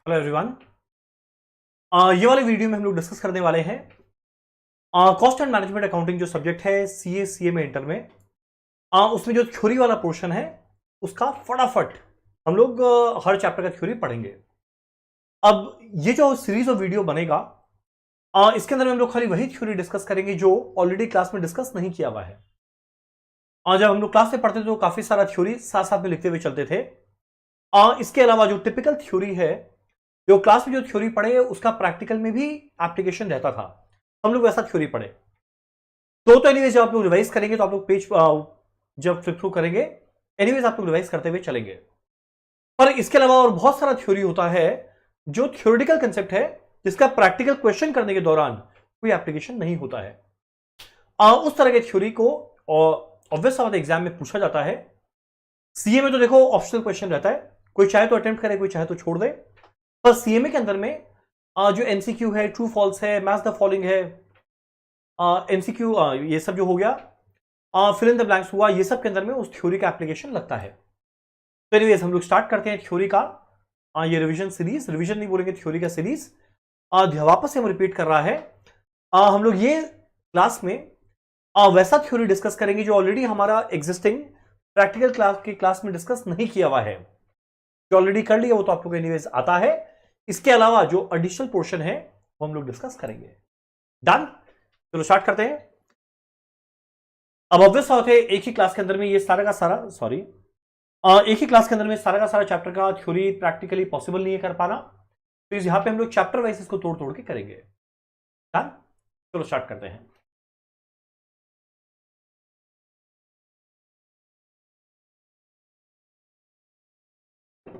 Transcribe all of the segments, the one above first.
Hello everyone. ये वाले video में हम लोग डिस्कस करने वाले हैं कॉस्ट एंड मैनेजमेंट अकाउंटिंग जो सब्जेक्ट है सीए सीए में इंटर में उसमें जो थ्योरी वाला पोर्शन है उसका फटाफट हम लोग हर चैप्टर का थ्योरी पढ़ेंगे। अब ये जो सीरीज ऑफ वीडियो बनेगा इसके अंदर हम लोग खाली वही थ्योरी डिस्कस करेंगे जो ऑलरेडी क्लास में डिस्कस नहीं किया हुआ है। जब हम लोग क्लास में पढ़ते थे तो काफी सारा थ्योरी साथ साथ में लिखते हुए चलते थे। इसके अलावा जो टिपिकल थ्योरी है, जो क्लास में जो थ्योरी पढ़े उसका प्रैक्टिकल में भी एप्लीकेशन रहता था, हम लोग वैसा थ्योरी पढ़े। तो एनीवेज जब आप लोग रिवाइज करेंगे तो आप लोग पेज जब फ्लिप थ्रू करेंगे एनीवेज आप लोग रिवाइज करते हुए चलेंगे। पर इसके अलावा और बहुत सारा थ्योरी होता है जो थ्योरेटिकल कंसेप्ट है जिसका प्रैक्टिकल क्वेश्चन करने के दौरान कोई एप्लीकेशन नहीं होता है। उस तरह के थ्योरी को ऑब्वियस बात एग्जाम में पूछा जाता है। सीए में तो देखो ऑप्शनल क्वेश्चन रहता है, कोई चाहे तो अटेम्प्ट करे कोई चाहे तो छोड़ दे। पर सीएमए के अंदर में जो एमसीक्यू है, ट्रू फॉल्स है, मैच द फॉलोइंग है, एमसीक्यू ये सब जो हो गया, फिल इन द ब्लैंक्स हुआ, ये सब के अंदर में उस थ्योरी का एप्लीकेशन लगता है। तो एनीवेज हम लोग स्टार्ट करते हैं थ्योरी का ये रिवीजन सीरीज, रिवीजन नहीं बोलेंगे, थ्योरी का सीरीज वापस से हम रिपीट कर रहा है। हम लोग ये क्लास में वैसा थ्योरी डिस्कस करेंगे जो ऑलरेडी हमारा एग्जिस्टिंग प्रैक्टिकल क्लास में डिस्कस नहीं किया हुआ है। जो ऑलरेडी कर लिया वो तो आप लोग एनीवेज आता है। इसके अलावा जो एडिशनल पोर्शन है वो हम लोग डिस्कस करेंगे। डन, चलो स्टार्ट करते हैं। अब ऑब्वियस बात है एक ही क्लास के अंदर में ये सारा का सारा एक ही क्लास के अंदर में सारा का सारा चैप्टर का थ्योरी प्रैक्टिकली पॉसिबल नहीं है कर पाना, तो यहां पे हम लोग चैप्टर वाइज इसको तोड़ तोड़ के करेंगे। डन, चलो स्टार्ट करते हैं।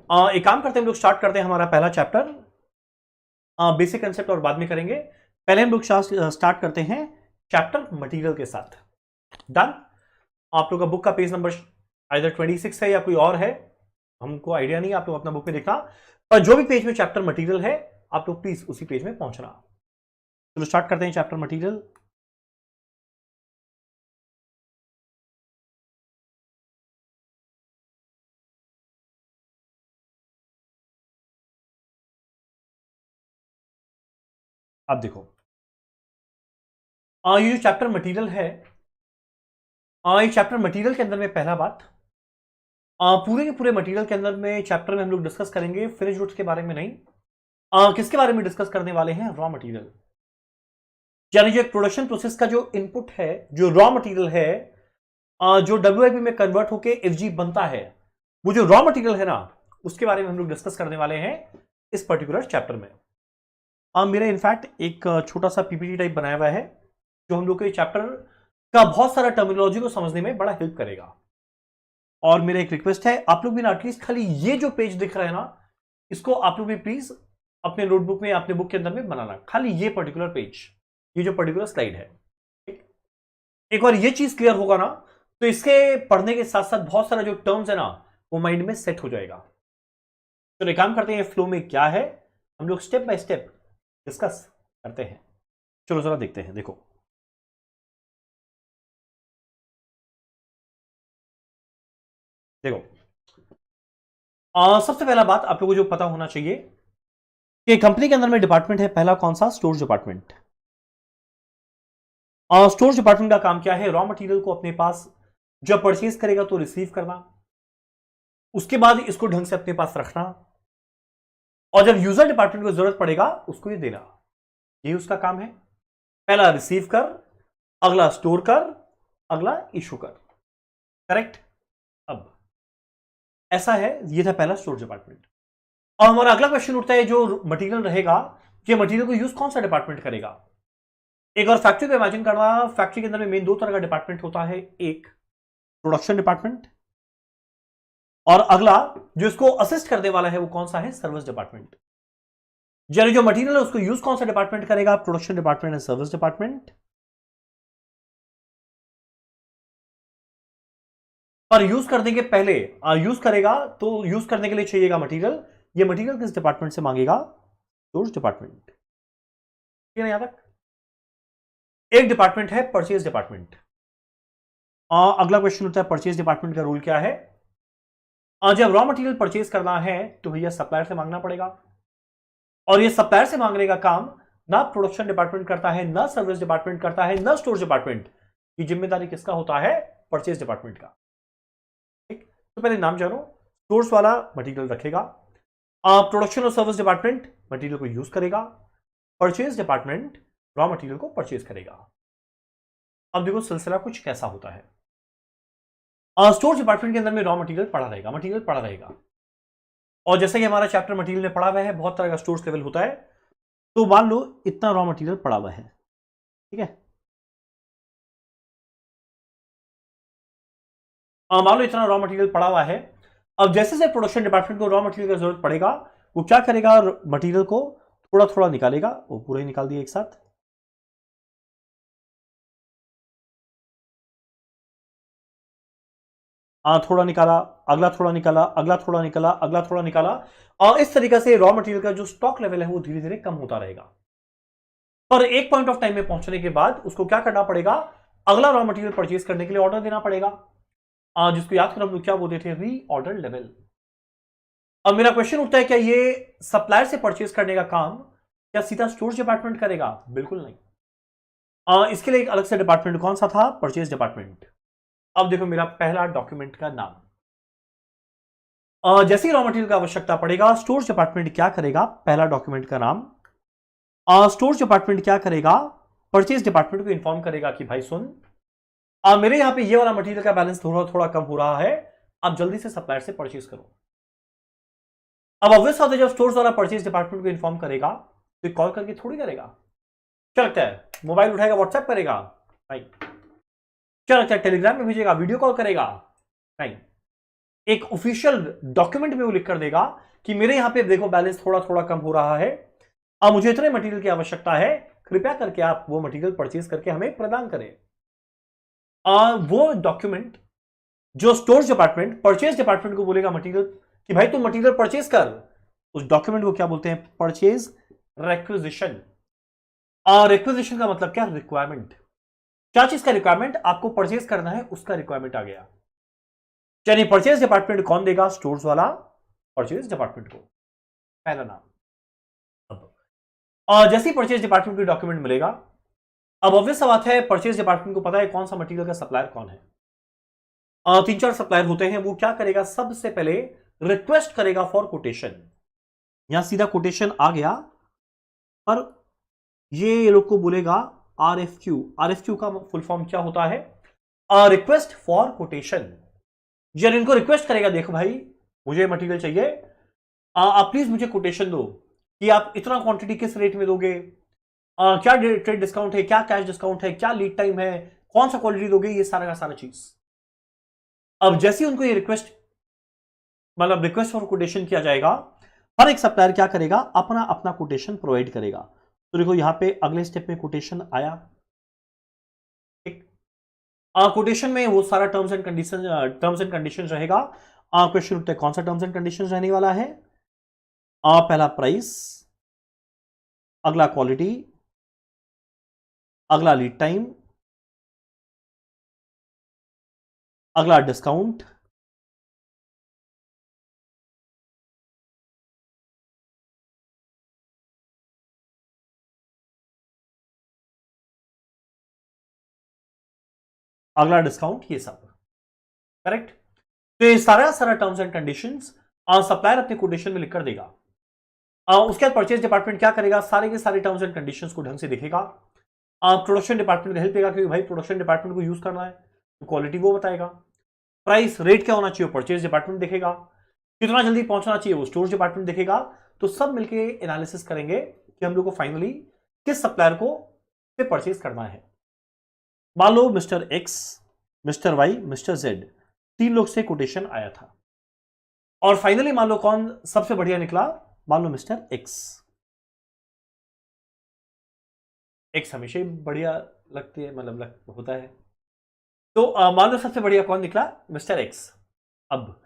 एक काम करते हैं हम लोग स्टार्ट करते हैं हमारा पहला चैप्टर, बेसिक कंसेप्ट और बाद में करेंगे। पहले हम लोग स्टार्ट करते हैं चैप्टर मटेरियल के साथ। डन, आप लोग का बुक का पेज नंबर आइदर 26 है या कोई और है, हमको आइडिया नहीं, आप लोग अपना बुक में देखना, पर जो भी पेज में चैप्टर मटेरियल है आप लोग प्लीज उसी पेज में पहुंचना। चलो स्टार्ट करते हैं चैप्टर मटेरियल। आप देखो ये जो चैप्टर मटेरियल है, ये चैप्टर मटेरियल के अंदर में पहला बात, पूरे के पूरे मटेरियल के अंदर में चैप्टर में हम लोग डिस्कस करेंगे फिनिश गुड्स के बारे में नहीं। किसके बारे में डिस्कस करने वाले हैं? रॉ मटेरियल, यानी जो एक प्रोडक्शन प्रोसेस का जो इनपुट है, जो रॉ मटेरियल है, जो डब्ल्यूआईपी में कन्वर्ट होके एफजी बनता है, वो जो रॉ मटेरियल है ना, उसके बारे में हम लोग डिस्कस करने वाले हैं इस पर्टिकुलर चैप्टर में। मेरा इनफैक्ट एक छोटा सा पीपीटी टाइप बनाया हुआ है जो हम लोग के चैप्टर का बहुत सारा टर्मिनोलॉजी को समझने में बड़ा हेल्प करेगा। और मेरा एक रिक्वेस्ट है, आप लोग भी ना एटलीस्ट खाली ये जो पेज दिख रहा है ना, इसको आप लोग भी प्लीज अपने नोटबुक में, अपने बुक के अंदर में बनाना, खाली ये पर्टिकुलर पेज, ये जो पर्टिकुलर स्लाइड है। एक बार ये चीज क्लियर होगा ना तो इसके पढ़ने के साथ साथ बहुत सारा जो टर्म्स है ना वो माइंड में सेट हो जाएगा। तो एक काम करते हैं, फ्लो में क्या है हम लोग स्टेप बाय स्टेप डिस्कस करते हैं। चलो जरा देखते हैं। देखो देखो सबसे पहला बात आप लोगों को जो पता होना चाहिए कि कंपनी के अंदर में डिपार्टमेंट है पहला, कौन सा? Store department. स्टोर डिपार्टमेंट का काम क्या है? रॉ मटेरियल को अपने पास जब परचेज करेगा तो रिसीव करना, उसके बाद इसको ढंग से अपने पास रखना, और जब यूजर डिपार्टमेंट को जरूरत पड़ेगा उसको ये देना। ये उसका काम है। पहला रिसीव कर, अगला स्टोर कर, अगला इशू कर। करेक्ट? अब ऐसा है, ये था पहला स्टोर डिपार्टमेंट। अब हमारा अगला क्वेश्चन उठता है, जो मटेरियल रहेगा ये मटेरियल को यूज कौन सा डिपार्टमेंट करेगा? एक और फैक्ट्री को इमेजिन करना, फैक्ट्री के अंदर में मेन दो तरह का डिपार्टमेंट होता है, एक प्रोडक्शन डिपार्टमेंट, और अगला जो इसको असिस्ट करने वाला है वो कौन सा है? Service department. यानी जो मटेरियल है उसको यूज कौन सा डिपार्टमेंट करेगा? Production department and service department. पर यूज करने के पहले यूज करेगा तो यूज करने के लिए चाहिएगा मटेरियल, ये मटेरियल किस डिपार्टमेंट से मांगेगा? Stores department. ठीक है ना? यहां तक एक डिपार्टमेंट है परचेज डिपार्टमेंट। अगला क्वेश्चन होता है परचेज डिपार्टमेंट का रूल क्या है? जब रॉ मटेरियल परचेज करना है तो भैया सप्लायर से मांगना पड़ेगा। और ये सप्लायर से मांगने का काम ना प्रोडक्शन डिपार्टमेंट करता है, ना सर्विस डिपार्टमेंट करता है, ना स्टोर डिपार्टमेंट। ये जिम्मेदारी किसका होता है? परचेज डिपार्टमेंट का। ठीक, तो पहले नाम जानो। स्टोर्स वाला मटेरियल रखेगा, प्रोडक्शन और सर्विस डिपार्टमेंट मटेरियल को यूज करेगा, परचेज डिपार्टमेंट रॉ मटेरियल को परचेज करेगा। अब देखो सिलसिला कुछ कैसा होता है। स्टोर डिपार्टमेंट के अंदर में रॉ मटेरियल पड़ा रहेगा। और जैसे कि हमारा चैप्टर मटेरियल में पड़ा हुआ है, बहुत तरह का स्टोर्स लेवल होता है। तो मान लो इतना रॉ मटेरियल पड़ा हुआ है, ठीक है। मान लो इतना रॉ मटेरियल पड़ा हुआ है। अब जैसे से प्रोडक्शन डिपार्टमेंट को रॉ मटेरियल की जरूरत पड़ेगा, वो क्या करेगा? मटेरियल को थोड़ा थोड़ा निकालेगा। वो पूरा ही निकाल दिया एक साथ। थोड़ा निकाला, अगला थोड़ा निकाला, अगला थोड़ा निकाला, अगला थोड़ा निकाला। और इस तरीके से रॉ मटेरियल का जो स्टॉक लेवल है वो धीरे धीरे कम होता रहेगा। पर एक पॉइंट ऑफ टाइम में पहुंचने के बाद उसको क्या करना पड़ेगा? अगला रॉ मटेरियल परचेज करने के लिए ऑर्डर देना पड़ेगा, जिसको याद कर हम लोग क्या बोलते थे? री ऑर्डर लेवल। अब मेरा क्वेश्चन उठता है, क्या ये सप्लायर से परचेज करने का काम क्या सीधा स्टोर डिपार्टमेंट करेगा? बिल्कुल नहीं। इसके लिए एक अलग से डिपार्टमेंट कौन सा था? Purchase department. अब देखो मेरा पहला डॉक्यूमेंट का नाम। जैसे ही रॉ मटेरियल का आवश्यकता पड़ेगा, स्टोर डिपार्टमेंट क्या करेगा? पहला डॉक्यूमेंट का नाम। स्टोर डिपार्टमेंट क्या करेगा? परचेज डिपार्टमेंट को इन्फॉर्म करेगा कि भाई सुन, मेरे यहां पे ये वाला मटेरियल का बैलेंस थोड़ा थोड़ा कम हो रहा है, आप जल्दी से सप्लायर से परचेज करो। अब ऑब्वियस बात है, जब स्टोर्स वाला परचेज डिपार्टमेंट को इन्फॉर्म करेगा तो कॉल करके थोड़ी करेगा। क्या लगता है? मोबाइल उठाएगा, व्हाट्सएप करेगा? नहीं। क्या लगता है? टेलीग्राम में भेजेगा, वीडियो कॉल करेगा? नहीं। एक ऑफिशियल डॉक्यूमेंट में वो लिख कर देगा कि मेरे यहां पे देखो बैलेंस थोड़ा थोड़ा कम हो रहा है, अब मुझे इतने मटेरियल की आवश्यकता है, कृपया करके आप वो मटेरियल परचेज करके हमें प्रदान करें। वो डॉक्यूमेंट जो स्टोर डिपार्टमेंट परचेज डिपार्टमेंट को बोलेगा मटेरियल कि भाई तुम मटेरियल परचेज कर, उस डॉक्यूमेंट को क्या बोलते हैं? Purchase requisition. रिक्विजिशन का मतलब क्या? रिक्वायरमेंट। क्या चीज का रिक्वायरमेंट आपको परचेज करना है, उसका रिक्वायरमेंट आ गया। यानी परचेज डिपार्टमेंट कौन देगा? स्टोर्स वाला परचेज डिपार्टमेंट को। पहला नाम। अब जैसे ही परचेज डिपार्टमेंट को डॉक्यूमेंट मिलेगा, अब ऑब्वियस बात है परचेज डिपार्टमेंट को पता है कौन सा मटेरियल का सप्लायर कौन है। 3-4 सप्लायर होते हैं। वो क्या करेगा? सबसे पहले रिक्वेस्ट करेगा फॉर कोटेशन। यहां सीधा कोटेशन आ गया, पर ये लोग को बोलेगा आरएफक्यू। आरएफक्यू का फुल फॉर्म क्या होता है? Request for quotation. यार इनको रिक्वेस्ट करेगा, देखो भाई मुझे मटेरियल चाहिए, आप प्लीज मुझे कोटेशन दो कि आप इतना क्वांटिटी किस रेट में दोगे, क्या ट्रेड डिस्काउंट है, क्या कैश डिस्काउंट है, क्या लीड टाइम है, कौन सा क्वालिटी दोगे, ये सारा का सारा चीज। अब जैसे ही उनको ये रिक्वेस्ट मतलब रिक्वेस्ट फॉर कोटेशन किया जाएगा, हर एक सप्लायर क्या करेगा? अपना अपना कोटेशन प्रोवाइड करेगा। तो देखो यहां पे अगले स्टेप में कोटेशन आया। कोटेशन में वो सारा टर्म्स एंड कंडीशन रहेगा। क्वेश्चन उठता है कौन सा टर्म्स एंड कंडीशन रहने वाला है? पहला प्राइस, अगला क्वालिटी, अगला लीड टाइम, अगला डिस्काउंट, अगला डिस्काउंट, ये सब करेक्ट। तो ये सारा सारा टर्म्स एंड कंडीशंस सप्लायर अपने कोटेशन में लिखकर देगा। उसके बाद परचेज डिपार्टमेंट क्या करेगा? सारे के सारे टर्म्स एंड कंडीशंस को ढंग से देखेगा। प्रोडक्शन डिपार्टमेंट का हेल्प लेगा, क्योंकि भाई प्रोडक्शन डिपार्टमेंट को यूज करना है, तो क्वालिटी वो बताएगा। प्राइस रेट क्या होना चाहिए? परचेज डिपार्टमेंट देखेगा। कितना जल्दी पहुंचना चाहिए? वो स्टोर डिपार्टमेंट देखेगा। तो सब मिलके एनालिसिस करेंगे कि हम लोग को फाइनली किस सप्लायर को से परचेज करना है। मान लो mister X, mister Y, mister Z, 3 लोग से कोटेशन आया था, और फाइनली मान लो कौन सबसे बढ़िया निकला? मान लो मिस्टर एक्स। एक्स हमेशा ही बढ़िया लगती है, मतलब होता है। तो मान लो सबसे बढ़िया कौन निकला? Mister x. अब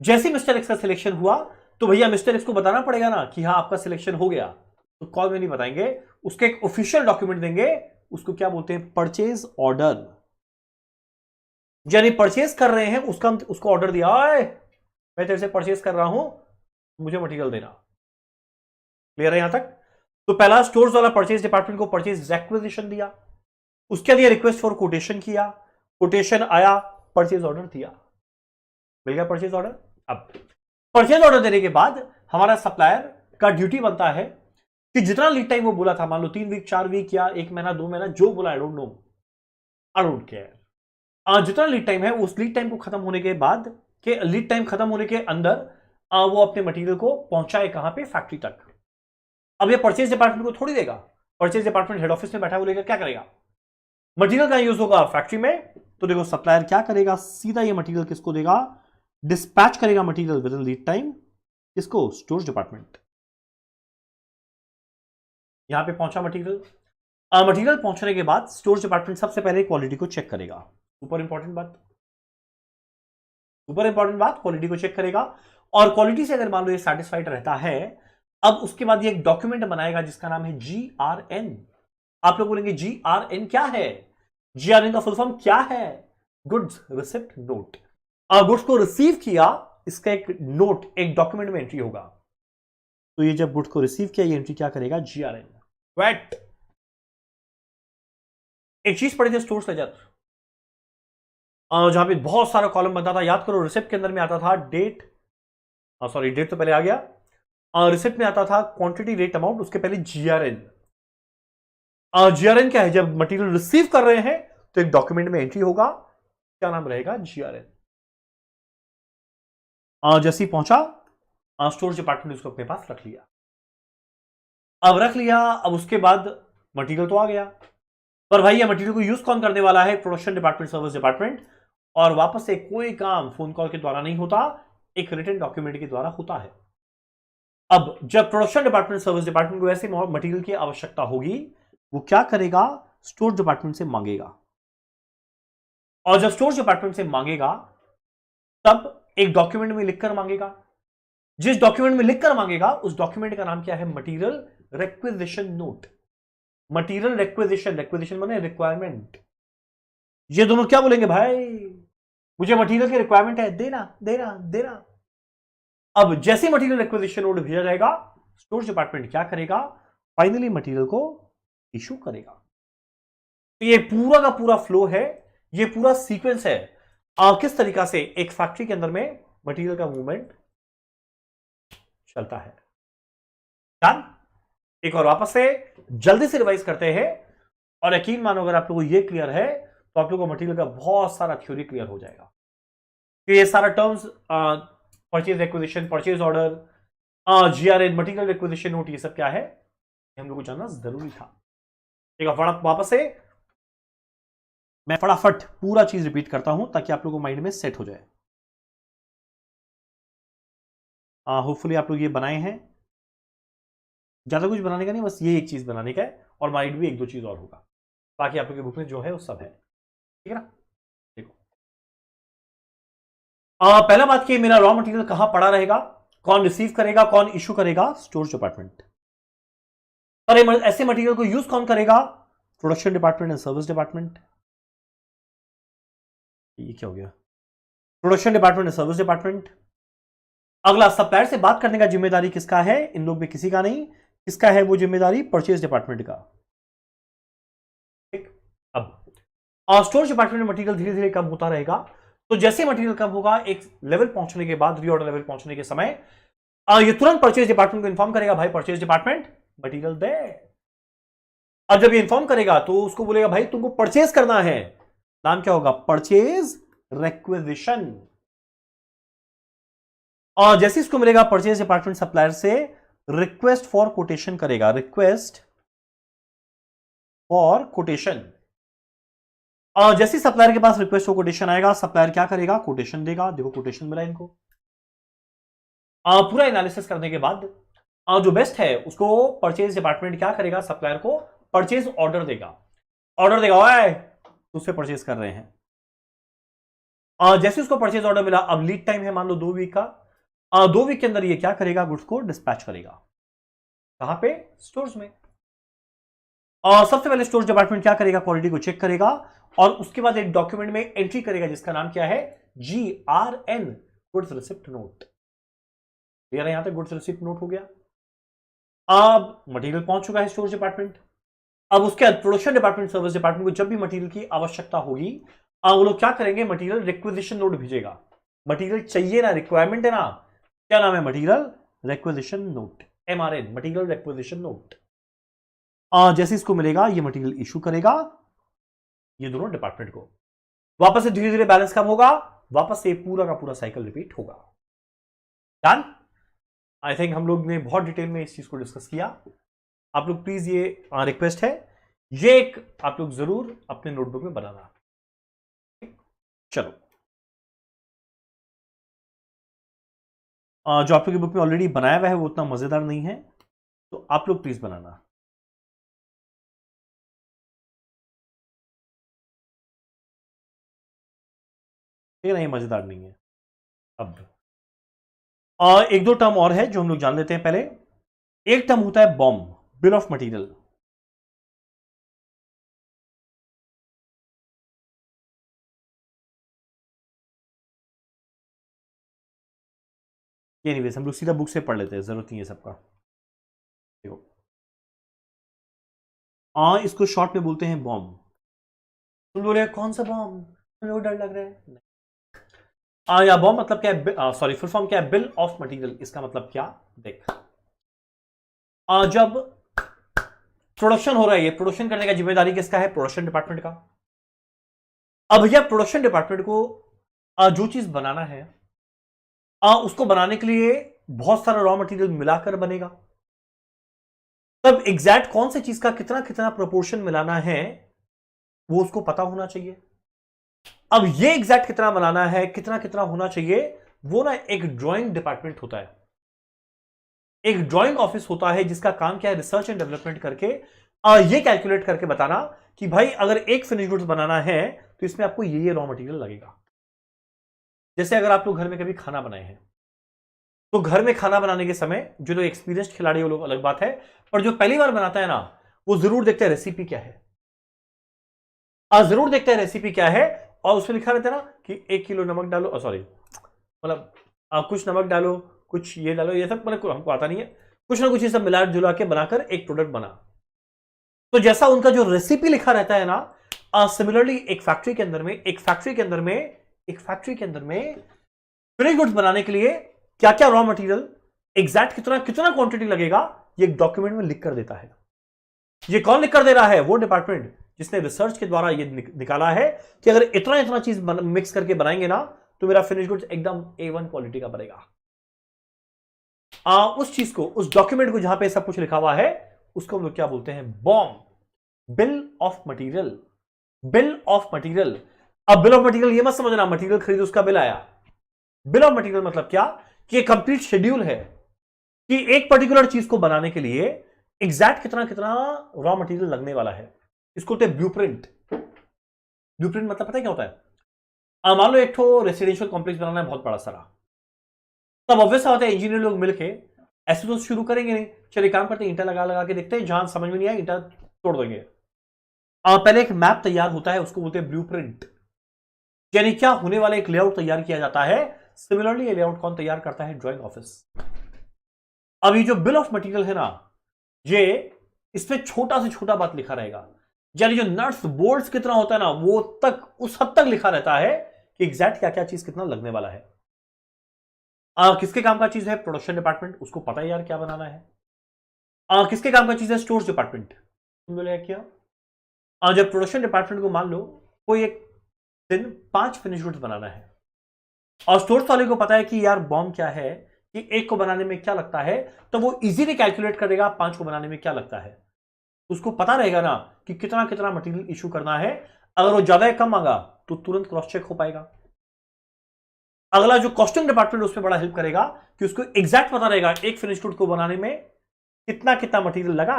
जैसे मिस्टर एक्स का सिलेक्शन हुआ, तो भैया मिस्टर एक्स को बताना पड़ेगा ना कि हाँ आपका सिलेक्शन हो गया। तो कॉल में नहीं बताएंगे, उसके एक ऑफिशियल डॉक्यूमेंट देंगे, उसको क्या बोलते हैं? Purchase order. यानी परचेज कर रहे हैं, उसको ऑर्डर दिया, मैं तेरे से परचेज कर रहा हूं, मुझे मटेरियल देना। क्लियर है यहां तक? तो पहला स्टोर्स वाला परचेज डिपार्टमेंट को परचेज रिक्वेजिशन दिया, उसके बाद रिक्वेस्ट फॉर कोटेशन किया, कोटेशन आया, परचेज ऑर्डर दिया, मिल गया परचेज ऑर्डर। अब परचेज ऑर्डर देने के बाद हमारा सप्लायर का ड्यूटी बनता है कि जितना लीड टाइम वो बोला था, मान लो 3 वीक 4 वीक या 1 महीना 2 महीना, जो बोला, I don't know, I don't care, जितना लीड टाइम है उस लीड टाइम को खत्म होने के बाद, के लीड टाइम खत्म होने के अंदर वो अपने मटेरियल को पहुंचाए कहां पे, फैक्ट्री तक। अब ये परचेज डिपार्टमेंट को थोड़ी देगा, परचेज डिपार्टमेंट हेड ऑफिस में बैठा हुआ, लेकर क्या करेगा, मटेरियल का यूज होगा फैक्ट्री में, तो देखो सप्लायर क्या करेगा, सीधा ये मटेरियल किसको देगा, डिस्पैच करेगा material with in lead time, किसको, स्टोर्स डिपार्टमेंट। यहां पे पहुंचा मटेरियल, मटेरियल पहुंचने के बाद स्टोर्स डिपार्टमेंट सबसे पहले क्वालिटी को चेक करेगा, सुपर इंपॉर्टेंट बात, सुपर इंपॉर्टेंट बात, क्वालिटी को चेक करेगा, और क्वालिटी से अगर मान लो ये सेटिस्फाइड रहता है, अब उसके बाद ये एक डॉक्यूमेंट बनाएगा जिसका नाम है GRN। आप लोग बोलेंगे GRN क्या है, GRN का फुल फॉर्म क्या है, गुड्स रिसिप्ट नोट। गुड्स को रिसीव किया, इसका एक नोट, एक डॉक्यूमेंट में एंट्री होगा, तो ये जब गुड्स को रिसीव किया, ये एंट्री क्या करेगा, GRN। वेट, एक चीज पढ़ी थी स्टोर्स लेजर, जहां पे बहुत सारा कॉलम बनता था, याद करो, रिसिप्ट के अंदर में आता था डेट, सॉरी डेट तो पहले आ गया, रिसिप्ट में आता था क्वांटिटी रेट अमाउंट, उसके पहले GRN। GRN क्या है, जब मटेरियल रिसीव कर रहे हैं तो एक डॉक्यूमेंट में एंट्री होगा, क्या नाम रहेगा, GRN। जैसे ही पहुंचा, स्टोर डिपार्टमेंट उसको अपने पास रख लिया, अब रख लिया, अब उसके बाद मटेरियल तो आ गया, पर भाई ये मटेरियल को यूज कौन करने वाला है, प्रोडक्शन डिपार्टमेंट, सर्विस डिपार्टमेंट, और वापस से कोई काम फोन कॉल के द्वारा नहीं होता, एक रिटन डॉक्यूमेंट के द्वारा होता है। अब जब प्रोडक्शन डिपार्टमेंट, सर्विस डिपार्टमेंट को ऐसे मटेरियल की आवश्यकता होगी, वो क्या करेगा, स्टोर डिपार्टमेंट से मांगेगा, और जब स्टोर डिपार्टमेंट से मांगेगा तब एक डॉक्यूमेंट में लिखकर मांगेगा, जिस डॉक्यूमेंट में लिखकर मांगेगा उस डॉक्यूमेंट का नाम क्या है, material requisition note. Material requisition, requisition माने रिक्वायरमेंट। ये दोनों क्या बोलेंगे, भाई मुझे मटेरियल की रिक्वायरमेंट है, देना देना देना। अब जैसे मटेरियल रिक्विजिशन नोट भेजा जाएगा, स्टोर डिपार्टमेंट क्या करेगा, फाइनली मटेरियल को इशू करेगा। तो ये पूरा का पूरा फ्लो है, ये पूरा सीक्वेंस है, किस तरीका से एक फैक्ट्री के अंदर में मटेरियल का मूवमेंट चलता है। डन? एक और वापस से जल्दी से रिवाइज करते हैं, और यकीन मानो अगर आप लोगों को ये क्लियर है तो आप लोगों को मटेरियल का बहुत सारा थ्योरी क्लियर हो जाएगा। तो ये सारा terms, purchase acquisition, purchase order, GRN, material acquisition note, ये सब क्या है, हम लोग को जानना जरूरी था। ठीक है, वापस से मैं फटाफट पूरा चीज रिपीट करता हूं ताकि आप लोगों को माइंड में सेट हो जाए। होपफुली आप लोग ये बनाए हैं, ज्यादा कुछ बनाने का नहीं, बस ये एक चीज बनाने का है, और माइंड भी एक दो चीज और होगा, बाकी आप लोग के बुक में जो है वो सब है। ठीक है ना, देखो, पहला बात कि मेरा रॉ मटेरियल कहां पड़ा रहेगा, कौन रिसीव करेगा, कौन इशू करेगा, स्टोर डिपार्टमेंट। और ऐसे मटेरियल को यूज कौन करेगा, production department and service department. ये क्या हो गया, production department and service department. अगला, सप्लायर से बात करने का जिम्मेदारी किसका है, इन लोग में किसी का नहीं, किसका है वो जिम्मेदारी, परचेज डिपार्टमेंट का। ठीक, अब स्टोर डिपार्टमेंट में मटेरियल धीरे धीरे कम होता रहेगा, तो जैसे मटेरियल कम होगा, एक लेवल पहुंचने के बाद, रीऑर्डर लेवल पहुंचने के समय, ये तुरंत परचेज डिपार्टमेंट को इन्फॉर्म करेगा, भाई परचेज डिपार्टमेंट मटेरियल दे। अब जब ये इन्फॉर्म करेगा तो उसको बोलेगा, भाई तुमको परचेज करना है, नाम क्या होगा, परचेज रिक्विजिशन। और जैसे इसको मिलेगा, परचेज डिपार्टमेंट सप्लायर से रिक्वेस्ट फॉर कोटेशन करेगा, रिक्वेस्ट फॉर कोटेशन। और जैसे सप्लायर के पास रिक्वेस्ट फॉर कोटेशन आएगा, सप्लायर क्या करेगा, कोटेशन देगा। देखो कोटेशन मिला इनको। पूरा एनालिसिस करने के बाद जो बेस्ट है उसको परचेज डिपार्टमेंट क्या करेगा, सप्लायर को परचेज ऑर्डर देगा। ऑर्डर देगा, ओए उससे परचेज कर रहे हैं। जैसे उसको परचेज ऑर्डर मिला, अब लीड टाइम है मान लो 2 वीक का, 2 वीक के अंदर ये क्या करेगा, गुड्स को डिस्पैच करेगा। कहां पे, स्टोर्स में। और सबसे पहले स्टोर डिपार्टमेंट क्या करेगा, क्वालिटी को चेक करेगा, और उसके बाद एक डॉक्यूमेंट में एंट्री करेगा जिसका नाम क्या है, GRN, goods receipt note. Clear है, यहां तक गुड्स रिसिप्ट नोट हो गया। अब मटेरियल पहुंच चुका है स्टोरेज डिपार्टमेंट। अब उसके बाद प्रोडक्शन डिपार्टमेंट, सर्विस डिपार्टमेंट को जब भी मटेरियल की आवश्यकता होगी, वो लोग क्या करेंगे, मटेरियल रिक्विजिशन नोट भेजेगा। मटेरियल चाहिए ना, रिक्वायरमेंट है ना, क्या नाम है, material requisition note, MRN, material requisition note. जैसे इसको मिलेगा ये मटेरियल इशू करेगा ये दोनों डिपार्टमेंट को, वापस से धीरे धीरे बैलेंस कम होगा, वापस से पूरा का पूरा साइकिल रिपीट होगा। डन। आई थिंक हम लोग ने बहुत डिटेल में इस चीज को डिस्कस किया। आप लोग प्लीज, ये रिक्वेस्ट है, ये एक आप लोग जरूर अपने नोटबुक में बनाना। चलो, जो आप लोग की बुक में ऑलरेडी बनाया हुआ है वो उतना मजेदार नहीं है, तो आप लोग प्लीज बनाना। ये नहीं, मजेदार नहीं है। अब एक दो टर्म और है जो हम लोग जान लेते हैं पहले। एक टर्म होता है bomb, bill of material. Anyways हम लोग सीधा बुक से पढ़ लेते हैं, जरूरत नहीं है सबका। देखो, इसको शॉर्ट में बोलते हैं बॉम्ब। तुम बोल रहे कौन सा बॉम्ब, मेरे को डर लग रहा है। या बॉम्ब मतलब क्या है, सॉरी फुल फॉर्म क्या है, बिल ऑफ मटेरियल। इसका मतलब क्या, देख, जब प्रोडक्शन हो रहा है, ये प्रोडक्शन करने का जिम्मेदारी किसका है, प्रोडक्शन डिपार्टमेंट का। अब भैया प्रोडक्शन डिपार्टमेंट को जो चीज बनाना है, उसको बनाने के लिए बहुत सारा रॉ मटेरियल मिलाकर बनेगा। तब एग्जैक्ट कौन सी चीज का कितना कितना प्रोपोर्शन मिलाना है वो उसको पता होना चाहिए। अब ये एग्जैक्ट कितना बनाना है, कितना कितना होना चाहिए, वो ना एक ड्राइंग डिपार्टमेंट होता है, एक ड्राइंग ऑफिस होता है जिसका काम क्या है, रिसर्च एंड डेवलपमेंट करके ये कैलकुलेट करके बताना कि भाई अगर एक फिनिश गुड्स बनाना है तो इसमें आपको ये रॉ मटेरियल लगेगा। जैसे अगर आप लोग घर में कभी खाना बनाए हैं, तो घर में खाना बनाने के समय जो लोग एक्सपीरियंस्ड खिलाड़ी वो लोग अलग बात है, पर जो पहली बार बनाता है ना, वो जरूर देखते हैं रेसिपी क्या है, जरूर देखते हैं रेसिपी क्या है, और उसमें लिखा रहता है ना कि 1 किलो नमक डालो, सॉरी मतलब कुछ नमक डालो, कुछ ये डालो, ये सब मतलब हमको आता नहीं है, कुछ ना कुछ ये सब मिला जुला के बनाकर एक प्रोडक्ट बना। तो जैसा उनका जो रेसिपी लिखा रहता है ना, सिमिलरली एक फैक्ट्री के अंदर में, फिनिश गुड्स बनाने के लिए क्या क्या रॉ मटेरियल, एग्जैक्ट कितना कितना क्वांटिटी लगेगा, ये एक डॉक्यूमेंट में लिख कर देता है। ये कौन लिख कर दे रहा है, वो डिपार्टमेंट जिसने रिसर्च के द्वारा ये निकाला है कि अगर इतना इतना चीज मिक्स करके बनाएंगे ना तो मेरा फिनिश गुड्स एकदम A1 क्वालिटी का बनेगा। उस चीज को, उस डॉक्यूमेंट को जहां पे सब कुछ लिखा हुआ है, उसको हम लोग क्या बोलते हैं, bomb, bill of material, bill of material. अब बिल ऑफ मटेरियल ये मत समझना मटेरियल खरीद उसका बिल आया। बिल ऑफ मटेरियल मतलब क्या, कि एक कंप्लीट शेड्यूल है कि एक पर्टिकुलर चीज को बनाने के लिए एग्जैक्ट कितना कितना रॉ मटेरियल लगने वाला है। इसको होते हैं ब्लूप्रिंट। ब्लूप्रिंट मतलब पता है क्या होता है, मान लो एक तो रेसिडेंशियल कॉम्प्लेक्स बनाना है बहुत बड़ा सारा, तब ऑब्वियस होता है इंजीनियर लोग मिलके ऐसे तो शुरू करेंगे नहीं, चलिए काम करते हैं ईंटा लगा लगा के देखते हैं, जहां समझ में नहीं आया ईंटा तोड़ देंगे। पहले एक मैप तैयार होता है, उसको बोलते हैं ब्लूप्रिंट, यानी क्या होने वाला एक लेआउट तैयार किया जाता है। सिमिलरली ये लेआउट कौन तैयार करता है, ड्राइंग ऑफिस। अब ये जो बिल ऑफ मटेरियल है ना, ये इसमें छोटा से छोटा बात लिखा रहेगा, यानी जो नट्स बोल्ट्स कितना होता है ना, वो तक उस हद तक लिखा रहता है कि एग्जैक्ट क्या क्या चीज कितना लगने वाला है। किसके काम का चीज है, प्रोडक्शन डिपार्टमेंट, उसको पता है यार क्या बनाना है। किसके काम का चीज है, स्टोर्स डिपार्टमेंट। तुम बोले क्या, जब प्रोडक्शन डिपार्टमेंट को मान लो कोई एक दिन 5 फिनिश गुड्स बनाना है, और स्टोर्स वाले को पता है कि यार बॉम्ब क्या है, कि एक को बनाने में क्या लगता है, तो वो इजीली कैलकुलेट करेगा 5 को बनाने में क्या लगता है। उसको पता रहेगा ना कि कितना कितना मटेरियल इशू करना है। अगर वो ज्यादा कम मांगा तो तुरंत क्रॉस चेक हो पाएगा। अगला जो कॉस्टिंग डिपार्टमेंट उसमें बड़ा हेल्प करेगा कि उसको एग्जैक्ट पता रहेगा एक फिनिश गुड को बनाने में कितना कितना मटेरियल लगा,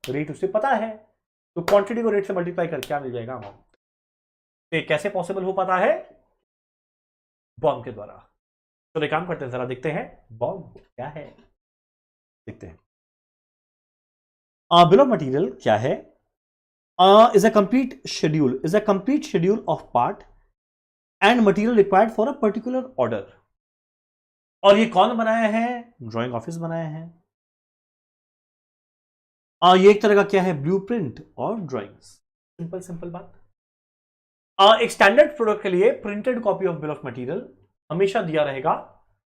रेट उसे पता है, तो क्वांटिटी को रेट से मल्टीप्लाई करके क्या मिल जाएगा अमाउंट। तो ये कैसे पॉसिबल हो पाता है, बॉम्ब के द्वारा। तो एक काम करते हैं, जरा देखते हैं बॉम्ब क्या है, देखते हैं। बिल ऑफ मटेरियल क्या है, is a complete schedule of part and material required for a particular order। और ये कौन बनाया है, ड्राइंग ऑफिस बनाया है। ये एक तरह का क्या है, ब्लूप्रिंट और ड्राइंग्स। सिंपल सिंपल बात। एक स्टैंडर्ड प्रोडक्ट के लिए printed copy of bill of material हमेशा दिया रहेगा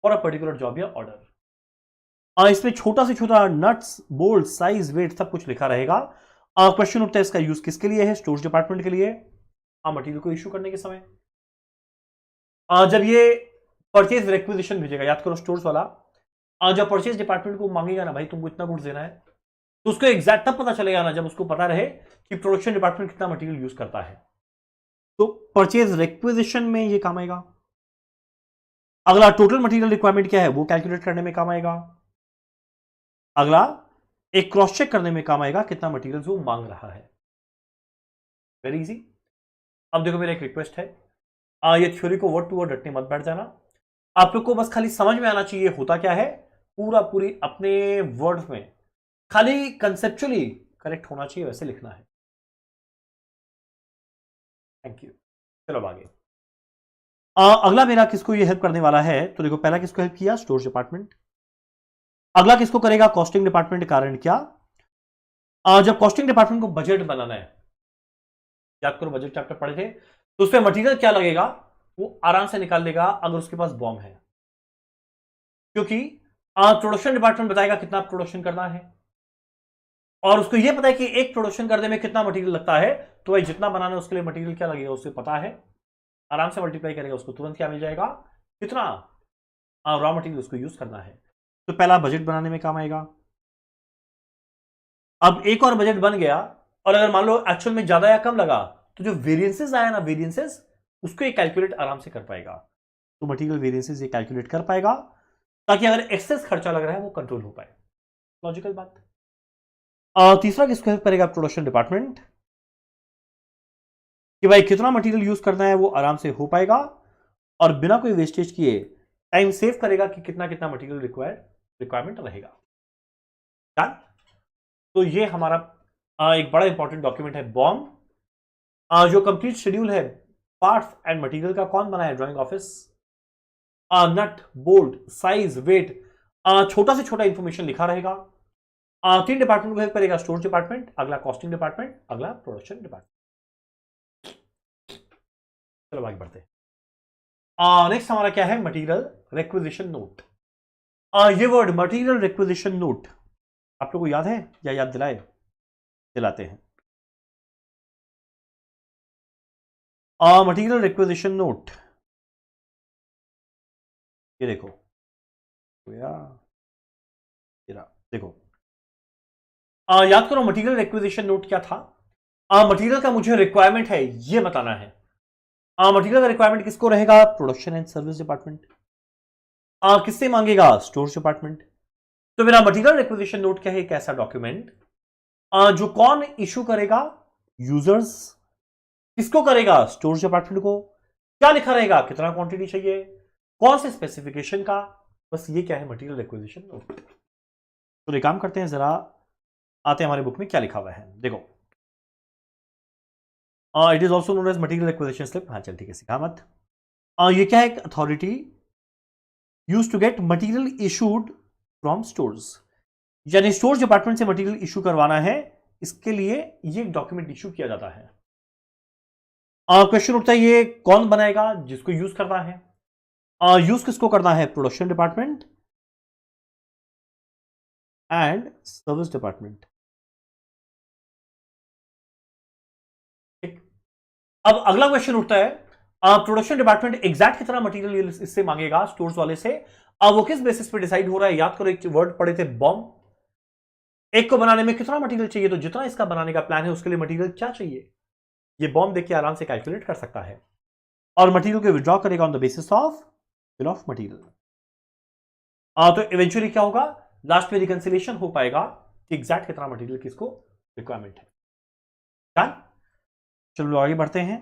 फॉर अ पर्टिकुलर जॉब या ऑर्डर। इसमें छोटा से छोटा नट्स, बोल्ट, साइज, वेट सब कुछ लिखा रहेगा। क्वेश्चन उठता है इसका यूज किसके लिए है, स्टोर्स डिपार्टमेंट के लिए, मटेरियल को इश्यू करने के समय। जब ये परचेज रिक्विजिशन भेजेगा, याद करो स्टोर्स वाला, जब परचेज डिपार्टमेंट को मांगेगा ना भाई तुमको इतना गुड्स देना है, तो उसको एग्जैक्ट तब पता चलेगा ना जब उसको पता रहे कि प्रोडक्शन डिपार्टमेंट कितना मटेरियल यूज करता है। तो परचेज रिक्विजिशन में ये काम आएगा। अगला टोटल मटेरियल रिक्वायरमेंट क्या है वो कैलकुलेट करने में काम आएगा। अगला एक क्रॉस चेक करने में काम आएगा कितना मटेरियल वो मांग रहा है। Very easy. अब देखो मेरा एक रिक्वेस्ट है, ये थ्योरी को वर्ड टू वर्ड रटने मत बैठ जाना। आप लोग को बस खाली समझ में आना चाहिए होता क्या है, पूरी अपने वर्ड्स में खाली कंसेप्चुअली करेक्ट होना चाहिए, वैसे लिखना है। Thank you. चलो आगे। अगला मेरा किसको ये हेल्प करने वाला है, तो देखो पहला किसको हेल्प किया, स्टोर्स डिपार्टमेंट। अगला किसको करेगा, कॉस्टिंग डिपार्टमेंट। कारण क्या, जब कॉस्टिंग डिपार्टमेंट को बजट बनाना है, याद करो बजट चैप्टर पढ़े थे, तो उसमें मटेरियल क्या लगेगा वो आराम से निकाल लेगा अगर उसके पास बॉम्ब है, क्योंकि प्रोडक्शन डिपार्टमेंट बताएगा कितना प्रोडक्शन करना है और उसको यह पता है कि एक प्रोडक्शन करने में कितना मटेरियल लगता है, तो भाई जितना बनाना है उसके लिए मटेरियल क्या लगेगा उसे पता है, आराम से मल्टीप्लाई करेगा, उसको तुरंत क्या मिल जाएगा, कितना रॉ मटेरियल उसको यूज करना है। तो पहला बजट बनाने में काम आएगा। अब एक और बजट बन गया और अगर मान लो एक्चुअल में ज्यादा या कम लगा, तो जो वेरिएंसेस आया ना, वेरिएंसेस उसको ये कैलकुलेट आराम से कर पाएगा। तो मटेरियल वेरिएंसेस ये कैलकुलेट कर पाएगा ताकि अगर एक्सेस खर्चा लग रहा है वो कंट्रोल हो पाए। लॉजिकल बात। तीसरा किसको हेल्प करेगा, प्रोडक्शन डिपार्टमेंट, कि भाई कितना मटेरियल यूज करना है वो आराम से हो पाएगा और बिना कोई वेस्टेज किए टाइम सेव करेगा कि कितना कितना मटेरियल रिक्वायरमेंट रहेगा। तो ये हमारा एक बड़ा इंपॉर्टेंट डॉक्यूमेंट है बॉम, जो कंप्लीट शेड्यूल है पार्ट्स एंड मटेरियल का कौन बनाया, ड्राइंग ऑफिस। नट, बोल्ट, साइज, वेट, छोटा से छोटा इंफॉर्मेशन लिखा रहेगा। तीन डिपार्टमेंट को हेल्प करेगा, स्टोर डिपार्टमेंट, अगला कॉस्टिंग डिपार्टमेंट, अगला प्रोडक्शन डिपार्टमेंट। चलो आगे बढ़ते हैं। नेक्स्ट हमारा क्या है, मटेरियल रिक्विजिशन नोट। ये वर्ड मटेरियल रिक्विजिशन नोट आप लोगों को याद है या याद दिलाते हैं। मटेरियल रिक्विजिशन नोट, ये देखो देखो, याद करो मटेरियल रिक्विजिशन नोट क्या था। मटेरियल का मुझे रिक्वायरमेंट है ये बताना है। मटेरियल का रिक्वायरमेंट किसको रहेगा, प्रोडक्शन एंड सर्विस डिपार्टमेंट। किससे मांगेगा, स्टोर्स डिपार्टमेंट। तो मेरा मटेरियल रिक्विजिशन नोट क्या है, एक ऐसा डॉक्यूमेंट जो कौन इशू करेगा, यूजर्स। किसको करेगा, स्टोर्स डिपार्टमेंट को। क्या लिखा रहेगा, कितना क्वांटिटी चाहिए, कौन से स्पेसिफिकेशन का, बस ये क्या है मटेरियल रिक्विजिशन नोट। तो काम करते हैं, जरा आते हैं हमारे बुक में क्या लिखा हुआ है, देखो। It is also known as material requisition slip. हाँ चल ठीक है, सिखा मत। ये क्या है, एक authority use to get material issued from stores, यानी स्टोर्स डिपार्टमेंट से मटेरियल इशू करवाना है, इसके लिए ये डॉक्यूमेंट इशू किया जाता है। क्वेश्चन उठता है ये कौन बनाएगा, जिसको यूज करना है। यूज किसको करना है, production department and service department. अब अगला क्वेश्चन उठता है, प्रोडक्शन डिपार्टमेंट एग्जैक्ट कितना मटेरियल इससे मांगेगा, स्टोर्स वाले से। अब वो किस बेसिस पे डिसाइड हो रहा है, याद करो एक वर्ड पढ़े थे बॉम्ब। एक को बनाने में कितना मटेरियल चाहिए, तो जितना इसका बनाने का प्लान है उसके लिए मटेरियल क्या चाहिए, ये बॉम्ब देख के आराम से कैलकुलेट कर सकता है और मटेरियल को विड्रॉ करेगा on the basis of bill of material. तो इवेंचुअली क्या होगा, लास्ट में रिकंसिलिएशन हो पाएगा कि एग्जैक्ट कितना मटेरियल किसको रिक्वायरमेंट है। चलो आगे बढ़ते हैं।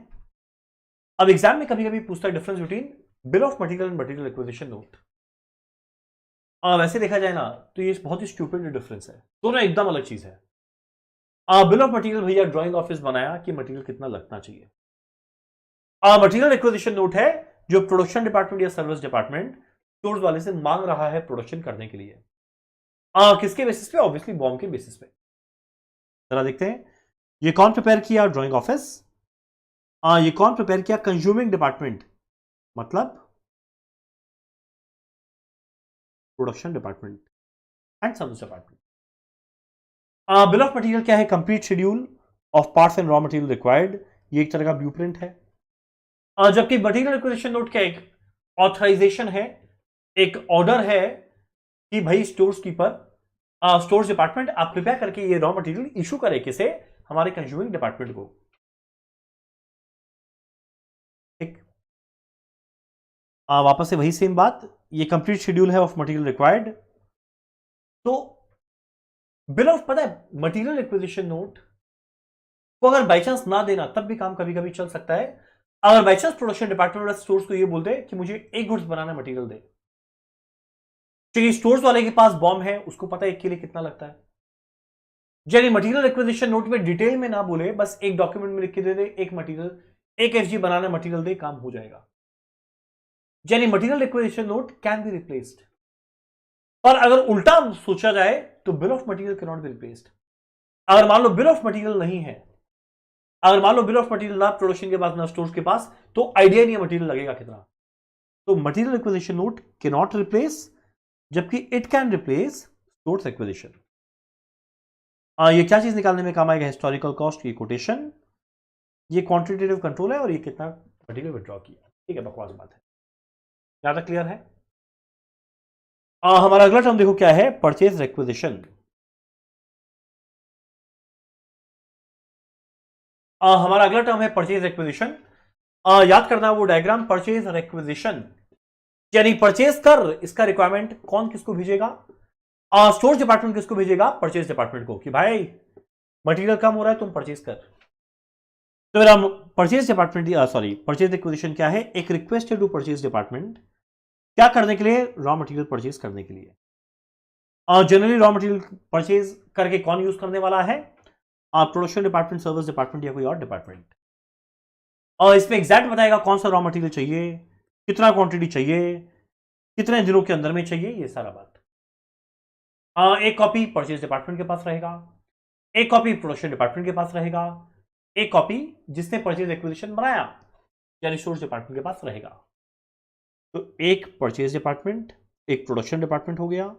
अब एग्जाम में कभी कभी पूछता है difference between bill of material and material requisition note. वैसे देखा जाए ना तो ये बहुत ही स्टूपिड डिफरेंस है, दोनों एकदम अलग चीज है। बिल ऑफ मटेरियल भैया ड्राइंग ऑफिस बनाया कि मटेरियल कितना लगना चाहिए। मटेरियल रिक्विजिशन नोट है जो प्रोडक्शन डिपार्टमेंट या सर्विस डिपार्टमेंट स्टोर्स वाले से मांग रहा है प्रोडक्शन करने के लिए। किसके बेसिस पे, ऑब्वियसली बॉम्ब के बेसिस पे। जरा देखते हैं, ये कौन प्रिपेयर किया? Drawing office. ये कौन प्रिपेयर किया? कंज्यूमिंग डिपार्टमेंट, मतलब production department and service department. Bill of material क्या है? Complete schedule of parts and raw material required, ये एक तरह का ब्लूप्रिंट है। जबकि मटेरियल एक्विजिशन नोट क्या? एक ऑथराइजेशन है, एक ऑर्डर है कि भाई स्टोर्स कीपर, स्टोर्स डिपार्टमेंट आप प्रिपेयर करके ये रॉ मटेरियल इशू करे, किसे? हमारे कंज्यूमिंग डिपार्टमेंट को। ठीक, वापस से वही सेम बात, ये कंप्लीट शेड्यूल है ऑफ मटेरियल रिक्वायर्ड। तो बिल ऑफ, पता है, मटेरियल एक्विजिशन नोट को अगर बाई चांस ना देना तब भी काम कभी कभी चल सकता है। अगर बाई चांस प्रोडक्शन डिपार्टमेंट वाले स्टोर्स को ये बोल दे कि मुझे एक गुड्स बनाना मटेरियल दे, क्योंकि स्टोर्स वाले के पास बॉम्ब है, उसको पता है एक के लिए कितना लगता है। यानी मटेरियल एक्विजिशन नोट में डिटेल में ना बोले, बस एक डॉक्यूमेंट में लिख के दे दे, एक मटेरियल, एक एफजी बनाना मटेरियल दे, काम हो जाएगा। यानी material acquisition note can be replaced. पर अगर उल्टा सोचा जाए तो bill of material can not be replaced. अगर मान लो बिल ऑफ मटेरियल नहीं है, अगर मान लो बिल ऑफ मटेरियल ना प्रोडक्शन के पास ना स्टोर्स के पास, तो आइडिया नहीं है मटेरियल लगेगा कितना। तो material acquisition note can not replace, जबकि it can replace stores acquisition. ये क्या चीज निकालने में काम आएगा? हिस्टोरिकल कॉस्ट, ये कोटेशन, ये क्वांटिटेटिव कंट्रोल है, और ये कितना मटेरियल विड्रॉ किया। ठीक है, बकवास बात है। ज्यादा क्लियर है? हमारा अगला टर्म देखो क्या है? Purchase requisition. हमारा अगला टर्म है परचेज रिक्विजिशन। याद करना वो डायग्राम, परचेज रिक्विजिशन यानी परचेज कर, इसका रिक्वायरमेंट कौन किसको भेजेगा? स्टोर डिपार्टमेंट किसको भेजेगा? परचेज डिपार्टमेंट को, कि भाई मटेरियल कम हो रहा है, तुम परचेज कर। तो मेरा purchase department, sorry, purchase requisition क्या है? एक रिक्वेस्ट है टू परचेज डिपार्टमेंट, क्या करने के लिए? रॉ मटेरियल परचेज करने के लिए। जनरली रॉ मटेरियल परचेज करके कौन यूज करने वाला है? प्रोडक्शन डिपार्टमेंट, सर्विस डिपार्टमेंट, या कोई और डिपार्टमेंट। और इसमें एग्जैक्ट बताएगा कौन सा रॉ मटेरियल चाहिए, कितना क्वांटिटी चाहिए, कितने दिनों के अंदर में चाहिए, ये सारा बात। एक कॉपी परचेज डिपार्टमेंट के पास रहेगा, एक कॉपी प्रोडक्शन डिपार्टमेंट के पास रहेगा, एक कॉपी जिसने परचेज एक्विजिशन बनाया यानी स्टोर्स डिपार्टमेंट के पास रहेगा। तो एक परचेज डिपार्टमेंट, एक प्रोडक्शन डिपार्टमेंट हो गया,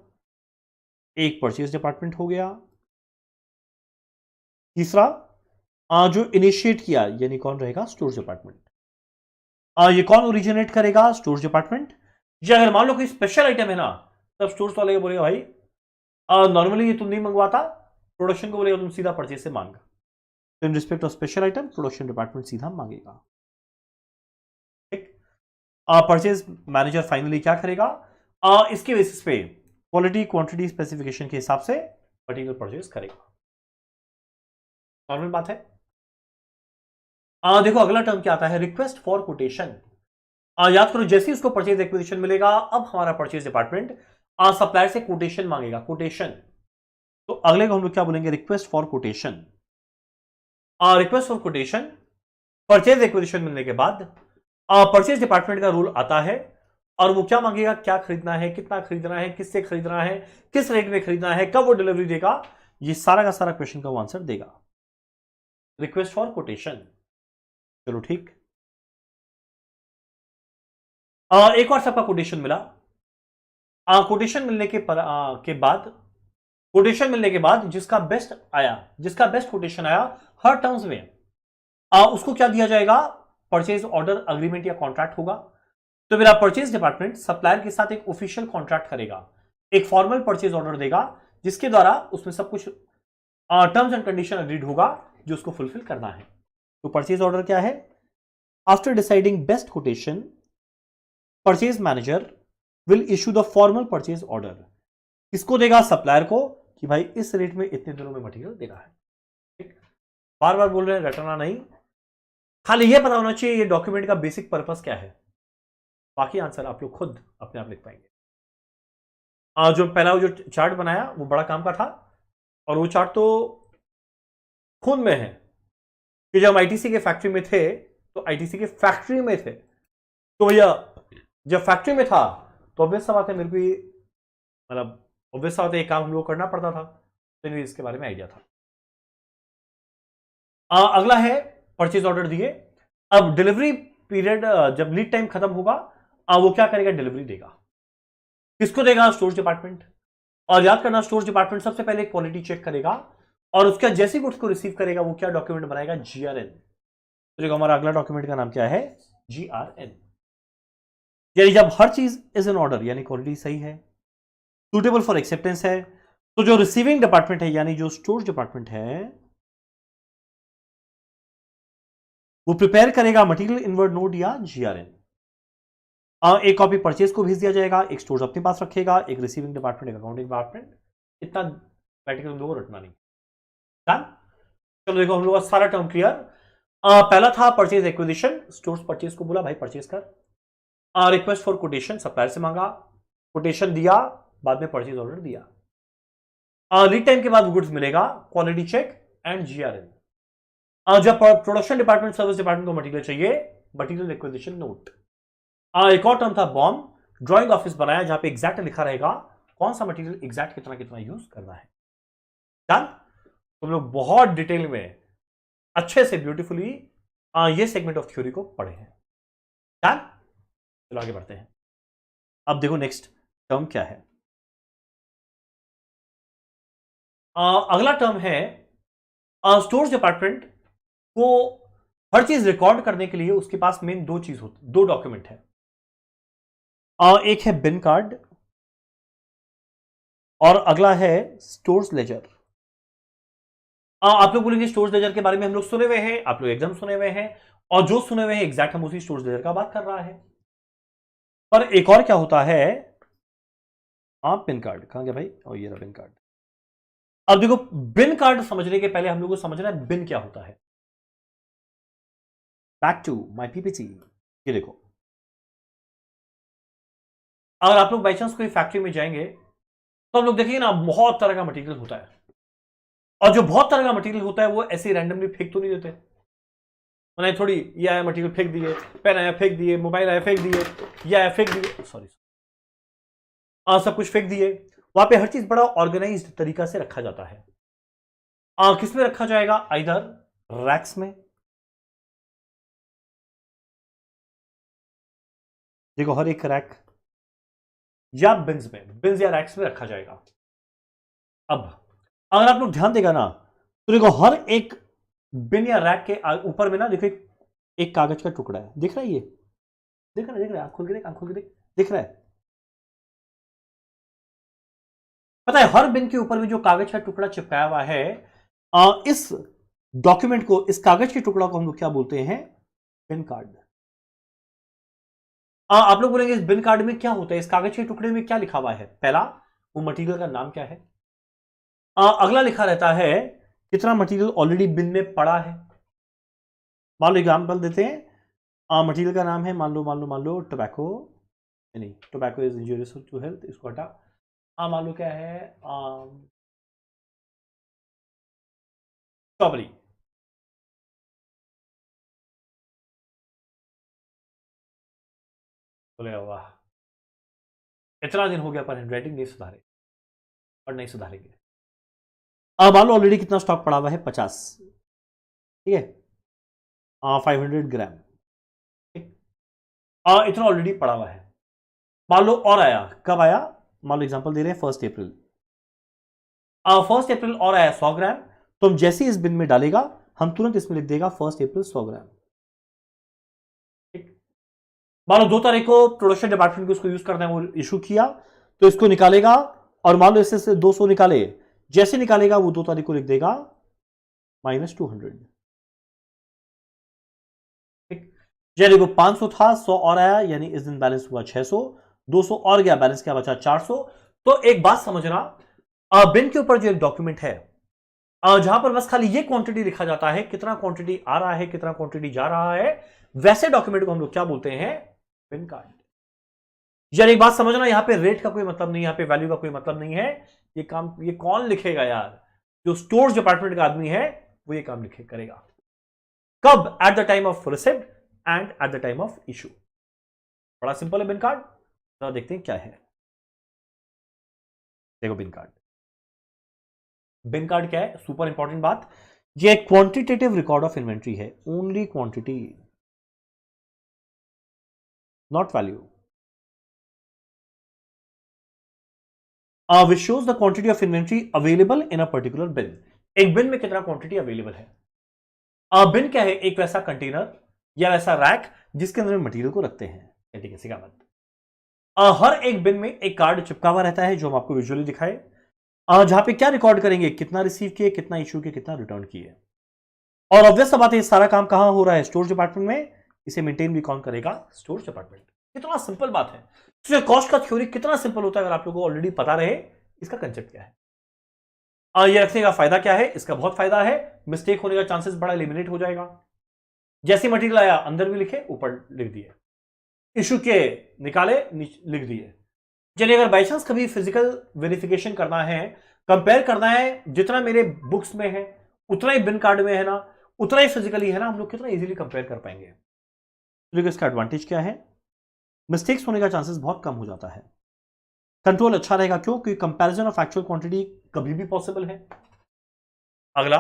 एक परचेज डिपार्टमेंट हो गया। तीसरा जो इनिशिएट किया यानी कौन रहेगा? Stores department. ये कौन ओरिजिनेट करेगा? Stores department. या अगर मान लो कोई स्पेशल आइटम है ना, तब स्टोर्स वाले बोलेगा भाई नॉर्मली ये तुम नहीं मंगवाता, प्रोडक्शन को बोलेगा तुम सीधा परचेज से मांग। तो in respect of special item production department सीधा मांगेगा। ठीक, परचेज मैनेजर फाइनली क्या करेगा? इसके बेसिस पे क्वालिटी क्वांटिटी स्पेसिफिकेशन के हिसाब से मटेरियल परचेज करेगा। नॉर्मल बात है। देखो अगला टर्म क्या आता है? Request for quotation. याद करो, जैसे ही उसको परचेज एक्विजिशन मिलेगा, अब हमारा परचेज डिपार्टमेंट सप्लायर से कोटेशन मांगेगा, कोटेशन। तो अगले को हम लोग क्या बोलेंगे? Request for quotation. Request for quotation purchase acquisition मिलने के बाद परचेज डिपार्टमेंट का रूल आता है, और वो क्या मांगेगा? क्या खरीदना है, कितना खरीदना है, किससे खरीदना है, किस रेट में खरीदना है, कब वो डिलीवरी देगा, ये सारा का सारा क्वेश्चन का वो आंसर देगा। Request for quotation. चलो ठीक, एक और सबका कोटेशन मिला। कोटेशन मिलने के बाद जिसका बेस्ट आया, जिसका बेस्ट कोटेशन आया हर टर्म्स में, उसको क्या दिया जाएगा? परचेज ऑर्डर, अग्रीमेंट या कॉन्ट्रैक्ट होगा। तो मेरा परचेज डिपार्टमेंट सप्लायर के साथ एक ऑफिशियल कॉन्ट्रैक्ट करेगा, एक फॉर्मल परचेज ऑर्डर देगा, जिसके द्वारा उसमें सब कुछ टर्म्स एंड कंडीशन अग्रीड होगा जो उसको फुलफिल करना है। तो परचेज ऑर्डर क्या है? After deciding best quotation, purchase manager will issue the formal purchase order. किसको देगा? सप्लायर को, कि भाई इस रेट में इतने दिनों में मटेरियल देना है। ठीक, बार बार बोल रहे हैं, रटना नहीं, खाली यह पता होना चाहिए ये डॉक्यूमेंट का बेसिक पर्पस क्या है। बाकी आंसर आप लोग खुद अपने आप लिख पाएंगे। जो पहला जो चार्ट बनाया वो बड़ा काम का था, और वो चार्ट तो खून में है कि जब आईटीसी के फैक्ट्री में थे, तो आईटीसी के फैक्ट्री में थे, तो भैया जब फैक्ट्री में था तो ऑब्वियस सा बात है, मेरे को मतलब ऑब्वियस सा बात है, ये काम हम लोग करना पड़ता था, तो इसके बारे में आइडिया था। अगला है परचेज ऑर्डर दिए। अब डिलीवरी पीरियड जब लीड टाइम खत्म होगा वो क्या करेगा, डिलीवरी देगा। किसको देगा, स्टोर डिपार्टमेंट। और याद करना, स्टोर डिपार्टमेंट सबसे पहले क्वालिटी चेक करेगा और उसका जैसे गुड्स को रिसीव करेगा वो क्या डॉक्यूमेंट बनाएगा, GRN। तो देखो हमारा अगला डॉक्यूमेंट का नाम क्या है, GRN। यानी जब हर चीज इज इन ऑर्डर यानी क्वालिटी सही है, सुटेबल फॉर एक्सेप्टेंस है, तो जो रिसीविंग डिपार्टमेंट है यानी जो स्टोर डिपार्टमेंट है वो प्रिपेयर करेगा मटेरियल इनवर्ड नोट या GRN। एक कॉपी परचेज को भेज दिया जाएगा, एक स्टोर अपने पास रखेगा, एक रिसीविंग डिपार्टमेंट, एक अकाउंटिंग डिपार्टमेंट। इतना प्रैक्टिकल हम लोगों को रटना नहीं। डन। चलो देखो हम लोग का सारा टर्म क्लियर। पहला था परचेज एक्विजिशन, स्टोर्स परचेज को बोला भाई परचेज कर। रिक्वेस्ट फॉर कोटेशन, सप्लायर से मांगा, कोटेशन दिया, बाद में परचेज ऑर्डर दिया। लीड टाइम के बाद गुड्स मिलेगा, क्वालिटी चेक एंड GRN। जब प्रोडक्शन डिपार्टमेंट सर्विस डिपार्टमेंट को मटेरियल चाहिए, मटेरियल एक्विजिशन नोट। एक और टर्म था बॉम्ब, ड्राइंग ऑफिस बनाया जहां पे एग्जैक्ट लिखा रहेगा कौन सा मटेरियल एग्जैक्ट कितना कितना यूज करना है। डन। तुम लोग बहुत डिटेल में अच्छे से ब्यूटीफुली ये सेगमेंट ऑफ थ्योरी को पढ़े हैं। डन। चलो आगे बढ़ते हैं। अब देखो नेक्स्ट टर्म क्या है। अगला टर्म है स्टोर्स डिपार्टमेंट को हर चीज रिकॉर्ड करने के लिए उसके पास मेन दो चीज होती, दो डॉक्यूमेंट है। एक है बिन कार्ड और अगला है स्टोर्स लेजर। आप लोग बोलेंगे स्टोर्स लेजर के बारे में हम लोग सुने हुए हैं, आप लोग एकदम सुने हुए हैं, और जो सुने हुए हैं एग्जैक्ट हम उसी स्टोर्स लेजर का बात कर रहा है। पर एक और क्या होता है, पिन कार्ड कहां गया भाई, और ये रहा बिन कार्ड। अब देखो बिन कार्ड समझने के पहले हम लोग को समझना है बिन क्या होता है। Back to my PPT। ये देखो, अगर आप लोग बाई चांस कोई फैक्ट्री में जाएंगे तो आप लोग देखिए ना बहुत तरह का मटेरियल होता है, और जो बहुत तरह का मटेरियल होता है वो ऐसे रैंडमली फेंक तो नहीं देते। मैंने थोड़ी ये आया मटेरियल फेंक दिए, पेन आया फेंक दिए, मोबाइल आया फेंक दिए, ये आया फेंक दिए, सॉरी सब कुछ फेंक दिए। वहां पे हर चीज बड़ा ऑर्गेनाइज्ड तरीका से रखा जाता है। किस में रखा जाएगा, इधर रैक्स में, देखो हर एक रैक, या बिन्स में, बिन्स या रैक्स में रखा जाएगा। अब अगर आप लोग ध्यान देगा ना तो देखो हर एक बिन या रैक के ऊपर में ना देखो एक कागज का टुकड़ा है, दिख रहा है, ये दिख रहा है, दिख रहा है, आंख खोल के देख, आंख खोल के देख, दिख रहा है। पता है हर बिन के ऊपर में जो कागज का टुकड़ा चिपकाया हुआ है, इस डॉक्यूमेंट को, इस कागज के टुकड़ा को हम लोग क्या बोलते हैं, बिन कार्ड। आप लोग बोलेंगे इस बिन कार्ड में क्या होता है, इस कागज के टुकड़े में क्या लिखा हुआ है। पहला, वो मटेरियल का नाम क्या है। अगला लिखा रहता है कितना मटेरियल ऑलरेडी बिन में पड़ा है। मान लो एग्जाम्पल देते हैं, मटेरियल का नाम है, मान लो टोबैको, नहीं tobacco is injurious to health, इसको हटा। मान लो क्या है, स्ट्रॉबेरी। बोले वाह, इतना दिन हो गया पर हैंडराइटिंग नहीं सुधारे और नहीं सुधारेंगे। अब मान लो ऑलरेडी कितना स्टॉक पड़ा हुआ है, 50, ठीक है, 500 ग्राम, इतना ऑलरेडी पड़ा हुआ है। मान लो और आया, कब आया, मान लो एग्जांपल दे रहे हैं 1 अप्रैल, 1 अप्रैल और आया 100 ग्राम, तो हम जैसे इस बिन में डालेगा हम तुरंत इसमें लिख देगा 1 अप्रैल 100 ग्राम। मान लो 2 तारीख को प्रोडक्शन डिपार्टमेंट को इसको यूज करना है, वो इशू किया, तो इसको निकालेगा, और मान लो इससे से 200 निकाले, जैसे निकालेगा वो 2 तारीख को लिख देगा -200। यानी वो 500 था, 100 और आया, यानी इस दिन बैलेंस हुआ 600, 200 और गया, बैलेंस क्या बचा 400। तो एक बात समझना, बिन के ऊपर जो एक डॉक्यूमेंट है, जहां पर बस खाली ये क्वांटिटी लिखा जाता है, कितना क्वांटिटी आ रहा है, कितना क्वांटिटी जा रहा है, वैसे डॉक्यूमेंट को हम लोग क्या बोलते हैं, बिन कार्ड। यार एक बात समझना, यहां पे रेट का कोई मतलब नहीं, यहां पे वैल्यू का कोई मतलब नहीं है। ये काम ये कौन लिखेगा यार, जो स्टोर्स डिपार्टमेंट का आदमी है वो ये काम लिखे करेगा। कब, at the time of receipt and at the time of issue. बड़ा सिंपल है बिन कार्ड। तो देखते हैं क्या है। देखो बिन कार्ड, बिन कार्ड क्या है, सुपर इंपॉर्टेंट बात, ये एक क्वांटिटेटिव रिकॉर्ड ऑफ इन्वेंट्री है, only quantity not value, which shows the quantity of inventory available in a particular bin. एक बिन में कितना क्वांटिटी अवेलेबल है। बिन क्या है, एक वैसा कंटेनर या वैसा रैक जिसके अंदर मटेरियल को रखते हैं। कैसी का बात, हर एक बिन में एक कार्ड चिपका हुआ रहता है जो हम आपको विजुअली दिखाए, जहां पे क्या रिकॉर्ड करेंगे, कितना रिसीव किए, कितना इश्यू किए, कितना रिटर्न किए। और ऑब्वियस बात है, सारा काम कहां हो रहा है, स्टोरेज डिपार्टमेंट में। इसे मेंटेन भी कौन करेगा, स्टोरेज डिपार्टमेंट। कितना सिंपल बात है। तो कॉस्ट का थ्योरी कितना सिंपल होता है, अगर आप लोगों को ऑलरेडी पता रहे इसका कंसेप्ट क्या है। ये रखने का फायदा क्या है, इसका बहुत फायदा है, मिस्टेक होने का चांसेस बड़ा एलिमिनेट हो जाएगा। जैसे मटेरियल आया अंदर भी लिखे, ऊपर लिख दिए, इशू के निकाले लिख दिए। चलिए, अगर बाई चांस कभी फिजिकल वेरिफिकेशन करना है, कंपेयर करना है, जितना मेरे बुक्स में है उतना ही बिन कार्ड में है ना, उतना ही फिजिकली है ना, हम लोग कितना इजीली कंपेयर कर पाएंगे। तो इसका एडवांटेज क्या है, मिस्टेक्स होने का चांसेस बहुत कम हो जाता है, कंट्रोल अच्छा रहेगा। क्यों, क्योंकि कंपैरिजन ऑफ एक्चुअल क्वांटिटी कभी भी पॉसिबल है। अगला,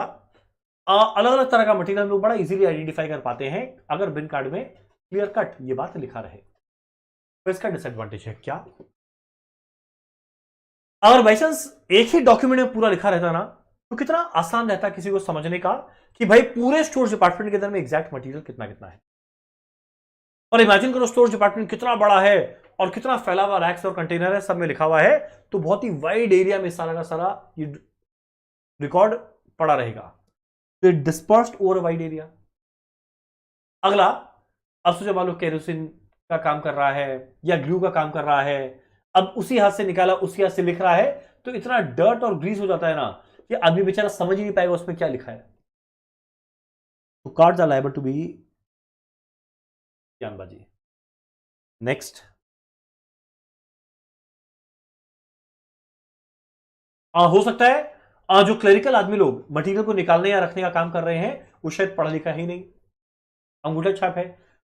अलग अलग तरह का मटेरियल हम लोग बड़ा इजीली आइडेंटिफाई कर पाते हैं अगर बिन कार्ड में क्लियर कट ये बात लिखा रहे। तो इसका डिसएडवांटेज है क्या, अगर बाई चांस एक ही डॉक्यूमेंट में पूरा लिखा रहता ना, तो कितना आसान रहता किसी को समझने का कि भाई पूरे स्टोरेज डिपार्टमेंट के अंदर में एग्जैक्ट मटेरियल कितना कितना है। और इमेजिन करो स्टोरेज डिपार्टमेंट कितना बड़ा है और कितना फैला हुआ रैक्स और कंटेनर है, सब में लिखा हुआ है, तो बहुत ही वाइड एरिया में सारा का सारा ये रिकॉर्ड पड़ा रहेगा, तो डिस्पर्स्ड ओवर वाइड एरिया। अगला, अब सोचो मान लो केरोसिन का काम कर रहा है या ग्लू का काम कर रहा है, अब उसी हाथ से निकाला उसी हाथ से लिख रहा है, तो इतना डर्ट और ग्रीस हो जाता है ना कि आदमी बेचारा समझ ही नहीं पाएगा उसमें क्या लिखा है। तो cards are liable to be ज्ञानबाजी। नेक्स्ट, हो सकता है जो क्लरिकल आदमी लोग मटेरियल को निकालने या रखने का काम कर रहे हैं वो शायद पढ़ा लिखा ही नहीं, अंगूठा छाप है,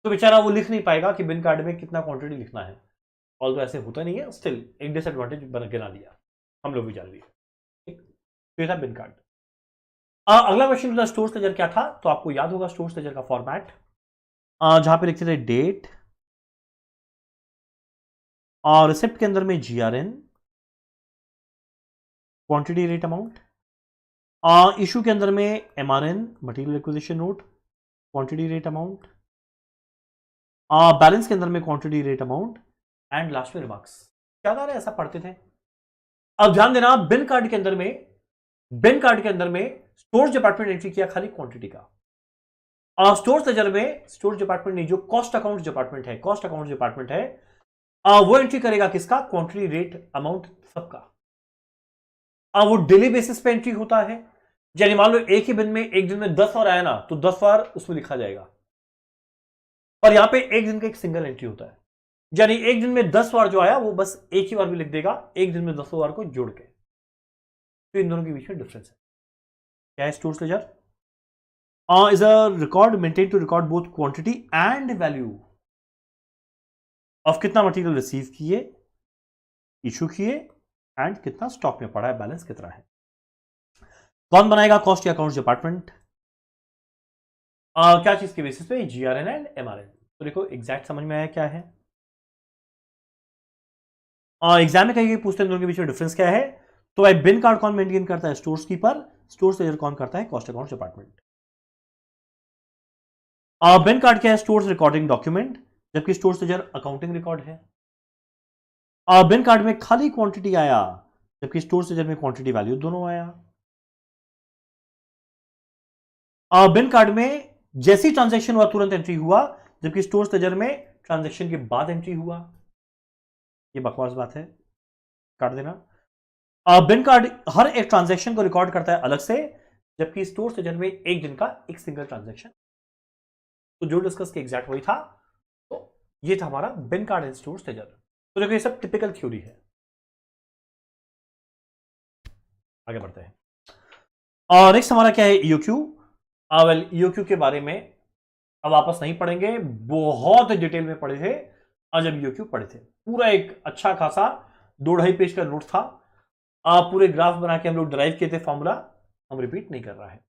तो बेचारा वो लिख नहीं पाएगा कि बिन कार्ड में कितना क्वांटिटी लिखना है। और तो ऐसे होता नहीं है, स्टिल एक डिसएडवांटेज बन गिना दिया, हम लोग भी जान लिए। ठीक, तो ये था बिन कार्ड। अगला क्वेश्चन था स्टोर स्टेजर क्या था, तो आपको याद होगा स्टोर स्टेजर का फॉर्मेट, जहां पे लिखते थे डेट, और रिसिप्ट के अंदर में GRN, quantity rate amount, issue के अंदर में MRN, material acquisition note, quantity rate amount, balance के अंदर में quantity rate amount, and last में रिमार्क्स। क्या था, ऐसा पढ़ते थे। अब ध्यान देना, बिन कार्ड के अंदर में स्टोरेज डिपार्टमेंट एंट्री किया खाली क्वांटिटी का, और स्टोरेज लेजर में स्टोरेज डिपार्टमेंट नहीं, जो कॉस्ट अकाउंट डिपार्टमेंट है, वो एंट्री करेगा किसका, क्वांटिटी रेट अमाउंट सबका। वो डेली बेसिस पे एंट्री होता है, यानी मान लो एक ही बिन में एक दिन में 10 बार आया ना, तो 10 बार उसमें लिखा जाएगा। और यहां पे एक दिन का एक सिंगल एंट्री होता है, यानी एक दिन में 10 बार जो आया वो बस एक ही बार भी लिख देगा, एक दिन में 10 बार को जोड़ के। तो इन दोनों के बीच में डिफरेंस है। क्या है storage ledger, is a record maintain to record both quantity and value of कितना मटेरियल रिसीव किए, इशू किए, एंड कितना स्टॉक में पड़ा है, बैलेंस कितना है। कौन बनाएगा, कॉस्ट या अकाउंट्स डिपार्टमेंट। क्या चीज के बेसिस पे, जीआरएन एंड एमआरएन। तो देखो एग्जैक्ट समझ में आया क्या है। एग्जाम में कहीं पूछते हैं दोनों के बीच में डिफरेंस क्या है, तो भाई बिन कार्ड कौन मेंटेन करता है, स्टोर्स कीपर, स्टोर्स लेजर कौन करता है, कॉस्ट अकाउंट्स डिपार्टमेंट। बिन कार्ड क्या है, स्टोर्स रिकॉर्डिंग डॉक्यूमेंट, जबकि स्टोर्स लेजर अकाउंटिंग रिकॉर्ड है। बिन कार्ड में खाली क्वांटिटी आया, जबकि स्टोर्स लेजर में क्वांटिटी वैल्यू दोनों आया। बिन कार्ड में जैसी ट्रांजैक्शन हुआ तुरंत एंट्री हुआ, जबकि स्टोर्स लेजर में ट्रांजैक्शन के बाद एंट्री हुआ। ये बकवास बात है, काट देना। बिन कार्ड हर एक ट्रांजैक्शन को रिकॉर्ड करता है अलग से, जबकि स्टोर्स लेजर में एक दिन का एक सिंगल ट्रांजैक्शन। तो जो डिस्कस किया एग्जैक्ट वही था। तो ये था हमारा बिन कार्ड एंड स्टोर्स लेजर। तो देखो ये सब टिपिकल थ्योरी है। आगे बढ़ते हैं, और नेक्स्ट हमारा क्या है, ईओक्यू। वेल, ईओक्यू के बारे में अब वापस नहीं पढ़ेंगे, बहुत डिटेल में पढ़े थे आज जब ईओक्यू पढ़े थे। पूरा एक अच्छा खासा 2-2.5 पेज का नोट था, पूरे ग्राफ बना के हम लोग ड्राइव किए थे फॉर्मूला, हम रिपीट नहीं कर रहा है।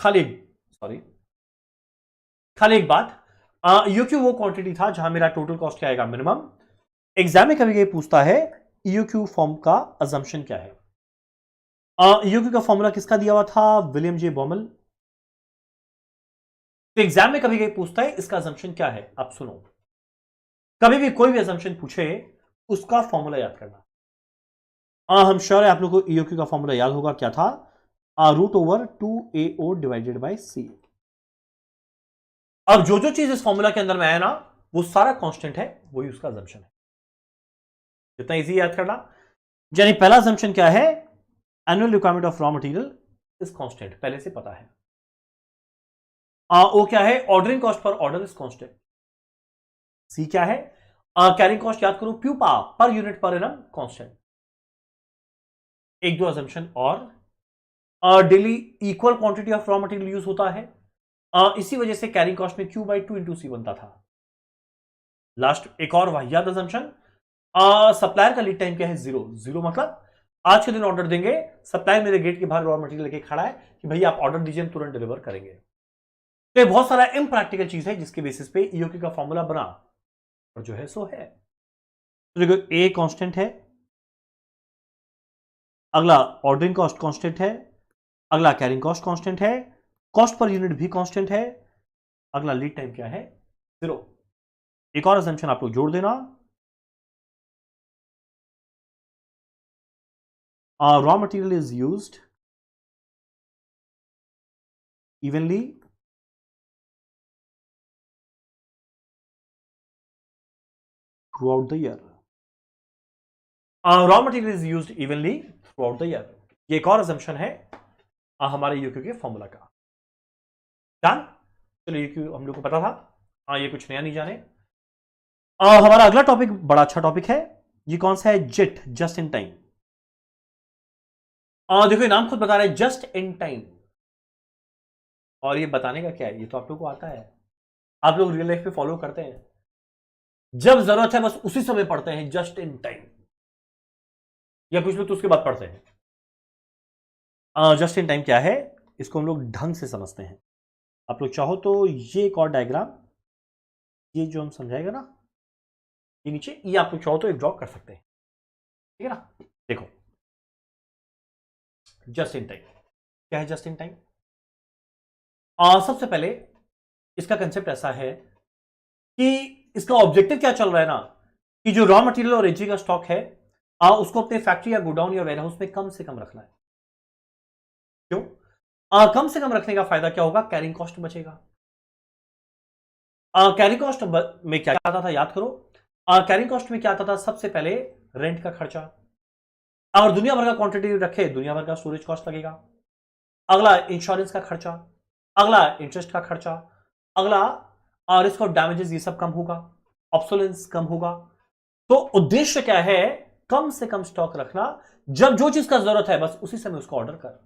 खाली एक बात, ईओक्यू वो क्वांटिटी था जहां मेरा टोटल कॉस्ट क्या आएगा, मिनिमम। एग्जाम में कभी कभी पूछता है ईओक्यू फॉर्म का अजम्पशन क्या है। ईओक्यू का फॉर्मूला किसका दिया हुआ था, विलियम जे बॉमल। तो एग्जाम में कभी कभी पूछता है इसका अजम्पशन क्या है। आप सुनो, कभी भी कोई भी अजम्पशन पूछे उसका फॉर्मूला याद करना। हम श्योर है आप लोग को ईओक्यू का फॉर्मूला याद होगा, क्या था, √/2AO डिवाइडेड बाई सी। अब जो जो चीज इस फॉर्मूला के अंदर में आया ना, वो सारा कांस्टेंट है, वही उसका अजम्पशन है। इतना इजी याद करना। यानी पहला अजम्पशन क्या है, annual requirement of raw material is constant, पहले से पता है। ओ क्या है, ordering cost per order is constant. C क्या है, कैरिंग कॉस्ट याद करो, pupa per unit per annum constant. एक दो अजम्पशन और, daily equal quantity of raw material use होता है, इसी वजह से कैरिंग कॉस्ट में Q/2 इंटू सी बनता था। लास्ट एक और वाहियात अजम्पशन, सप्लायर का लीड टाइम क्या है, 0 मतलब आज के दिन ऑर्डर देंगे, सप्लायर मेरे गेट के बाहर रॉ मटेरियल लेके खड़ा है कि भैया आप ऑर्डर दीजिए, हम तुरंत डिलीवर करेंगे। तो ये बहुत सारा इम्प्रैक्टिकल चीज है जिसके बेसिस पे ईओक्यू का फॉर्मूला बना, और जो है सो है। तो देखो ए कांस्टेंट है, अगला ऑर्डरिंग कॉस्ट कांस्टेंट है, अगला कैरिंग कॉस्ट कांस्टेंट है, कॉस्ट पर यूनिट भी कांस्टेंट है, अगला लीड टाइम क्या है, 0। एक और असेंशन आप लोग जोड़ देना, raw material is used evenly through out the year. Raw material is used evenly through out the year, ये एक और असेंशन है हमारे यूक्यू के फॉर्मूला का। डन, चलो यूक्यू हम लोग को पता था, ये कुछ नया नहीं जाने। हमारा अगला टॉपिक बड़ा अच्छा टॉपिक है, ये कौन सा है, जेट, जस्ट इन टाइम। देखो ये नाम खुद बता रहा है जस्ट इन टाइम, और ये बताने का क्या है, ये तो आप लोग को आता है, आप लोग रियल लाइफ पे फॉलो करते हैं, जब जरूरत है बस उसी समय पढ़ते हैं जस्ट इन टाइम, या कुछ लोग तो उसके बाद पढ़ते हैं। जस्ट इन टाइम क्या है, इसको हम लोग ढंग से समझते हैं। आप लोग चाहो तो ये एक और डायग्राम, ये जो हम समझाएगा ना, ये नीचे, ये आप लोग चाहो तो एक ड्रॉ कर सकते हैं, ठीक है ना। देखो जस्ट इन टाइम क्या है, जस्ट इन टाइम सबसे पहले इसका कंसेप्ट ऐसा है कि इसका ऑब्जेक्टिव क्या चल रहा है ना, कि जो रॉ मटेरियल और एनर्जी का स्टॉक है, उसको अपने फैक्ट्री या गोडाउन या वेयरहाउस में कम से कम रखना है। क्यों, कम से कम रखने का फायदा क्या होगा, कैरिंग कॉस्ट बचेगा। कैरिंग कॉस्ट में क्या आता था, याद करो, कैरिंग कॉस्ट में क्या आता था, सबसे पहले रेंट का खर्चा, अगर दुनिया भर का क्वांटिटी रखे, दुनिया भर का स्टोरेज कॉस्ट लगेगा, अगला इंश्योरेंस का खर्चा, अगला इंटरेस्ट का खर्चा, अगला रिस्क ऑफ डैमेजेस, ये सब कम होगा, ऑब्सोलेंस कम होगा। तो उद्देश्य क्या है, कम से कम स्टॉक रखना, जब जो चीज का जरूरत है बस उसी समय उसको ऑर्डर कर,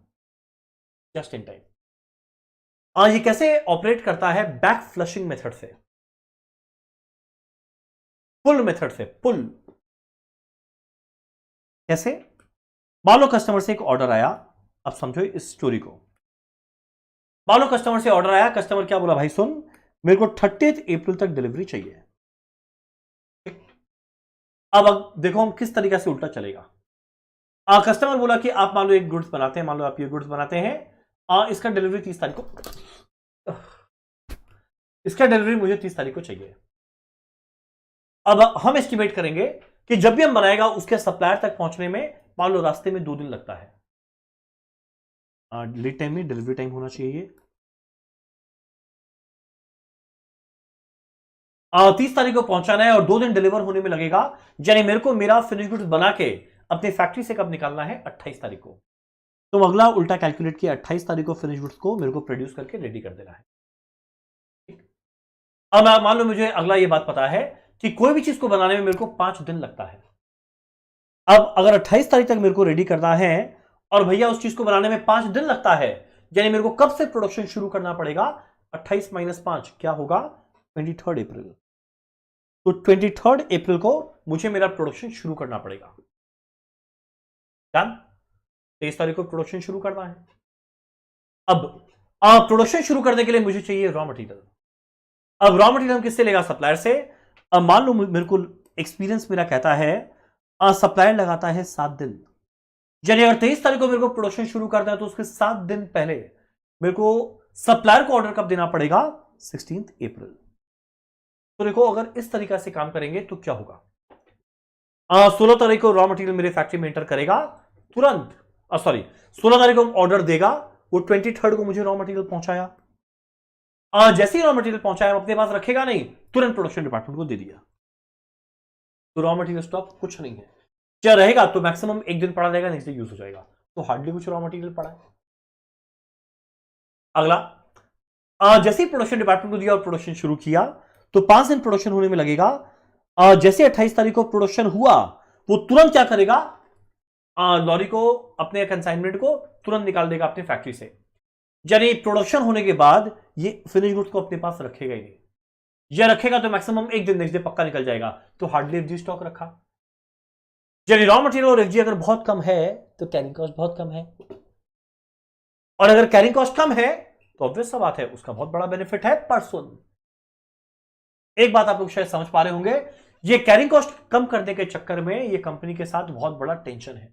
जस्ट इन टाइम। ये कैसे ऑपरेट करता है, बैक फ्लशिंग मेथड से, पुल मेथड से, पुल कैसे, मान लो कस्टमर से एक ऑर्डर आया, अब समझो इस स्टोरी को, मान लो कस्टमर से ऑर्डर आया, कस्टमर क्या बोला, भाई सुन मेरे को 30 अप्रैल तक डिलीवरी चाहिए। अब देखो हम किस तरीके से उल्टा चलेगा, कस्टमर बोला कि आप मान लो एक गुड्स बनाते हैं, मान लो आप ये गुड्स बनाते हैं, इसका डिलीवरी 30 तारीख को, इसका डिलीवरी मुझे 30 तारीख को चाहिए। अब हम एस्टिमेट करेंगे कि जब भी हम बनाएगा उसके सप्लायर तक पहुंचने में मान लो रास्ते में 2 दिन लगता है, लीड टाइम में डिलीवरी टाइम होना चाहिए, 30 तारीख को पहुंचाना है और 2 दिन डिलीवर होने में लगेगा, यानी मेरे को मेरा फिनिश गुड्स बना के अपनी फैक्ट्री से कब निकालना है, 28 तारीख को। तो अगला उल्टा कैलकुलेट किया, 28 तारीख को फिनिश गुड्स को मेरे को प्रोड्यूस करके रेडी कर देना है। अब मान लो मुझे अगला ये बात पता है कि कोई भी चीज को बनाने में मेरे को 5 दिन लगता है। अब अगर 28 तारीख तक मेरे को रेडी करना है और भैया उस चीज को बनाने में 5 दिन लगता है, यानी मेरे को कब से प्रोडक्शन शुरू करना पड़ेगा, 28 - 5 क्या होगा, 23 अप्रैल। तो 23 अप्रैल को मुझे मेरा प्रोडक्शन शुरू करना पड़ेगा। डन, 23 तारीख को प्रोडक्शन शुरू करना है। अब प्रोडक्शन शुरू करने के लिए मुझे चाहिए रॉ मटेरियल। अब रॉ मटेरियल किससे लेगा? सप्लायर से। अब मान लो मेरे को एक्सपीरियंस मेरा कहता है सप्लायर लगाता है 7 दिन। यानी अगर 23 तारीख को मेरे को प्रोडक्शन शुरू करना है तो उसके 7 दिन पहले मेरे को सप्लायर को ऑर्डर कब देना पड़ेगा? 16 अप्रैल। तो देखो अगर इस तरीका से काम करेंगे तो क्या होगा? 16 तारीख को रॉ मटेरियल मेरे फैक्ट्री में एंटर करेगा, तुरंत 16 तारीख को ऑर्डर देगा, वो 23 को मुझे रॉ मटेरियल पहुंचाया। जैसे ही रॉ मटेरियल पहुंचाया अपने पास रखेगा नहीं, तुरंत प्रोडक्शन डिपार्टमेंट को दे दिया। तो रॉ मटेरियल स्टॉक कुछ नहीं है। क्या रहेगा तो मैक्सिमम 1 दिन पड़ा रहेगा, नेक्स्ट डे यूज हो जाएगा, तो हार्डली कुछ रॉ मटेरियल पड़ा है। अगला, जैसे ही प्रोडक्शन डिपार्टमेंट को दिया और प्रोडक्शन शुरू किया तो 5 दिन प्रोडक्शन होने में लगेगा। जैसे 28 तारीख को प्रोडक्शन हुआ, वो तुरंत क्या करेगा? लॉरी को, अपने कंसाइनमेंट को तुरंत निकाल देगा अपनी फैक्ट्री से। यानी प्रोडक्शन होने के बाद ये फिनिश गुड्स को अपने पास रखेगा ही नहीं। ये रखेगा तो मैक्सिमम 1 दिन, नेक्स्ट डे पक्का निकल जाएगा, तो हार्डली एफजी स्टॉक रखा। यानी रॉ मटेरियल और एफजी अगर बहुत कम है तो कैरिंग कॉस्ट बहुत कम है, और अगर कैरिंग कॉस्ट कम है तो ऑब्वियस सा बात है उसका बहुत बड़ा बेनिफिट है पर सुन। एक बात आप लोग शायद समझ पा रहे होंगे, ये कैरिंग कॉस्ट कम करने के चक्कर में ये कंपनी के साथ बहुत बड़ा टेंशन है।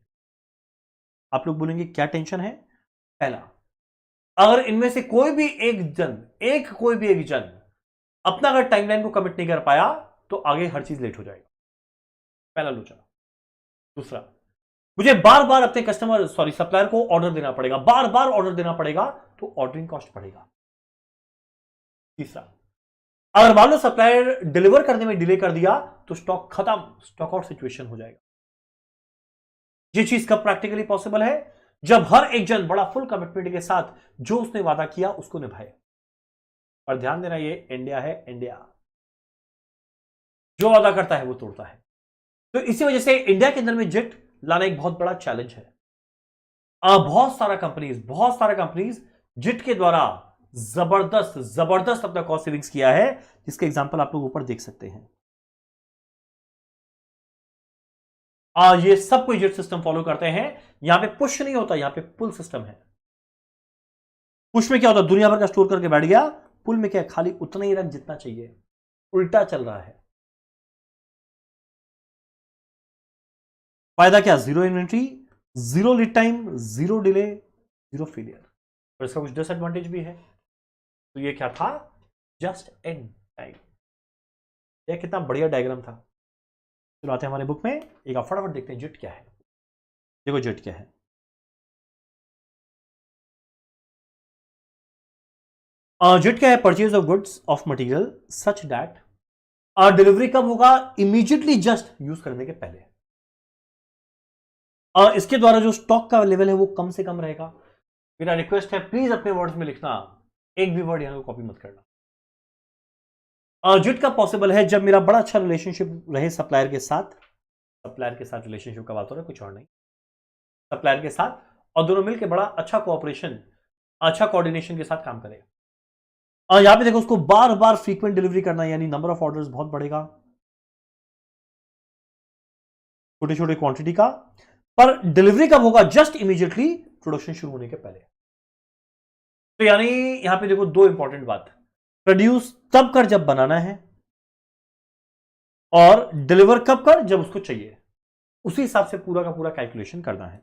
आप लोग बोलेंगे क्या टेंशन है? पहला, अगर इनमें से कोई भी एक जन अपना अगर टाइमलाइन को कमिट नहीं कर पाया तो आगे हर चीज लेट हो जाएगा, पहला लोचा। दूसरा, मुझे बार बार अपने सप्लायर को ऑर्डर देना पड़ेगा, बार बार ऑर्डर देना पड़ेगा, तो ऑर्डरिंग कॉस्ट बढ़ेगा। तीसरा, अगर मान लो सप्लायर डिलीवर करने में डिले कर दिया तो स्टॉक खत्म, स्टॉक आउट सिचुएशन हो जाएगा। ये चीज कब प्रैक्टिकली पॉसिबल है? जब हर एक जन बड़ा फुल कमिटमेंट के साथ जो उसने वादा किया उसको निभाए। और ध्यान देना, ये इंडिया है, इंडिया जो वादा करता है वो तोड़ता है। तो इसी वजह से इंडिया के अंदर में जेट लाना एक बहुत बड़ा चैलेंज है। बहुत सारा कंपनीज जेट के द्वारा जबरदस्त अपना कॉस्ट सेविंग्स किया है, जिसके एग्जांपल आप लोग ऊपर देख सकते हैं। ये सब कोई जेट सिस्टम फॉलो करते हैं। यहां पे पुश नहीं होता, यहां पे पुल सिस्टम है। पुश में क्या होता है? दुनिया भर का स्टोर करके बैठ गया। पुल में क्या है? खाली उतना ही रख जितना चाहिए। उल्टा चल रहा है। फायदा क्या? Zero inventory, zero lead time, zero delay, zero failure. और इसका कुछ डिसएडवांटेज भी है। तो ये क्या था? Just in time. यह कितना बढ़िया डायग्राम था। चलो आते हैं हमारे बुक में, एक आप फटाफट देखते हैं जेट क्या है। देखो जेट क्या है। जेट क्या है? Purchase of goods of material such that delivery कब होगा? इमीडिएटली, जस्ट यूज करने के पहले। इसके द्वारा जो स्टॉक का लेवल है वो कम से कम रहेगा। मेरा रिक्वेस्ट है प्लीज अपने वर्ड्स में लिखना, एक भी वर्ड यहां को कॉपी मत करना। जेट का पॉसिबल है जब मेरा बड़ा अच्छा रिलेशनशिप रहे सप्लायर के साथ। सप्लायर के साथ रिलेशनशिप का बात हो रहा है, कुछ और नहीं। सप्लायर के साथ, और दोनों मिलकर बड़ा अच्छा कोऑपरेशन, अच्छा कोऑर्डिनेशन के साथ काम करेगा। और यहां पे देखो, उसको बार बार फ्रीक्वेंट डिलीवरी करना, यानी नंबर ऑफ ऑर्डर्स बहुत बढ़ेगा, छोटी छोटी क्वांटिटी का। पर डिलीवरी कब होगा? जस्ट इमीडिएटली, प्रोडक्शन शुरू होने के पहले। तो यानी यहां पे देखो दो इंपॉर्टेंट बात, प्रोड्यूस तब कर जब बनाना है, और डिलीवर कब कर? जब उसको चाहिए। उसी हिसाब से पूरा का पूरा कैलकुलेशन करना है।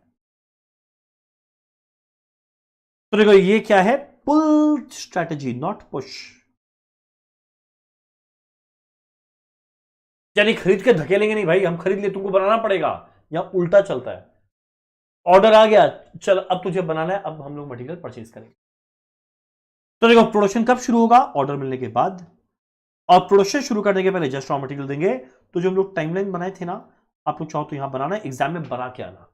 तो देखो ये क्या है? पुल स्ट्रैटेजी, नॉट पुश। यानी खरीद के धकेलेंगे नहीं भाई, हम खरीद ले, तुमको बनाना पड़ेगा। यहां उल्टा चलता है। ऑर्डर आ गया, चल अब तुझे बनाना है, अब हम लोग मटेरियल परचेज करेंगे। तो देखो प्रोडक्शन कब शुरू होगा? ऑर्डर मिलने के बाद। और प्रोडक्शन शुरू करने के पहले जस्ट रॉ मटेरियल देंगे। तो जो हम लोग टाइमलाइन बनाए थे ना, आप लोग चाहो तो यहां बनाना है, एग्जाम में बना के आना।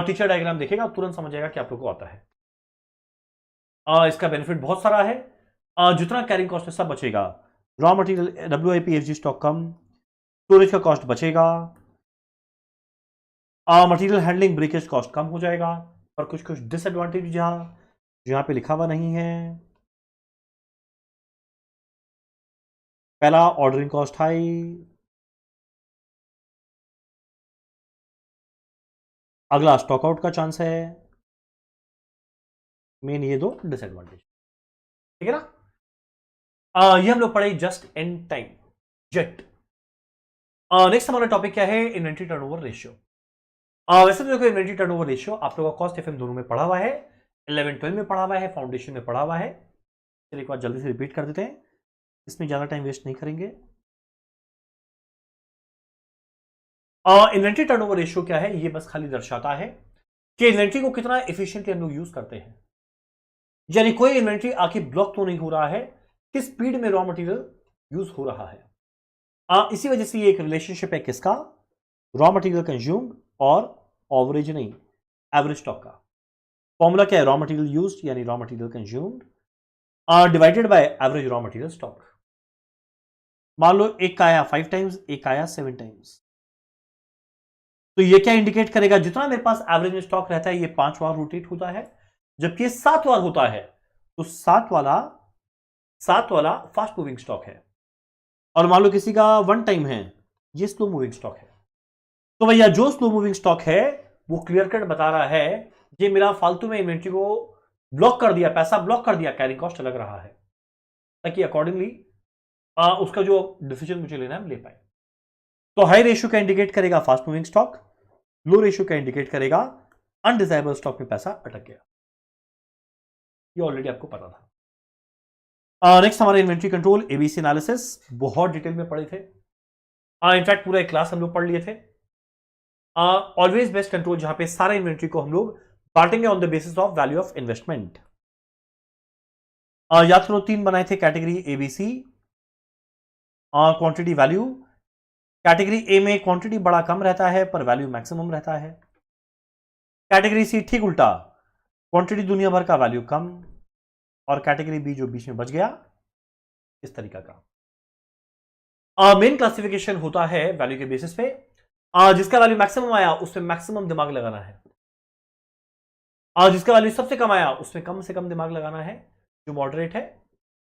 टीचर डायग्राम देखेगा तुरंत समझ जाएगा कि आप लोग को आता है। इसका बेनिफिट बहुत सारा है। जितना कैरिंग कॉस्ट है सब बचेगा। रॉ मटेरियल WIP स्टॉक कम, स्टोरेज का कॉस्ट बचेगा, मटेरियल हैंडलिंग ब्रेकेज कॉस्ट कम हो जाएगा। और कुछ कुछ डिसएडवांटेज जहां पे लिखा हुआ नहीं है। पहला, ऑर्डरिंग कॉस्ट हाई। अगला, स्टॉक आउट का चांस है। मेन ये दो डिसएडवांटेज, ठीक है ना। ये हम लोग पढ़े just in time, jet. Next हमारा टॉपिक क्या है, इन्वेंट्री टर्नओवर रेशियो। वैसे तो देखो इन्वेंट्री टर्नओवर रेशियो आप लोगों का कॉस्ट एफएम दोनों में पढ़ा हुआ है, 11-12 में पढ़ा हुआ है, फाउंडेशन में पढ़ा हुआ है। चलिए एक बार जल्दी से रिपीट कर देते हैं, इसमें ज्यादा टाइम वेस्ट नहीं करेंगे। इन्वेंट्री टर्नओवर रेशियो क्या है, ये बस खाली दर्शाता है कि इन्वेंट्री को कितना एफिशिएंटली हम लोग यूज करते हैं। यानी कोई इन्वेंट्री आके ब्लॉक तो नहीं हो रहा है, किस स्पीड में रॉ मटेरियल यूज हो रहा है। इसी वजह से ये एक रिलेशनशिप है किसका, रॉ मटेरियल कंज्यूम्ड और एवरेज नहीं, एवरेज स्टॉक का। फॉर्मूला क्या है, रॉ मटेरियल यूज्ड यानी raw material consumed divided by average raw material stock. मान लो एक का आया 5 टाइम्स, एक आया 7 टाइम्स, तो ये क्या इंडिकेट करेगा, जितना मेरे पास एवरेज में स्टॉक रहता है ये 5 बार रोटेट होता है, जबकि 7 बार होता है, तो 7 वाला फास्ट मूविंग स्टॉक है। और मान लो किसी का 1 टाइम है, ये स्लो मूविंग स्टॉक है। तो भैया जो स्लो मूविंग स्टॉक है वो क्लियर कट बता रहा है ये मेरा फालतू में इन्वेंट्री को ब्लॉक कर दिया, पैसा ब्लॉक कर दिया, कैरिंग कॉस्ट लग रहा है, ताकि अकॉर्डिंगली उसका जो डिसीजन मुझे लेना है ले पाए। तो हाई रेशियो का इंडिकेट करेगा फास्ट मूविंग स्टॉक, लो रेशियो का इंडिकेट करेगा अनडिजायरेबल स्टॉक में पैसा अटक गया। ये ऑलरेडी आपको पता था। नेक्स्ट हमारा इन्वेंट्री कंट्रोल, एबीसी एनालिसिस, बहुत डिटेल में पढ़े थे। इनफैक्ट पूरा एक क्लास हम लोग पढ़ लिए थे। ऑलवेज बेस्ट कंट्रोल, जहां पे सारा इन्वेंट्री को हम लोग बांटेंगे on the basis of value of investment. याद करो 3 बनाए थे category ABC, quantity value. Category A में क्वांटिटी बड़ा कम रहता है पर वैल्यू मैक्सिमम रहता है। कैटेगरी सी ठीक उल्टा, क्वांटिटी दुनिया भर का वैल्यू कम, और कैटेगरी बी जो बीच में बच गया, इस तरीका का। मेन क्लासिफिकेशन होता है वैल्यू के बेसिस पे। जिसका वैल्यू मैक्सिमम आया उसमें मैक्सिमम दिमाग लगाना है, जिसका वैल्यू सबसे कम आया उसमें कम से कम दिमाग लगाना है, जो मॉडरेट है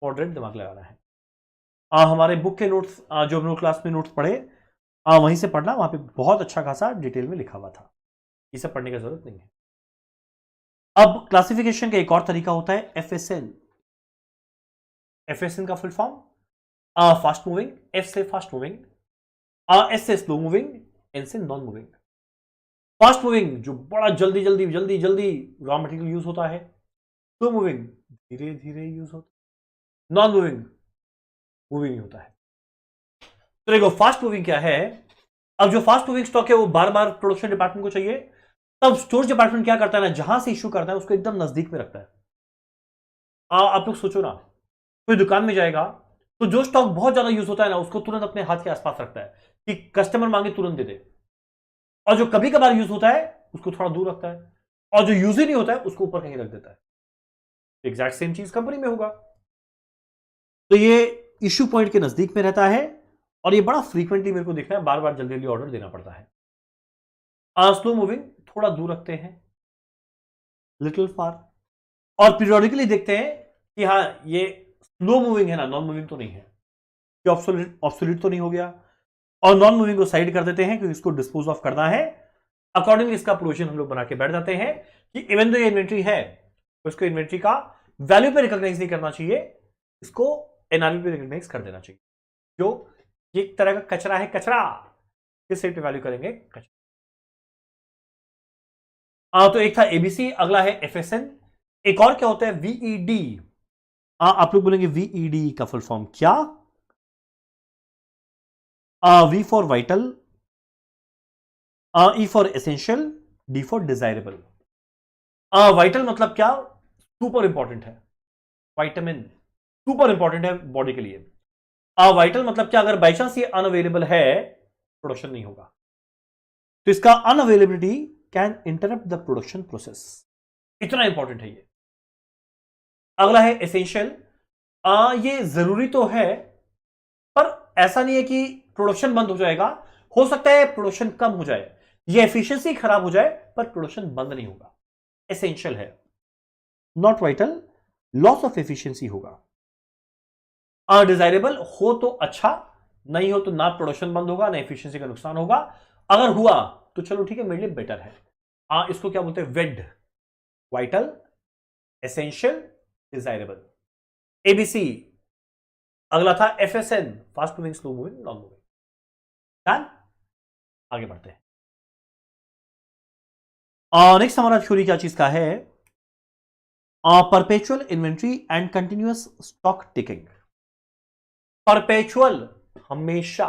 मॉडरेट दिमाग लगाना है। हमारे बुक के नोट्स जो हम लोग क्लास में नोट्स पढ़े वहीं से पढ़ना, वहां पे बहुत अच्छा खासा डिटेल में लिखा हुआ था, ये सब पढ़ने की जरूरत नहीं है। अब क्लासिफिकेशन का एक और तरीका होता है एफएसएन। एफएसएन का full form fast moving, F से फास्ट मूविंग, एस से स्लो मूविंग, एन से नॉन मूविंग। फास्ट मूविंग जो बड़ा जल्दी जल्दी जल्दी जल्दी रॉ मटेरियल यूज होता है, स्लो मूविंग धीरे धीरे यूज होता है, नॉन मूविंग मूविंग होता है। तो देखो फास्ट मूविंग क्या है, अब जो फास्ट मूविंग स्टॉक है वो बार बार प्रोडक्शन डिपार्टमेंट को चाहिए, तब स्टोर डिपार्टमेंट क्या करता है ना, जहां से इश्यू करता है उसको एकदम नजदीक में रखता है। आप लोग सोचो ना, कोई दुकान में जाएगा तो जो स्टॉक बहुत ज्यादा यूज होता है ना उसको तुरंत अपने हाथ के आसपास रखता है कि कस्टमर मांगे तुरंत दे दे, और जो कभी कभार यूज होता है उसको थोड़ा दूर रखता है, और जो यूज ही नहीं होता है उसको ऊपर कहीं रख देता है। एग्जैक्ट सेम चीज कंपनी में होगा। तो ये इश्यू पॉइंट के नजदीक में रहता है, और ये बड़ा फ्रीक्वेंटली मेरे को देखना है, बार बार जल्दी जल्दी ऑर्डर देना पड़ता है। स्लो मूविंग थोड़ा दूर रखते हैं, लिटिल फार, और पीरियोडिकली देखते हैं कि हाँ ये स्लो मूविंग है ना, नॉन मूविंग तो नहीं है, कि ऑब्सोल्यूट तो नहीं हो गया, और नॉन मूविंग को साइड कर देते हैं क्योंकि इसको डिस्पोज ऑफ करना है। अकॉर्डिंगली इसका प्रोविजन हम लोग बना के बैठ जाते हैं कि इवन दो ये इन्वेंट्री है तो इसको इन्वेंट्री का वैल्यू पे रिकॉग्नाइज नहीं करना चाहिए, इसको एनआरवी पे रिकॉग्नाइज कर देना चाहिए। जो एक तरह का कचरा है, कचरा किस सेट पे वैल्यू करेंगे, कचरा। तो एक था एबीसी, अगला है एफएसएन, एक और क्या होता है वीईडी। आप लोग बोलेंगे वीईडी का फुल फॉर्म क्या, V for vital, E for essential, D for desirable. Vital मतलब क्या, सुपर इंपॉर्टेंट है, वाइटामिन सुपर इंपॉर्टेंट है बॉडी के लिए। वाइटल मतलब क्या, अगर बाई चांस ये अनअवेलेबल है प्रोडक्शन नहीं होगा, तो इसका unavailability can interrupt the production process, इतना इंपॉर्टेंट है ये। अगला है एसेंशियल, ये जरूरी तो है पर ऐसा नहीं है कि प्रोडक्शन बंद हो जाएगा, हो सकता है प्रोडक्शन कम हो जाए, ये एफिशिएंसी खराब हो जाए पर प्रोडक्शन बंद नहीं होगा, एसेंशियल है। Not vital, loss of efficiency होगा। डिजायरेबल हो तो अच्छा, नहीं हो तो ना प्रोडक्शन बंद होगा ना एफिशिएंसी का नुकसान होगा, अगर हुआ तो चलो ठीक है मेरे लिए बेटर है। इसको क्या बोलते हैं वेड, वाइटल, एसेंशियल, डिजायरेबल। ABC, अगला था FSN, fast moving, slow moving, non moving. Done, आगे बढ़ते हैं। नेक्स्ट हमारा थ्योरी क्या चीज का है? Perpetual inventory and continuous stock taking. Perpetual, हमेशा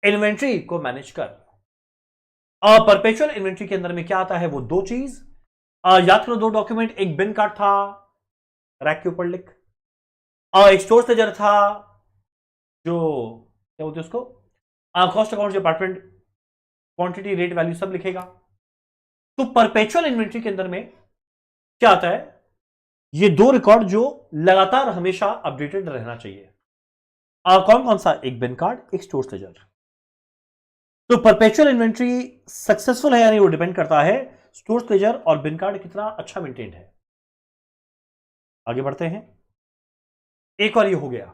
इन्वेंट्री को मैनेज कर। परपेचुअल इन्वेंट्री के अंदर में क्या आता है? वो दो चीज, याद करो, दो डॉक्यूमेंट, एक बिन कार्ड था रैक के ऊपर लिख, एक स्टोर लेजर था जो क्या बोलते हैं उसको, cost account department quantity rate value सब लिखेगा। तो परपेचुअल इन्वेंट्री के अंदर में क्या आता है? ये दो रिकॉर्ड जो लगातार हमेशा अपडेटेड रहना चाहिए। कौन कौन सा? एक बिन कार्ड, एक स्टोर लेजर। तो परपेचुअल इन्वेंट्री सक्सेसफुल है या नहीं वो डिपेंड करता है स्टोर लेजर और बिन कार्ड कितना अच्छा मेंटेन्ड है। आगे बढ़ते हैं। एक और ये हो गया,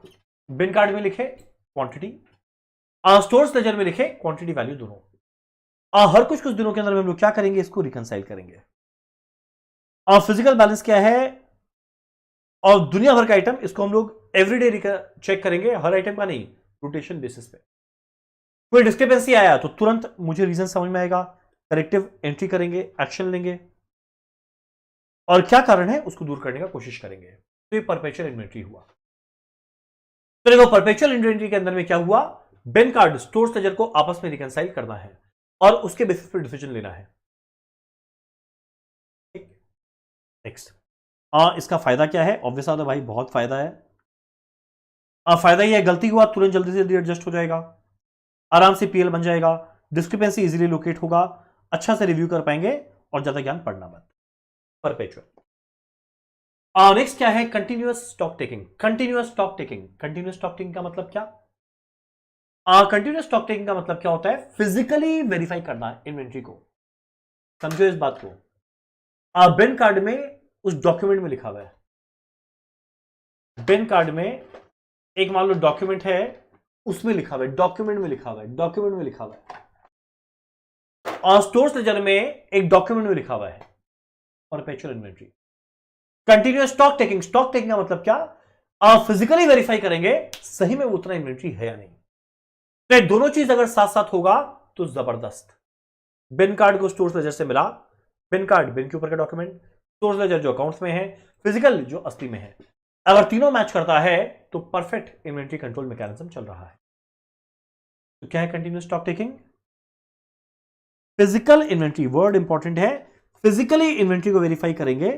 बिन कार्ड में लिखे क्वांटिटी, स्टोर लेजर में लिखे क्वांटिटी वैल्यू दोनों। हर कुछ कुछ दिनों के अंदर में हम लोग क्या करेंगे? इसको रिकंसाइल करेंगे। फिजिकल बैलेंस क्या है? और दुनिया भर का आइटम, इसको हम लोग एवरीडे चेक करेंगे, हर आइटम का नहीं, रोटेशन बेसिस पे। कोई डिस्क्रिपेंसी आया तो तुरंत मुझे रीजन समझ में आएगा, करेक्टिव एंट्री करेंगे, एक्शन लेंगे, और क्या कारण है उसको दूर करने का कोशिश करेंगे। तो ये परपेचुअल इन्वेंट्री हुआ। तो देखो, परपेचुअल इन्वेंट्री के अंदर में क्या हुआ? बिन कार्ड, स्टोर लेजर को आपस में रिकंसाइल करना है और उसके बेसिस पर डिसीजन लेना है। नेक्स्ट, इसका फायदा क्या है? ऑब्वियस है भाई, बहुत फायदा है। फायदा ये है, गलती हुआ तुरंत जल्दी से जल्दी एडजस्ट हो जाएगा, आराम से पीएल बन जाएगा, डिस्क्रिपेंसी इजीली लोकेट होगा, अच्छा से रिव्यू कर पाएंगे और ज्यादा ज्ञान पढ़ना मत। परपेचुअल। नेक्स्ट क्या है? Continuous stock taking. Continuous stock taking, continuous stock taking का मतलब क्या? कंटिन्यूअस स्टॉक टेकिंग का मतलब क्या होता है? फिजिकली वेरीफाई करना इन्वेंट्री को। समझो इस बात को। बिन कार्ड में उस डॉक्यूमेंट में लिखा हुआ है, बिन कार्ड में एक मान लो डॉक्यूमेंट है, उसमें लिखा हुआ है, डॉक्यूमेंट में लिखा हुआ है, डॉक्यूमेंट में लिखा हुआ है, और स्टोर लेजर में एक डॉक्यूमेंट में लिखा हुआ है perpetual inventory. Continuous stock taking, stock taking का मतलब क्या? आप फिजिकली वेरीफाई करेंगे सही में उतना इन्वेंट्री है या नहीं। तो दोनों चीज अगर साथ साथ होगा तो जबरदस्त। बिन कार्ड को स्टोर लेजर से मिला, बिन कार्ड बिन के ऊपर का डॉक्यूमेंट, स्टोर लेजर जो अकाउंट्स में है, फिजिकल जो असली में है, अगर तीनों मैच करता है तो परफेक्ट इन्वेंट्री कंट्रोल मैकेनिज्म चल रहा है। तो क्या है continuous stock taking? Physical inventory, word important है, फिजिकली इन्वेंट्री को वेरीफाई करेंगे,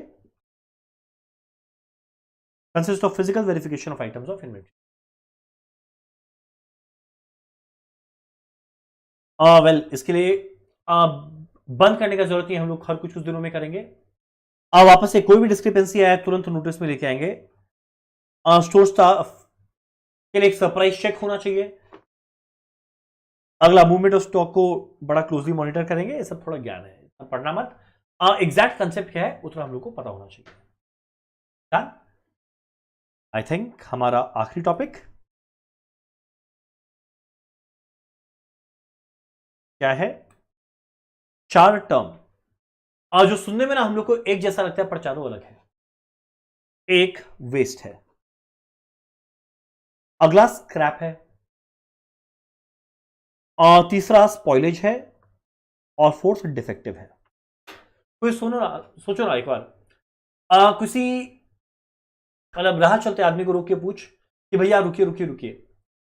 consist of physical verification of items of inventory. Well, इसके लिए बंद करने का जरूरत नहीं, हम लोग हर कुछ कुछ दिनों में करेंगे। वापस से कोई भी डिस्क्रिपेंसी आए तुरंत नोटिस में लेके आएंगे। स्टोर स्टाफ के लिए एक सरप्राइज चेक होना चाहिए। अगला, मूवमेंट ऑफ स्टॉक को बड़ा क्लोजली मॉनिटर करेंगे। ये सब थोड़ा ज्ञान है, पढ़ना मत। एग्जैक्ट कंसेप्ट क्या है उतना हम लोग को पता होना चाहिए। आई थिंक हमारा आखिरी टॉपिक क्या है? चार टर्म, जो सुनने में ना हम लोग को एक जैसा लगता है पर चारों अलग है। एक वेस्ट है, अगला स्क्रैप है, और तीसरा स्पॉइलेज है, और फोर्थ डिफेक्टिव है। कोई सुनो ना, सोचो ना एक बार, किसी मतलब राह चलते आदमी को रोक के पूछ कि भैया रुकिए रुकिए रुकिए,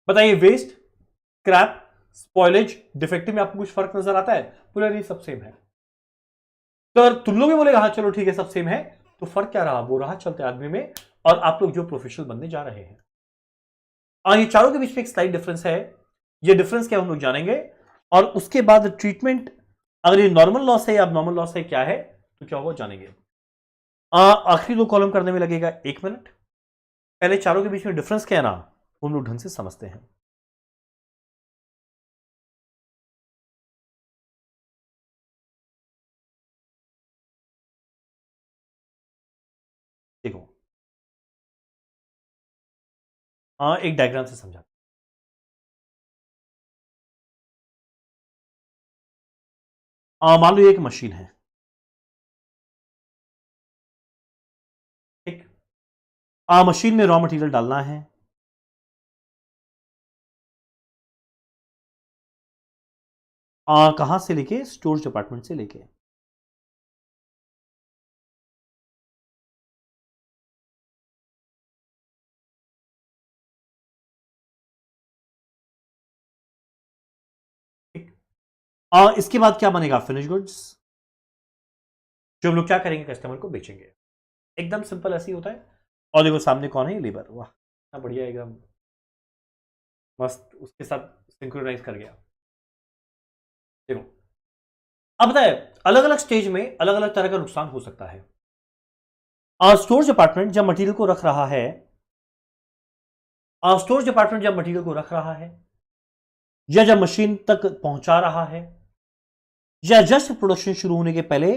बताइए वेस्ट, स्क्रैप, स्पॉइलेज, डिफेक्टिव में आपको कुछ फर्क नजर आता है? पूरा नहीं, सब सेम है। तो अगर तुम लोग भी बोलेगा हाँ चलो ठीक है सब सेम है, तो फर्क क्या रहा वो राह चलते आदमी में और आप लोग जो प्रोफेशनल बनने जा रहे हैं? ये चारों के बीच में एक स्लाइड डिफरेंस है। ये डिफरेंस क्या हम लोग जानेंगे, और उसके बाद ट्रीटमेंट, अगर ये नॉर्मल लॉस है या नॉर्मल लॉस है क्या है, तो क्या होगा जानेंगे। आखिरी दो कॉलम करने में लगेगा 1 मिनट। पहले चारों के बीच में डिफरेंस क्या है ना, हम लोग ढंग से समझते हैं। देखो, एक डायग्राम से समझा। मान लो एक मशीन है, मशीन में रॉ मटेरियल डालना है, कहां से लेके, स्टोरेज डिपार्टमेंट से लेके। इसके बाद क्या बनेगा, फिनिश गुड्स, जो हम लोग क्या करेंगे, कस्टमर को बेचेंगे। एकदम सिंपल ऐसे ही होता है। और देखो सामने कौन है, लेबर, वाह कितना बढ़िया, एकदम मस्त उसके साथ सिंक्रोनाइज कर गया। देखो अब बताए, अलग अलग स्टेज में अलग अलग तरह का नुकसान हो सकता है। स्टोरेज डिपार्टमेंट जब मटेरियल को रख रहा है, स्टोरेज डिपार्टमेंट जब मटेरियल को रख रहा है, या जब मशीन तक पहुंचा रहा है, या जस्ट प्रोडक्शन शुरू होने के पहले,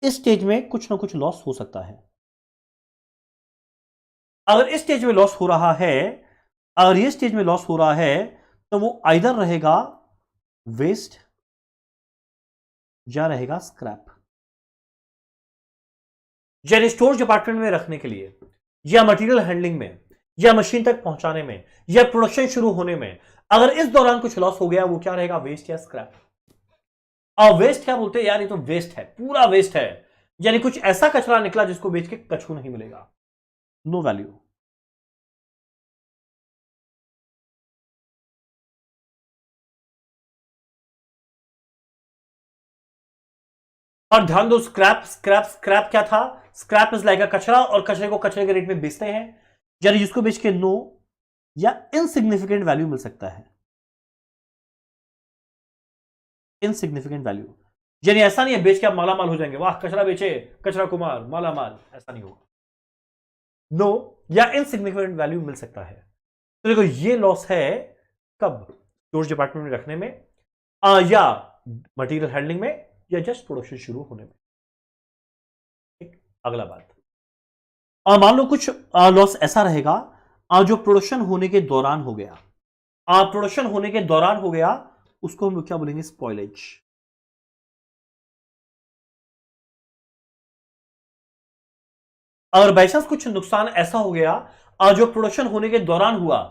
इस स्टेज में कुछ ना कुछ लॉस हो सकता है। अगर इस स्टेज में लॉस हो रहा है, अगर ये स्टेज में लॉस हो रहा है, तो वो आइदर रहेगा वेस्ट या रहेगा स्क्रैप। यानी स्टोरेज डिपार्टमेंट में रखने के लिए, या मटेरियल हैंडलिंग में, या मशीन तक पहुंचाने में, या प्रोडक्शन शुरू होने में, अगर इस दौरान कुछ लॉस हो गया, वो क्या रहेगा, वेस्ट या स्क्रैप। और वेस्ट क्या बोलते हैं यार, ये तो वेस्ट है, पूरा वेस्ट है, यानी कुछ ऐसा कचरा निकला जिसको बेच के कछु नहीं मिलेगा, नो वैल्यू। और ध्यान दो, स्क्रैप स्क्रैप स्क्रैप क्या था, स्क्रैप इज लाइक कचरा, और कचरे को कचरे के रेट में बेचते हैं, यानी जिसको बेच के नो या इनसिग्निफिकेंट वैल्यू मिल सकता है, इनसिग्निफिकेंट वैल्यू। यानी ऐसा नहीं है बेच के आप माला माल हो जाएंगे, वाह कचरा बेचे, कचरा कुमार माला माल, ऐसा नहीं होगा। नो या इनसिग्निफिकेंट वैल्यू मिल सकता है। तो देखो ये लॉस है कब, स्टोरेज डिपार्टमेंट में रखने में, या मटेरियल हैंडलिंग में, या जस्ट प्रोडक्शन शुरू होने में। ठीक, अगला बात, मान लो कुछ लॉस ऐसा रहेगा जो प्रोडक्शन होने के दौरान हो गया, प्रोडक्शन होने के दौरान हो गया, उसको हम क्या बोलेंगे, स्पॉइलेज। अगर बाई चांस कुछ नुकसान ऐसा हो गया जो प्रोडक्शन होने के दौरान हुआ,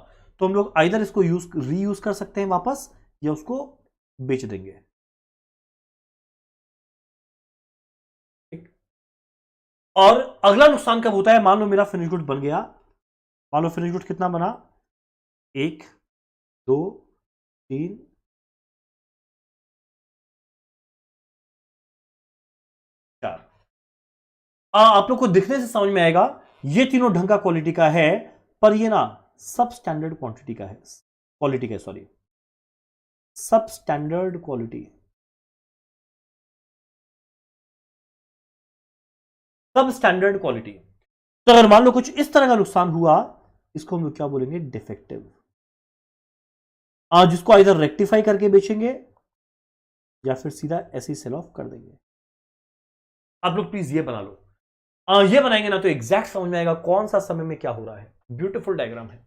तो हम लोग आइदर इसको रीयूज कर सकते हैं वापस, या उसको बेच देंगे। और अगला नुकसान कब होता है, मान लो मेरा फिनिश गुड बन गया, मान लो फिनिश गुड कितना बना, 1 2 3 4। आप लोग को दिखने से समझ में आएगा ये तीनों ढंग का क्वालिटी का है, पर ये ना सब स्टैंडर्ड क्वांटिटी का है, क्वालिटी का, सॉरी सब स्टैंडर्ड क्वालिटी, सब स्टैंडर्ड क्वालिटी। तो अगर मान लो कुछ इस तरह का नुकसान हुआ, इसको हम लोग क्या बोलेंगे, डिफेक्टिव। जिसको इधर रेक्टिफाई करके बेचेंगे, या फिर सीधा ऐसे ही सेल ऑफ कर देंगे। आप लोग प्लीज ये बना लो, ये बनाएंगे ना तो एग्जैक्ट समझ में आएगा कौन सा समय में क्या हो रहा है। ब्यूटीफुल डायग्राम है।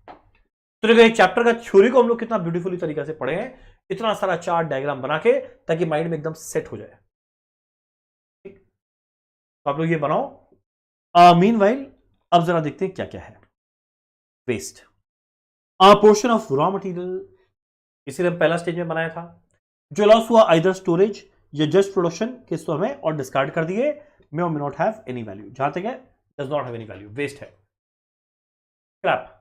तो देखो चैप्टर का थ्योरी को हम लोग कितना ब्यूटीफुली तरीके से पढ़े हैं, इतना सारा चार्ट डायग्राम बना के, ताकि माइंड में एकदम सेट हो जाए। ठीक, तो आप लोग ये बनाओ। मीनवाइल अब जरा देखते हैं क्या क्या है। Waste, portion of raw material, इसीलिए हम पहला स्टेज में बनाया था। जो लॉस हुआ आइदर स्टोरेज या जस्ट प्रोडक्शन के हिस्सों में, और डिस्कार्ड कर दिए, मे और may not have any value, जहां तक है does not have any value, waste है। स्क्रैप,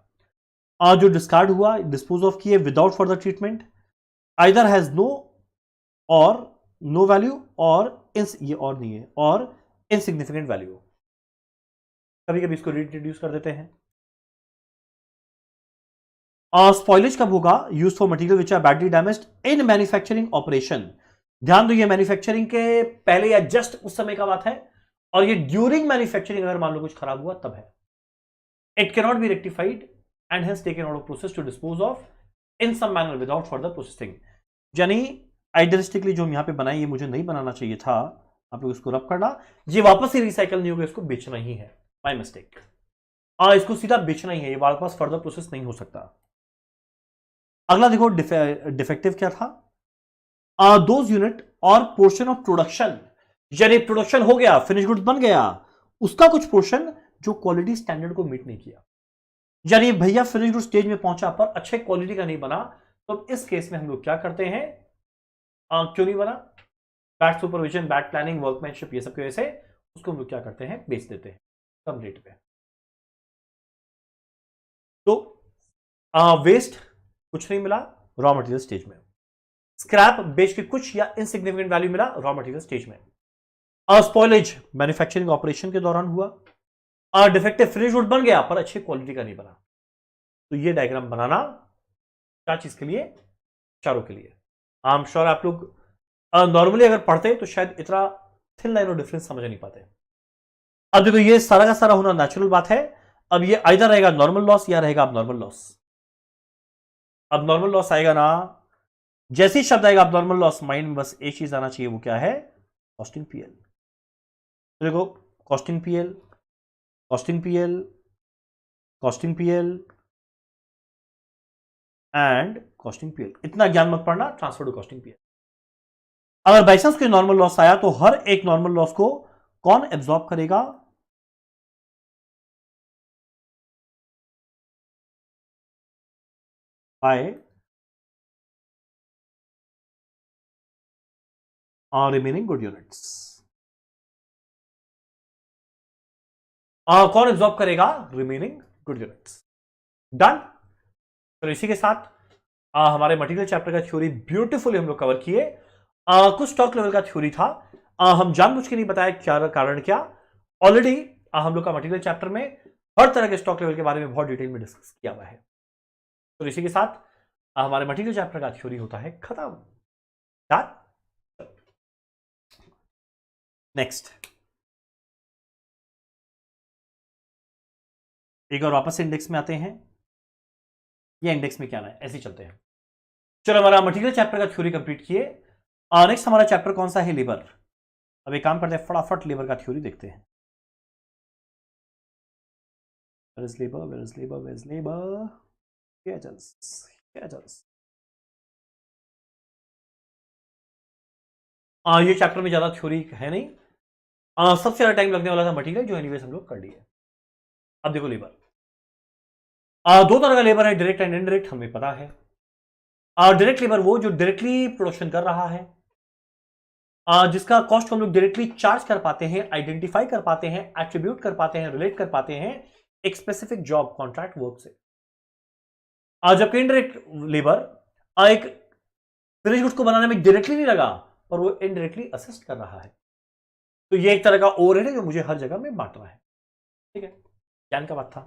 जो डिस्कार्ड हुआ, डिस्पोज ऑफ किए without further treatment, either has no और नो वैल्यू, और ये और नहीं है, और इनसिग्निफिकेंट वैल्यू। कभी कभी इसको रिड्यूस कर देते हैं। स्पॉइलेज कब होगा, use for material which are badly damaged in manufacturing operation. ध्यान दो ये मैन्युफैक्चरिंग के पहले या जस्ट उस समय का बात है, और ये ड्यूरिंग मैन्युफैक्चरिंग अगर मान लो कुछ खराब हुआ तब है। It can not be rectified and has taken out of process to dispose of in some manner without further processing. यानी आइडियलिस्टिकली जो हम यहां पे बनाए, ये मुझे नहीं बनाना चाहिए था, आप लोग इसको रब करना, ये वापस ही रिसाइकल नहीं होगा, इसको बेचना ही है, माय मिस्टेक। इसको सीधा बेचना ही है, ये वापस फर्दर प्रोसेस नहीं हो सकता। अगला देखो डिफेक्टिव क्या था, दोज यूनिट और पोर्शन ऑफ प्रोडक्शन, यानी प्रोडक्शन हो गया, फिनिश गुड्स बन गया, उसका कुछ पोर्शन जो क्वालिटी स्टैंडर्ड को मीट नहीं किया, यानी भैया फिनिश गुड स्टेज में पहुंचा पर अच्छे क्वालिटी का नहीं बना, तो इस केस में हम लोग क्या करते हैं, क्यों नहीं बना, bad supervision, bad planning, workmanship, ये सब की वजह से उसको हम लोग क्या करते हैं, बेच देते हैं कम रेट पे। तो वेस्ट कुछ नहीं मिला रॉ मटेरियल स्टेज में, स्क्रैप बेच के कुछ या इनसिग्निफिकेंट वैल्यू मिला रॉ मटेरियल स्टेज में, स्पॉइलेज मैन्युफैक्चरिंग ऑपरेशन के दौरान हुआ, डिफेक्टिव फिनिश गुड बन गया पर अच्छी क्वालिटी का नहीं बना। तो ये डायग्राम बनाना क्या चीज के लिए, चारों के लिए। आई एम श्योर आप लोग नॉर्मली अगर पढ़ते तो शायद इतना थिन लाइन ऑफ डिफरेंस समझ नहीं पाते। अब देखो ये सारा का सारा होना नेचुरल बात है। अब ये आइदर रहेगा नॉर्मल लॉस या रहेगा अब नॉर्मल लॉस। अब नॉर्मल लॉस आएगा ना, जैसे ही शब्द आएगा अब नॉर्मल लॉस, माइंड में बस एक चीज आना चाहिए, वो क्या है, कॉस्टिंग पीएल। तो देखो costing PL, costing PL, costing PL and costing PL, इतना ज्ञान मत पढ़ना, ट्रांसफर टू कॉस्टिंग पीएल। अगर बाई चांस कोई नॉर्मल लॉस आया तो हर एक नॉर्मल लॉस को कौन एब्जॉर्ब करेगा, बाय रिमेनिंग गुड यूनिट्स। कौन एब्जॉर्ब करेगा, रिमेनिंग गुड यूनिट्स। डन। तो इसी के साथ हमारे मटेरियल चैप्टर का थ्योरी ब्यूटीफुली हम लोग कवर किए। कुछ स्टॉक लेवल का थ्योरी था, हम जानबूझ के नहीं बताया क्या कारण, क्या ऑलरेडी हम लोग का मटेरियल चैप्टर में हर तरह के स्टॉक लेवल के बारे में बहुत डिटेल में डिस्कस किया हुआ है। तो इसी के साथ हमारे मटेरियल चैप्टर का थ्योरी होता है खत्म। नेक्स्ट एक और वापस इंडेक्स में आते हैं, या इंडेक्स में क्या ना है, ऐसे ही चलते हैं। चलो हमारा मटेरियल चैप्टर का थ्योरी कंप्लीट किए। नेक्स्ट हमारा चैप्टर कौन सा है, लेबर। अब एक काम करते हैं, फटाफट लेबर का थ्योरी देखते हैं। Where is labor? Where is labor? Where is labor? Schedules. ये चैप्टर में ज्यादा थ्योरी है नहीं, सबसे ज्यादा टाइम लगने वाला था मटेरियल, जो एनीवेज हम लोग कर लिए। अब देखो लेबर, दो तरह का लेबर है, डायरेक्ट एंड इनडायरेक्ट, हमें पता है। डायरेक्ट लेबर वो जो डायरेक्टली प्रोडक्शन कर रहा है, जिसका कॉस्ट हम लोग डायरेक्टली चार्ज कर पाते हैं, आइडेंटिफाई कर पाते हैं, एट्रीब्यूट कर पाते हैं, रिलेट कर पाते हैं एक स्पेसिफिक जॉब कॉन्ट्रैक्ट वर्क से। जबकि इनडायरेक्ट लेबर एक फिनिश गुड्स को बनाने में डायरेक्टली नहीं लगा, पर वो इनडायरेक्टली असिस्ट कर रहा है। तो ये एक तरह का ओवरहेड है जो मुझे हर जगह में बांटना है। ठीक है, ज्ञान का बात था।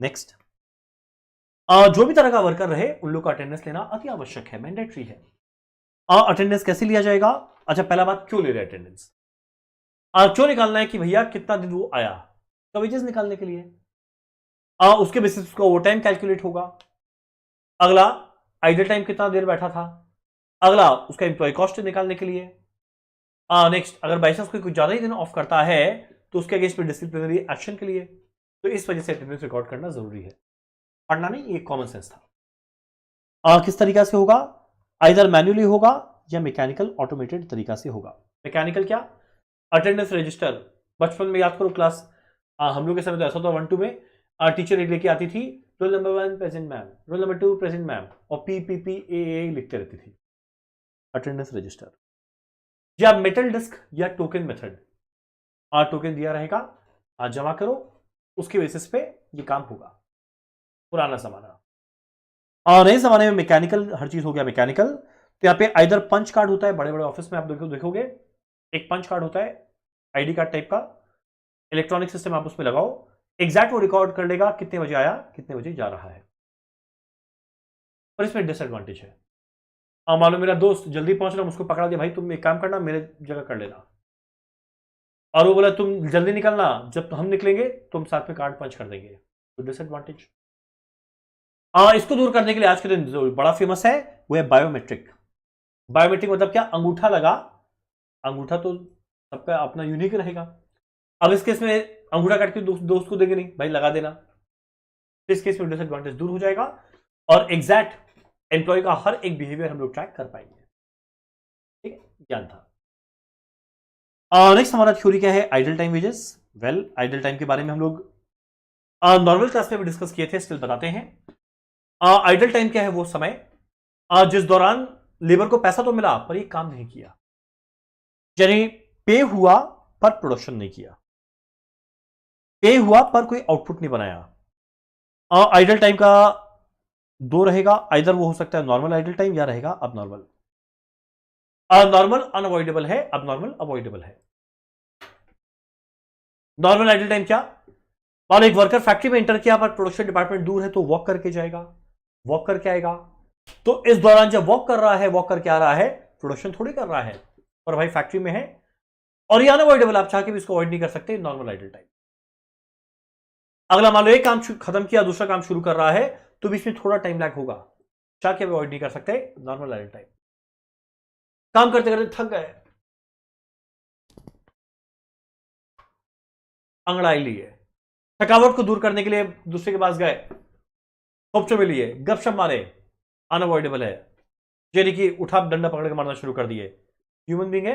नेक्स्ट, जो भी तरह का वर्कर रहे उन लोग का अटेंडेंस लेना अति आवश्यक है, मैंडेटरी है। अटेंडेंस कैसे लिया जाएगा, अच्छा पहला बात, क्यों ले रहे अटेंडेंस, क्यों निकालना है कि भैया कितना दिन वो आया, तो वेजेस निकालने के लिए। उसके बेसिस उसका ओवर टाइम कैलकुलेट होगा। अगला, आइडल टाइम कितना देर बैठा था। अगला, उसका एम्प्लॉय कॉस्ट निकालने के लिए। नेक्स्ट, अगर बाई चांस कोई कुछ ज्यादा ही दिन ऑफ करता है तो उसके अगेंस्ट में डिसिप्लिनरी एक्शन के लिए। तो इस वजह से अटेंडेंस रिकॉर्ड करना जरूरी है, पढ़ना नहीं, ये कॉमन सेंस था। किस तरीका से होगा, आइदर मैन्युअली होगा या मैकेनिकल ऑटोमेटेड तरीका से होगा। मैकेनिकल क्या, अटेंडेंस रजिस्टर, बचपन में याद करो क्लास, हम लोग के समय तो ऐसा था 1-2 में टीचर लेके आती थी, roll number 1 present ma'am, roll number 2 present ma'am, और PPPAA लिखते रहती थी। अटेंडेंस रजिस्टर, या मेटल डिस्क या टोकन मेथड, टोकन दिया रहेगा, जमा करो, उसके बेसिस पे ये काम होगा। पुराना जमाना। और नए जमाने में मैकेनिकल हर चीज हो गया मैकेनिकल। तो यहाँ पे आइदर पंच कार्ड होता है, बड़े बड़े ऑफिस में आप देखोगे एक पंच कार्ड होता है, आईडी कार्ड टाइप का, इलेक्ट्रॉनिक सिस्टम आप उसमें लगाओ, एग्जैक्ट वो रिकॉर्ड कर लेगा कितने बजे आया कितने बजे जा रहा है। पर इसमें डिसएडवांटेज है, मान लो मेरा दोस्त जल्दी पहुंच रहा, उसको पकड़ा दिया, भाई तुम एक काम करना मेरे जगह कर लेना, और वो बोला तुम जल्दी निकलना, जब हम निकलेंगे तुम साथ में कार्ड पंच कर देंगे, तो डिसएडवांटेज। इसको दूर करने के लिए आज के दिन जो बड़ा फेमस है वो है बायोमेट्रिक। बायोमेट्रिक मतलब क्या, अंगूठा लगा, अंगूठा तो सबका अपना यूनिक रहेगा। अब इस केस में अंगूठा काट के दोस्त को देंगे नहीं, भाई लगा देना, इस केस में डिसएडवांटेज दूर हो जाएगा और एग्जैक्ट एम्प्लॉय का हर एक बिहेवियर हम लोग ट्रैक कर पाएंगे। ठीक है, ज्ञान था। नेक्स्ट हमारा थ्योरी क्या है, idle time wages. Well, idle time के बारे में हम लोग नॉर्मल क्लास में भी डिस्कस किए थे, स्टिल बताते हैं। आइडल टाइम क्या है? वो समय जिस दौरान लेबर को पैसा तो मिला पर ये काम नहीं किया, यानी पे हुआ पर प्रोडक्शन नहीं किया, पे हुआ पर कोई आउटपुट नहीं बनाया। आइडल टाइम का दो रहेगा, आइदर वो हो सकता है नॉर्मल आइडल टाइम या रहेगा अब नॉर्मल। नॉर्मल अनअवॉइडेबल है, अब नॉर्मल अवॉइडेबल है। नॉर्मल आइडल टाइम क्या? मान लो एक वर्कर फैक्ट्री में एंटर किया पर प्रोडक्शन डिपार्टमेंट दूर है तो वॉक करके जाएगा, वॉक करके आएगा। तो इस दौरान जब वॉक कर रहा है, वॉक करके आ रहा है, प्रोडक्शन थोड़ी कर रहा है, पर भाई फैक्ट्री में है और ये अनअवॉइडेबल, आप चाह के भी इसको अवॉइड नहीं कर सकते, नॉर्मल आइडल टाइम। अगला मान लो एक काम खत्म किया, दूसरा काम शुरू कर रहा है, तो बीच में थोड़ा टाइम लैग होगा, चाह के अवॉइड नहीं कर सकते, नॉर्मल आइडल टाइम। काम करते करते थक गए, अंगड़ाई लिए, थकावट को दूर करने के लिए दूसरे के पास गए, खोपचों में लिए, गपशप मारे, अनअवॉइडेबल है, यानी कि उठा डंडा पकड़ के मारना शुरू कर दिए, ह्यूमन बीइंग है,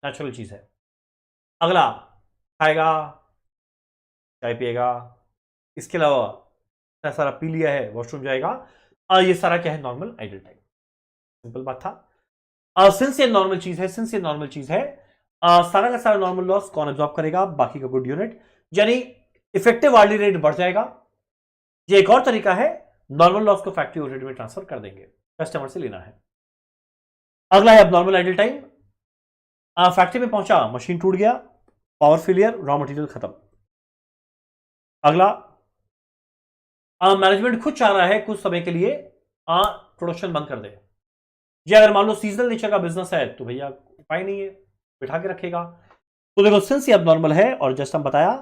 नेचुरल चीज है। अगला खाएगा, चाय पिएगा, इसके अलावा इतना सारा पी लिया है, वॉशरूम जाएगा, ये सारा क्या है? Normal idle time. सिंपल बात था। सिंस ये नॉर्मल चीज है, सिंस ये नॉर्मल चीज है, सारा का सारा नॉर्मल लॉस कौन एब्जॉर्ब करेगा? बाकी का गुड यूनिट, यानी इफेक्टिव आवर्ली रेट बढ़ जाएगा। ये एक और तरीका है, नॉर्मल लॉस को फैक्ट्री ओवरहेड में ट्रांसफर कर देंगे, कस्टमर से लेना है। अगला है अब नॉर्मल आइडल टाइम। फैक्ट्री में पहुंचा, मशीन टूट गया, पावर फेलियर, रॉ मटेरियल खत्म। अगला मैनेजमेंट खुद चाह रहा है कुछ समय के लिए प्रोडक्शन बंद कर दे। ये अगर मान लो सीजनल नेचर का बिजनेस है तो भैया उपाय नहीं है, बिठा के रखेगा। तो देखो सिंस ये अब नॉर्मल है और जस्ट हम बताया,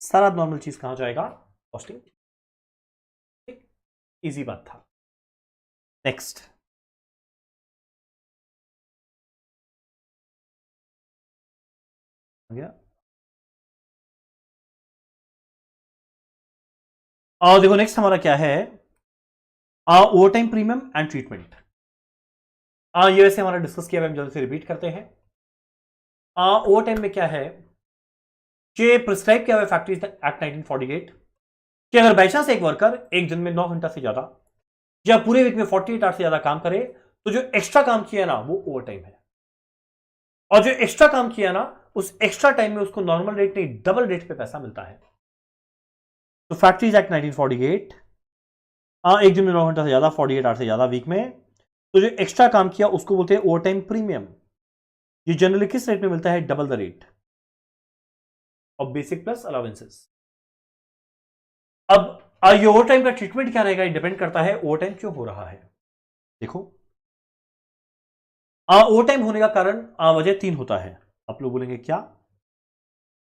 सारा नॉर्मल चीज कहां जाएगा? कॉस्टिंग। इजी बात था। नेक्स्ट, और देखो नेक्स्ट हमारा क्या है? Over time premium and treatment. ये वैसे हमारा डिस्कस किया, हम जल्दी से रिपीट करते हैं। ओवर टाइम में क्या है कि प्रिस्क्राइब किया हुआ फैक्ट्री एक्ट 1948 कि अगर बाई चांस एक वर्कर एक दिन में 9 घंटा से ज्यादा या पूरे वीक में 48 आवर्स से ज्यादा काम करे तो जो एक्स्ट्रा काम किया ना वो ओवर टाइम है, और जो एक्स्ट्रा काम किया ना उस एक्स्ट्रा टाइम में उसको नॉर्मल रेट नहीं डबल रेट पे पैसा मिलता है। तो फैक्ट्रीज एक्ट 1948, एक दिन में 9 घंटा से ज्यादा, 48 आवर्स से ज्यादा वीक में, तो जो एक्स्ट्रा काम किया उसको बोलते हैं ओवर टाइम प्रीमियम। ये जनरली किस रेट में मिलता है? Double the rate of basic plus allowances. अब ये ओवर टाइम का ट्रीटमेंट क्या रहेगा? डिपेंड करता है ओवर टाइम क्यों हो रहा है। देखो ओवर टाइम होने का कारण वजह 3 होता है। आप लोग बोलेंगे क्या?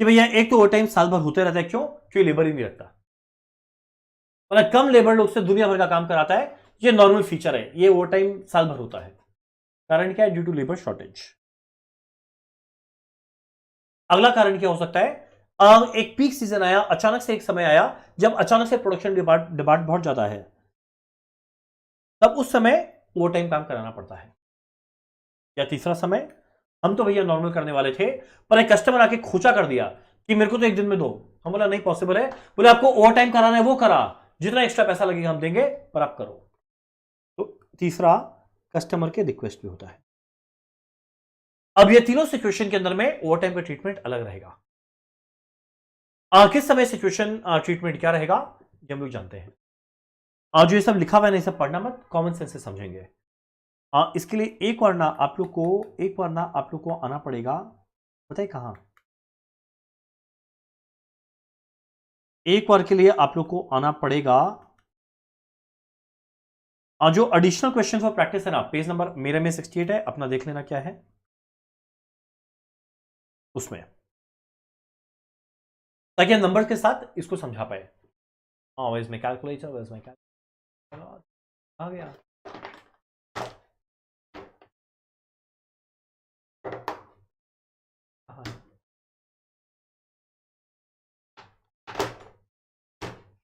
कि भैया एक तो ओवर टाइम साल भर होते रहता है, क्यों? क्यों लेबर ही नहीं रखता, मतलब कम लेबर लोग से दुनिया भर का काम कराता है, ये नॉर्मल फीचर है, ये ओवर टाइम साल भर होता है। कारण क्या है? Due to labour shortage. अगला कारण क्या हो सकता है? एक पीक सीजन आया, अचानक से एक समय आया जब अचानक से प्रोडक्शन डिमांड बहुत ज्यादा है, तब उस समय ओवर टाइम काम कराना पड़ता है। या तीसरा समय, हम तो भैया नॉर्मल करने वाले थे पर एक कस्टमर आके खोचा कर दिया कि मेरे को तो एक दिन में दो। हम बोला नहीं पॉसिबल है। बोले आपको ओवर टाइम कराना है वो करा, जितना एक्स्ट्रा पैसा लगेगा हम देंगे पर आप करो। तो तीसरा कस्टमर के रिक्वेस्ट भी होता है। अब ये तीनों सिचुएशन के अंदर में ओवर टाइम का ट्रीटमेंट अलग रहेगा। किस समय सिचुएशन ट्रीटमेंट क्या रहेगा ये हम लोग जानते हैं। जो ये सब लिखा हुआ है ना, सब पढ़ना मत, कॉमन सेंस से समझेंगे। इसके लिए एक बार ना आप लोग को आना पड़ेगा, बताइए कहां? एक बार के लिए आप लोग को आना पड़ेगा जो एडिशनल क्वेश्चन फॉर प्रैक्टिस है ना, पेज नंबर मेरे में 68 है, अपना देख लेना क्या है उसमें, ताकि हम नंबर के साथ इसको समझा पाए। Where is my calculator, where is my calculator, आ गया।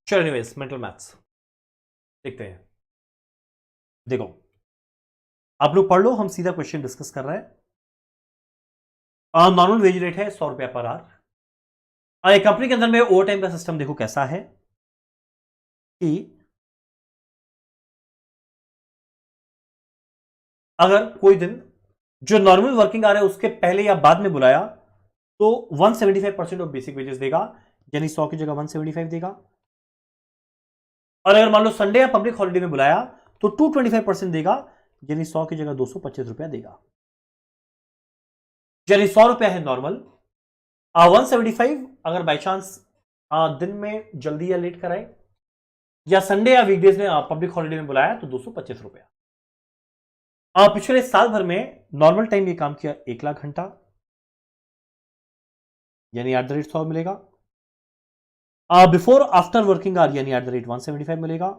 चलो एनीवेज, मेंटल मैथ्स देखते हैं। देखो आप लोग पढ़ लो, हम सीधा क्वेश्चन डिस्कस कर रहे हैं। नॉर्मल वेज रेट है 100 रुपया पर आवर। एक कंपनी के अंदर में ओवर टाइम का सिस्टम देखो कैसा है। कि अगर कोई दिन जो नॉर्मल वर्किंग आवर है उसके पहले या बाद में बुलाया तो 175% ऑफ बेसिक वेजेस देगा, यानी 100 की जगह 175 देगा। और अगर मान लो संडे या पब्लिक हॉलिडे में बुलाया तो 225% देगा, यानी 100 की जगह 225 रुपया देगा। यानी 100 रुपया है नॉर्मल, 175 अगर बाई चांस दिन में जल्दी या लेट कराए या संडे या वीकडेज में पब्लिक हॉलिडे में बुलाया तो 225 रुपया। पिछले साल भर में नॉर्मल टाइम ये काम किया 1,00,000 घंटा, यानी @100 मिलेगा। बिफोर आफ्टर वर्किंग आवर यानी @175 मिलेगा।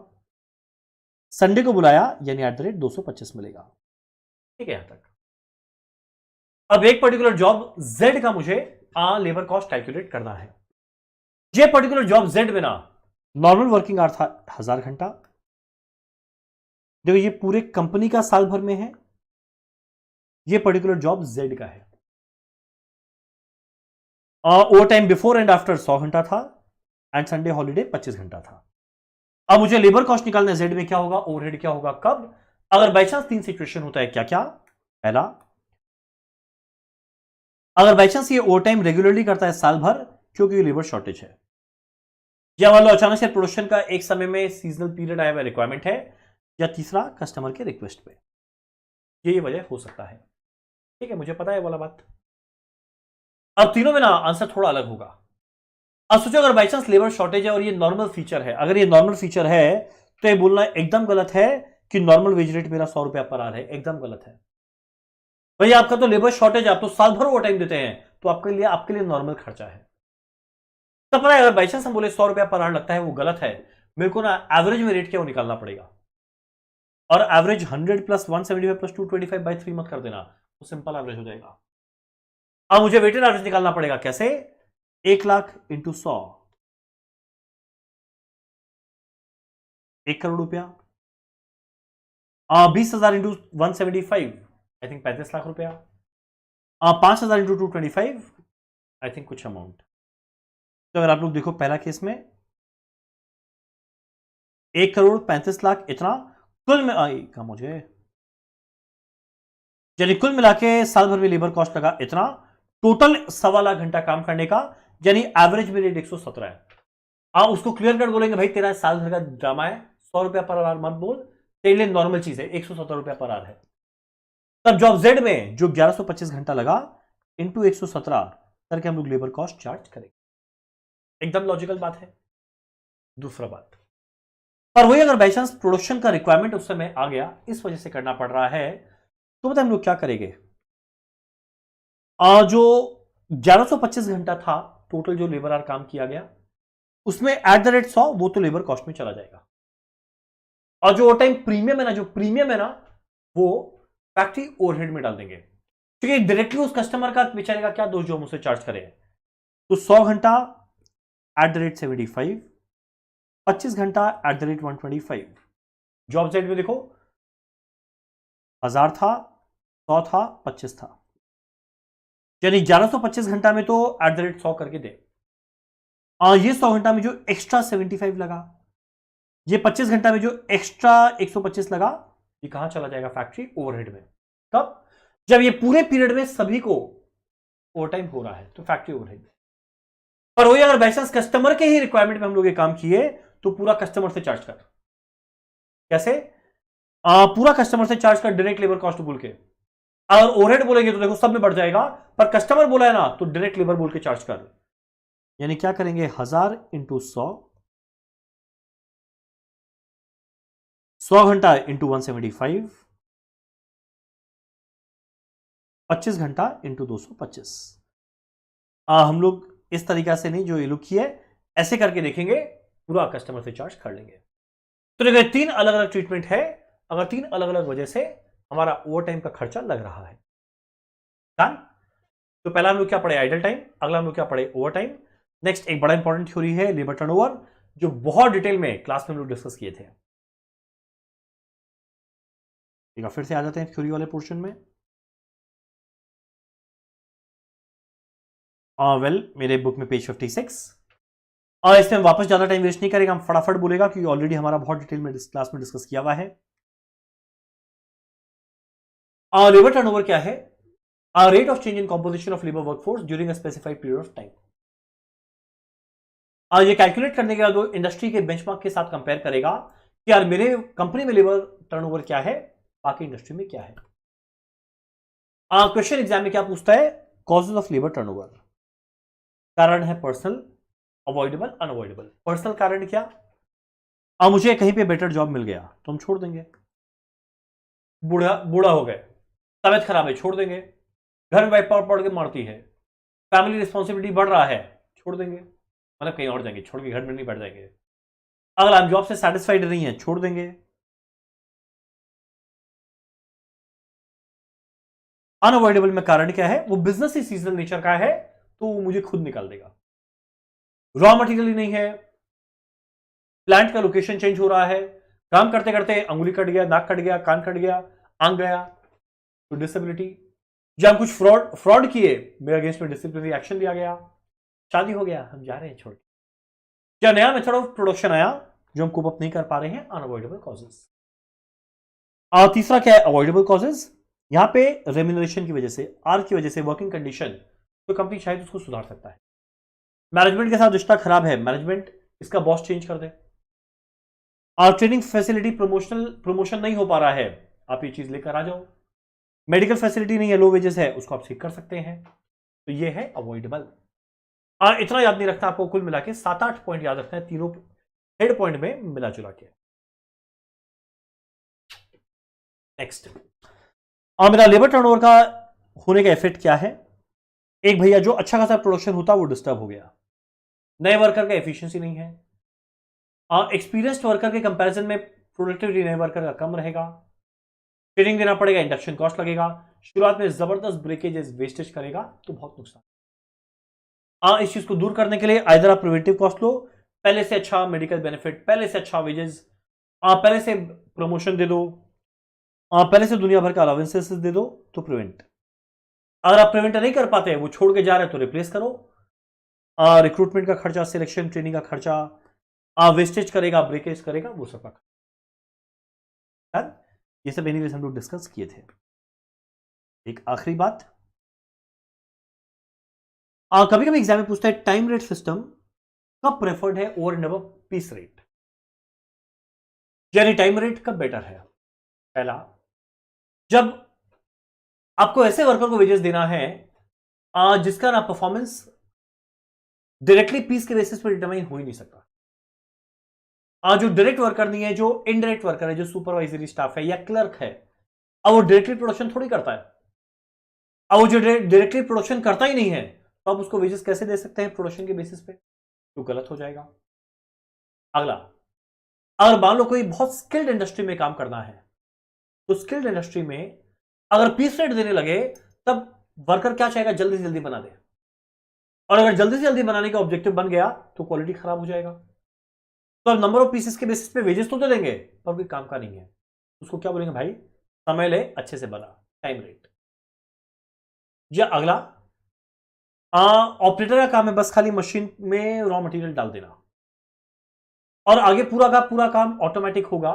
संडे को बुलाया यानी @225 मिलेगा। ठीक है यहां तक। अब एक पर्टिकुलर जॉब Z का मुझे लेबर कॉस्ट कैलकुलेट करना है। ये पर्टिकुलर जॉब Z में ना नॉर्मल वर्किंग आवर था 1000 घंटा। देखो ये पूरे कंपनी का साल भर में है, ये पर्टिकुलर जॉब Z का है। Over time before and after 100 घंटा था एंड संडे हॉलिडे 25 घंटा था। अब मुझे लेबर कॉस्ट निकालना है Z में क्या होगा, ओवरहेड क्या होगा, कब, अगर बाई चांस 3 सिचुएशन होता है क्या क्या। पहला, अगर बाई चांस ये ओवर टाइम रेगुलरली करता है साल भर क्योंकि लेबर शॉर्टेज है, या मान लो अचानक से प्रोडक्शन का एक समय में सीजनल पीरियड आया हुआ रिक्वायरमेंट है, या तीसरा कस्टमर के रिक्वेस्ट पे, ये वजह हो सकता है। ठीक है, मुझे पता है वाला बात। अब तीनों में ना आंसर थोड़ा अलग होगा। अब सोचो अगर बाई चांस लेबर शॉर्टेज है और ये नॉर्मल फीचर है, अगर ये नॉर्मल फीचर है तो ये बोलना एकदम गलत है कि नॉर्मल वेज रेट मेरा 100 रुपया पर आवर है, एकदम गलत है। भाई आपका तो लेबर शॉर्टेज है, आप तो साल भर ओवर टाइम देते हैं, तो आपके लिए नॉर्मल खर्चा है। तब पता है अगर बाई चांस हम बोले 100 रुपया पर आवर लगता है वो गलत है, मेरे को ना एवरेज में रेट क्या वो निकालना पड़ेगा। और एवरेज 100 प्लस 175 प्लस 225 बाई 3 मत कर देना, तो सिंपल एवरेज हो जाएगा। अब मुझे वेटेड एवरेज निकालना पड़ेगा, कैसे, 1,00,000 इंटू 100, 1 करोड़ रुपया। 20,000 इंटू 175, आई थिंक 35 लाख रुपया। 5,000 इंटू 225, आई थिंक कुछ अमाउंट। तो अगर आप लोग देखो पहला केस में 1 करोड़ 35 लाख इतना कुल में का मुझे, यानी कुल मिला के साल भर में लेबर कॉस्ट लगा इतना, टोटल 1.25 लाख घंटा काम करने का, यानी एवरेज में रेट 117 है। आप उसको क्लियर कट बोलेंगे भाई तेरा साल भर का ड्रामा है, 100 रुपया पर आवर मत बोल, तेरे लिए नॉर्मल चीज है, 117 रुपया पर आवर है। तब जॉब Z में जो 1125 घंटा लगा इंटू 117 करके हम लोग लेबर कॉस्ट चार्ज करेंगे। एकदम लॉजिकल बात है। दूसरा बात, पर वही अगर बाई चांस प्रोडक्शन का रिक्वायरमेंट उस समय आ गया, इस वजह से करना पड़ रहा है, तो बताए हम लोग क्या करेंगे। जो 1125 घंटा था टोटल जो लेबर आवर काम किया गया, उसमें @100 वो तो लेबर कॉस्ट में चला जाएगा। और जो टाइम प्रीमियम है ना, जो प्रीमियम है ना, वो फैक्ट्री ओवरहेड में डाल देंगे, क्योंकि डायरेक्टली उस कस्टमर का बेचारे का क्या दोष जो हम उसे चार्ज करें। तो 100 घंटा @75, 25 घंटा @125। जॉब Z में देखो 1000 था, 100 था, 25 था, यानी 1125 घंटा में तो @100 करके दे। ये 100 घंटा में जो एक्स्ट्रा 75 लगा, ये 25 घंटा में जो एक्स्ट्रा 125 लगा, ये कहां चला जाएगा, फैक्ट्री ओवरहेड में। कब, जब ये पूरे पीरियड में सभी को ओवर टाइम हो रहा है तो फैक्ट्री ओवरहेड में। पर वही अगर बाई चांस कस्टमर के ही रिक्वायरमेंट में हम लोग ये काम किए तो पूरा कस्टमर से चार्ज कर, कैसे, पूरा कस्टमर से चार्ज कर डायरेक्ट लेबर कॉस्ट बोल के। अगर ओवरहेड बोलेंगे तो देखो सब में बढ़ जाएगा, पर कस्टमर बोला है ना तो डायरेक्ट लेबर बोल के चार्ज कर, यानी क्या करेंगे, 1000 इंटू 100 घंटा इंटू 175, 25 घंटा इंटू 225। हम लोग इस तरीका से नहीं जो ये लोग किए ऐसे करके देखेंगे, पूरा कस्टमर से चार्ज कर लेंगे। तो देखिए 3 अलग अलग ट्रीटमेंट है, अगर 3 अलग अलग वजह से हमारा ओवर टाइम का खर्चा लग रहा है। डन। तो पहला हम लोग क्या पढ़े, आइडल टाइम, अगला हम लोग क्या पढ़े, ओवर टाइम। नेक्स्ट एक बड़ा इंपॉर्टेंट थ्योरी है लेबर टर्नओवर, जो बहुत डिटेल में क्लास में हम लोग डिस्कस किए थे। ठीक है, फिर से आ जाते हैं थ्योरी वाले पोर्शन में। वेल मेरे बुक में पेज 56 और इसमें वापस ज्यादा टाइम वेस्ट नहीं करेगा, हम फटाफट बोलेगा क्योंकि ऑलरेडी हमारा बहुत डिटेल में क्लास में डिस्कस किया हुआ है। लेबर टर्नओवर क्या है? Rate of change in composition of labour workforce during a specified period of time. ये कैलकुलेट करने के बाद वो इंडस्ट्री के बेंचमार्क के साथ कंपेयर करेगा कि यार मेरे कंपनी में लेबर टर्नओवर क्या है, बाकी इंडस्ट्री में क्या है। क्वेश्चन एग्जाम में क्या पूछता है? Causes of labour turnover. कारण है पर्सनल, अवॉइडेबल, अनअवॉइडेबल। पर्सनल कारण क्या? मुझे कहीं पे बेटर जॉब मिल गया तो हम छोड़ देंगे। बूढ़ा बूढ़ा हो गए, तबियत खराब है, छोड़ देंगे। घर में वाइफ पड़ के मारती है, फैमिली रिस्पॉन्सिबिलिटी बढ़ रहा है, छोड़ देंगे, मतलब कहीं और जाएंगे, छोड़ के घर में नहीं बैठ जाएंगे। अगर आप जॉब से सेटिस्फाइड नहीं है, छोड़ देंगे। अनअवॉइडेबल में कारण क्या है? वो बिजनेस ही सीजनल नेचर का है तो वो मुझे खुद निकाल देगा। रॉ मटेरियल ही नहीं है, प्लांट का लोकेशन चेंज हो रहा है, काम करते करते अंगुली कट गया, नाक कट गया, कान कट गया, आंग गया, तो डिसेबिलिटी। जब हम कुछ फ्रॉड किए, मेरे अगेंस्ट में डिसिप्लिनरी एक्शन लिया गया, शादी हो गया, हम जा रहे हैं छोड़ के। क्या नया मेथड ऑफ प्रोडक्शन आया जो हम कोप अप नहीं कर पा रहे हैं, अनअवॉइडेबल कॉजेज। तीसरा क्या है? Avoidable causes. यहां पे रेम्यूनरेशन की वजह से, आर की वजह से, वर्किंग कंडीशन, तो कंपनी शायद उसको सुधार सकता है। मैनेजमेंट के साथ रिश्ता खराब है, मैनेजमेंट इसका बॉस चेंज कर दे। ट्रेनिंग फैसिलिटी प्रमोशन नहीं हो पा रहा है, आप ये चीज लेकर आ जाओ। मेडिकल फैसिलिटी नहीं है, लो वेजेस है, उसको आप सीख कर सकते हैं, तो ये है अवॉइडेबल। इतना याद नहीं रखना आपको, कुल मिला के 7-8 पॉइंट याद रखना है, तीनों हेड पॉइंट में मिला जुला के। नेक्स्ट, मेरा लेबर टर्नओवर का होने का इफेक्ट क्या है? एक भैया जो अच्छा खासा प्रोडक्शन होता वो डिस्टर्ब हो गया, नए वर्कर का एफिशिएंसी नहीं है, एक्सपीरियंस्ड वर्कर के कंपैरिजन में प्रोडक्टिविटी नए वर्कर का कम रहेगा, ट्रेनिंग देना पड़ेगा, इंडक्शन कॉस्ट लगेगा, शुरुआत में जबरदस्त ब्रेकेजेस वेस्टेज करेगा, तो बहुत नुकसान। इस चीज को दूर करने के लिए आइदर आप प्रिवेंटिव कॉस्ट लो, पहले से अच्छा मेडिकल बेनिफिट, पहले से अच्छा वेजेस, पहले से प्रमोशन दे दो, पहले से दुनिया भर का अलाउंसेस दे दो, तो प्रिवेंट। अगर आप प्रिवेंट नहीं कर पाते, वो छोड़ के जा रहे हैं, तो रिप्लेस करो। रिक्रूटमेंट का खर्चा, सिलेक्शन ट्रेनिंग का खर्चा, वेस्टेज करेगा, ब्रेकेज करेगा, वो सब का। ये सब एनीवेज हम लोग डिस्कस किए थे। एक आखिरी बात, कभी कभी एग्जाम में पूछता है टाइम रेट सिस्टम कब प्रेफर्ड है over and above piece rate, यानी टाइम रेट कब बेटर है? पहला, जब आपको ऐसे वर्कर को वेजेस देना है जिसका ना परफॉर्मेंस डायरेक्टली पीस के बेसिस पर डिटरमाइन हो ही नहीं सकता। जो डायरेक्ट वर्कर नहीं है, जो इनडायरेक्ट वर्कर है, जो सुपरवाइजरी स्टाफ है या क्लर्क है, अब वो डायरेक्टली प्रोडक्शन थोड़ी करता है। अब वो जो डायरेक्टली प्रोडक्शन करता ही नहीं है, तो आप उसको वेजेस कैसे दे सकते हैं प्रोडक्शन के बेसिस पे? तो गलत हो जाएगा। अगला, अगर मान लो कोई बहुत स्किल्ड इंडस्ट्री में काम करना है, तो स्किल्ड इंडस्ट्री में अगर पीस रेट देने लगे, तब वर्कर क्या चाहेगा? जल्दी से जल्दी बना दे, और अगर जल्दी से जल्दी बनाने का ऑब्जेक्टिव बन गया तो क्वालिटी खराब हो जाएगा। तो अब नंबर ऑफ पीसेस के बेसिस पे वेजेस तो दे देंगे, पर कोई काम का नहीं है, उसको क्या बोलेंगे? भाई समय ले, अच्छे से बना, टाइम रेट। या अगला, ऑपरेटर का काम है बस खाली मशीन में रॉ मटेरियल डाल देना, और आगे पूरा का पूरा काम ऑटोमेटिक होगा,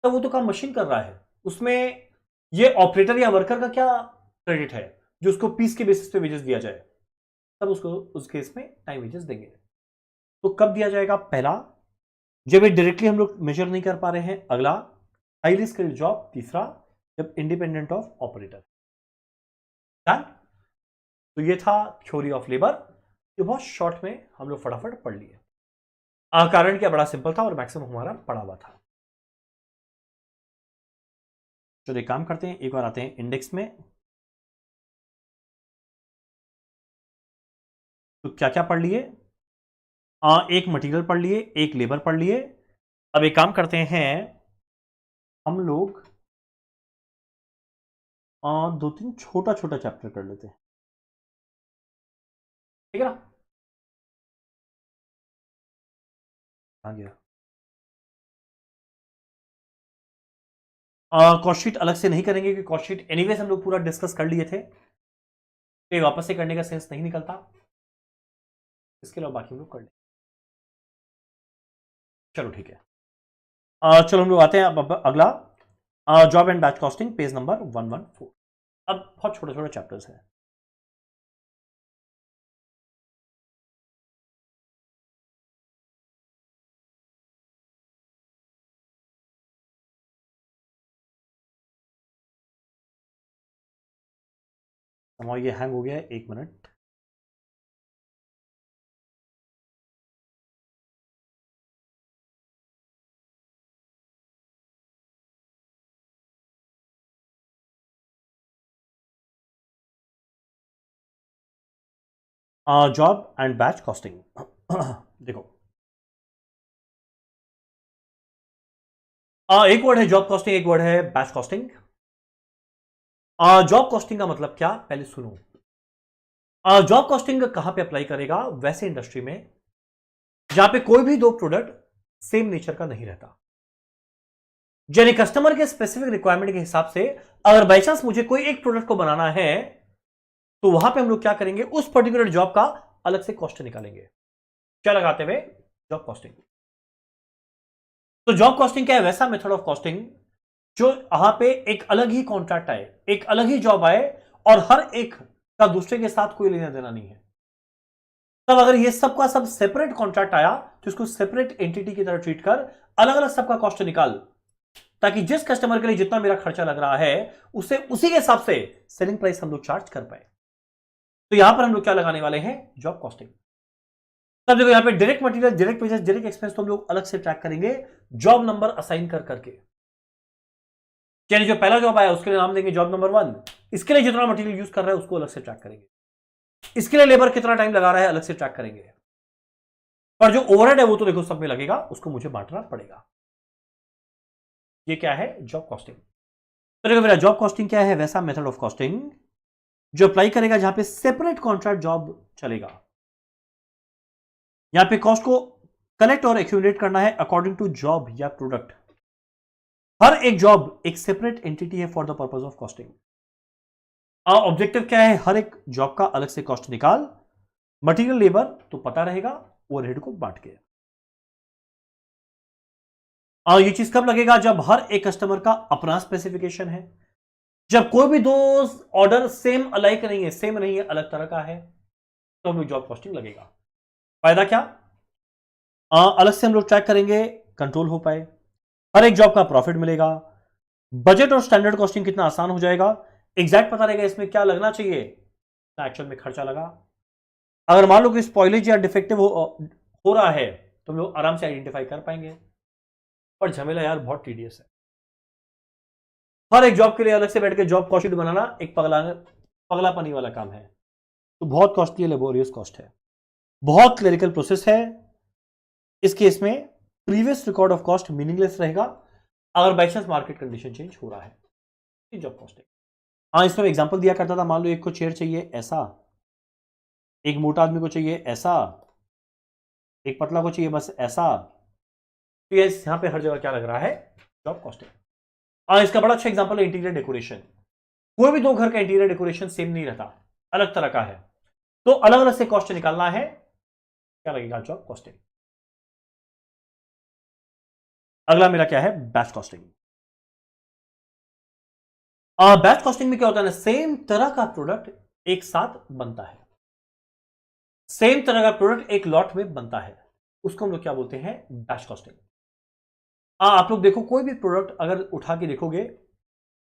तब वो तो काम मशीन कर रहा है, उसमें ये ऑपरेटर या वर्कर का क्या क्रेडिट है जो उसको पीस के बेसिस पे वेजेस दिया जाए? तब उसको उस केस में टाइम वेजेस देंगे। तो कब दिया जाएगा? पहला, जब ये डायरेक्टली हम लोग मेजर नहीं कर पा रहे हैं। अगला, हाईली स्किल्ड जॉब। तीसरा, जब इंडिपेंडेंट ऑफ ऑपरेटर। तो ये था थ्योरी ऑफ लेबर, जो बहुत शॉर्ट में हम लोग फटाफट पढ़ लिए। कारण क्या? बड़ा सिंपल था और मैक्सिमम हमारा पढ़ा हुआ था। चलिए काम करते हैं, एक बार आते हैं इंडेक्स में। तो क्या क्या पढ़ लिए? एक मटेरियल पढ़ लिए, एक लेबर पढ़ लिए। अब एक काम करते हैं हम लोग, 2-3 छोटा छोटा चैप्टर कर लेते हैं, ठीक है ना? आ गया। कॉस्ट शीट अलग से नहीं करेंगे क्योंकि कॉस्ट शीट एनीवेज हम लोग पूरा डिस्कस कर लिए थे, तो वापस से करने का सेंस नहीं निकलता। इसके अलावा बाकी हम लोग कर लेंगे। चलो ठीक है। चलो हम लोग आते हैं अब अगला, job and batch costing, page number 114। अब बहुत छोटे छोटे चैप्टर्स हैं। हमारा ये हैंग हो गया है, 1 minute. Job and batch costing देखो, एक वर्ड है जॉब कॉस्टिंग, एक वर्ड है बैच कॉस्टिंग। जॉब कॉस्टिंग का मतलब क्या, पहले सुनो। जॉब कॉस्टिंग कहां पे अप्लाई करेगा, वैसे इंडस्ट्री में जहां पे कोई भी दो प्रोडक्ट सेम नेचर का नहीं रहता। यानी कस्टमर के स्पेसिफिक रिक्वायरमेंट के हिसाब से अगर बाई चांस मुझे कोई एक प्रोडक्ट को बनाना है, तो वहां पे हम लोग क्या करेंगे, उस पर्टिकुलर जॉब का अलग से कॉस्ट निकालेंगे। क्या लगाते हुए, जॉब कॉस्टिंग। तो जॉब कॉस्टिंग क्या है, वैसा मेथड ऑफ कॉस्टिंग जो यहां पे एक अलग ही कॉन्ट्रैक्ट आए, एक अलग ही जॉब आए, और हर एक का दूसरे के साथ कोई लेना देना नहीं है। तब अगर ये सबका सब सेपरेट कॉन्ट्रैक्ट आया, तो इसको सेपरेट एंटिटी की तरह ट्रीट कर अलग अलग सबका कॉस्ट निकाल, ताकि जिस कस्टमर के लिए जितना मेरा खर्चा लग रहा है, उसे उसी के हिसाब से सेलिंग प्राइस हम लोग चार्ज कर पाए। तो यहां पर हम लोग क्या लगाने वाले हैं, जॉब कॉस्टिंग। तब देखो यहां पे direct material, direct wages, direct expense तो हम लोग अलग से ट्रैक करेंगे, जॉब नंबर असाइन कर करके। यानी जो पहला जॉब आया उसके लिए नाम देंगे जॉब नंबर 1, इसके लिए जितना मटेरियल यूज कर रहा है उसको अलग से ट्रैक करेंगे, इसके लिए लेबर कितना टाइम लगा रहा है अलग से ट्रैक करेंगे। पर जो ओवरहेड है वो तो देखो सब में लगेगा, उसको मुझे बांटना पड़ेगा। ये क्या है, जॉब कॉस्टिंग। तो देखो मेरा जॉब कॉस्टिंग क्या है, वैसा मेथड ऑफ कॉस्टिंग जो अप्लाई करेगा जहां पे सेपरेट कॉन्ट्रैक्ट जॉब चलेगा। यहां पे कॉस्ट को कलेक्ट और एक्यूमुलेट करना है अकॉर्डिंग टू जॉब या प्रोडक्ट। हर एक जॉब एक सेपरेट एंटिटी है for the purpose of costing. Objective क्या है, हर एक जॉब का अलग से कॉस्ट निकाल, मटेरियल लेबर तो पता रहेगा, ओवरहेड को बांट के। ये चीज कब लगेगा, जब हर एक कस्टमर का अपना स्पेसिफिकेशन है, जब कोई भी दो ऑर्डर सेम अलाइक नहीं है, सेम नहीं है, अलग तरह का है, तो हम लोग जॉब कॉस्टिंग लगेगा। फायदा क्या, अलग से हम लोग ट्रैक करेंगे, कंट्रोल हो पाए, हर एक जॉब का प्रॉफिट मिलेगा, बजट और स्टैंडर्ड कॉस्टिंग कितना आसान हो जाएगा, एग्जैक्ट पता रहेगा इसमें क्या लगना चाहिए, एक्चुअल में खर्चा लगा। अगर मान लो कि स्पॉइलेज या डिफेक्टिव हो रहा है, तो हम लोग आराम से आइडेंटिफाई कर पाएंगे। पर झमेला यार बहुत टीडियस है, हर एक जॉब के लिए अलग से बैठ के जॉब कॉस्ट शीट बनाना एक पगलापनी वाला काम है, तो बहुत कॉस्टली, लेबोरियस कॉस्ट है, बहुत क्लरिकल प्रोसेस है। इस केस में previous record of cost meaningless रहेगा अगर by chance market condition change हो रहा है। जॉब कॉस्टिंग, हाँ इसमें एग्जांपल दिया करता था, मान लो एक को चेयर चाहिए ऐसा, एक मोटा आदमी को चाहिए ऐसा, एक पतला को चाहिए बस ऐसा, तो ये यहां पे हर जगह क्या लग रहा है, जॉब कॉस्टिंग। इसका बड़ा अच्छा एग्जांपल है इंटीरियर डेकोरेशन। कोई भी दो घर का इंटीरियर डेकोरेशन सेम नहीं रहता, अलग तरह का है, तो अलग अलग से कॉस्ट निकालना है, क्या लगेगा, जॉब कॉस्टिंग। अगला मेरा क्या है, बैच कॉस्टिंग। बैच कॉस्टिंग में क्या होता है ना, सेम तरह का प्रोडक्ट एक साथ बनता है, सेम तरह का प्रोडक्ट एक लॉट में बनता है, उसको हम लोग क्या बोलते हैं, बैच कॉस्टिंग। आप लोग देखो कोई भी प्रोडक्ट अगर उठा के देखोगे,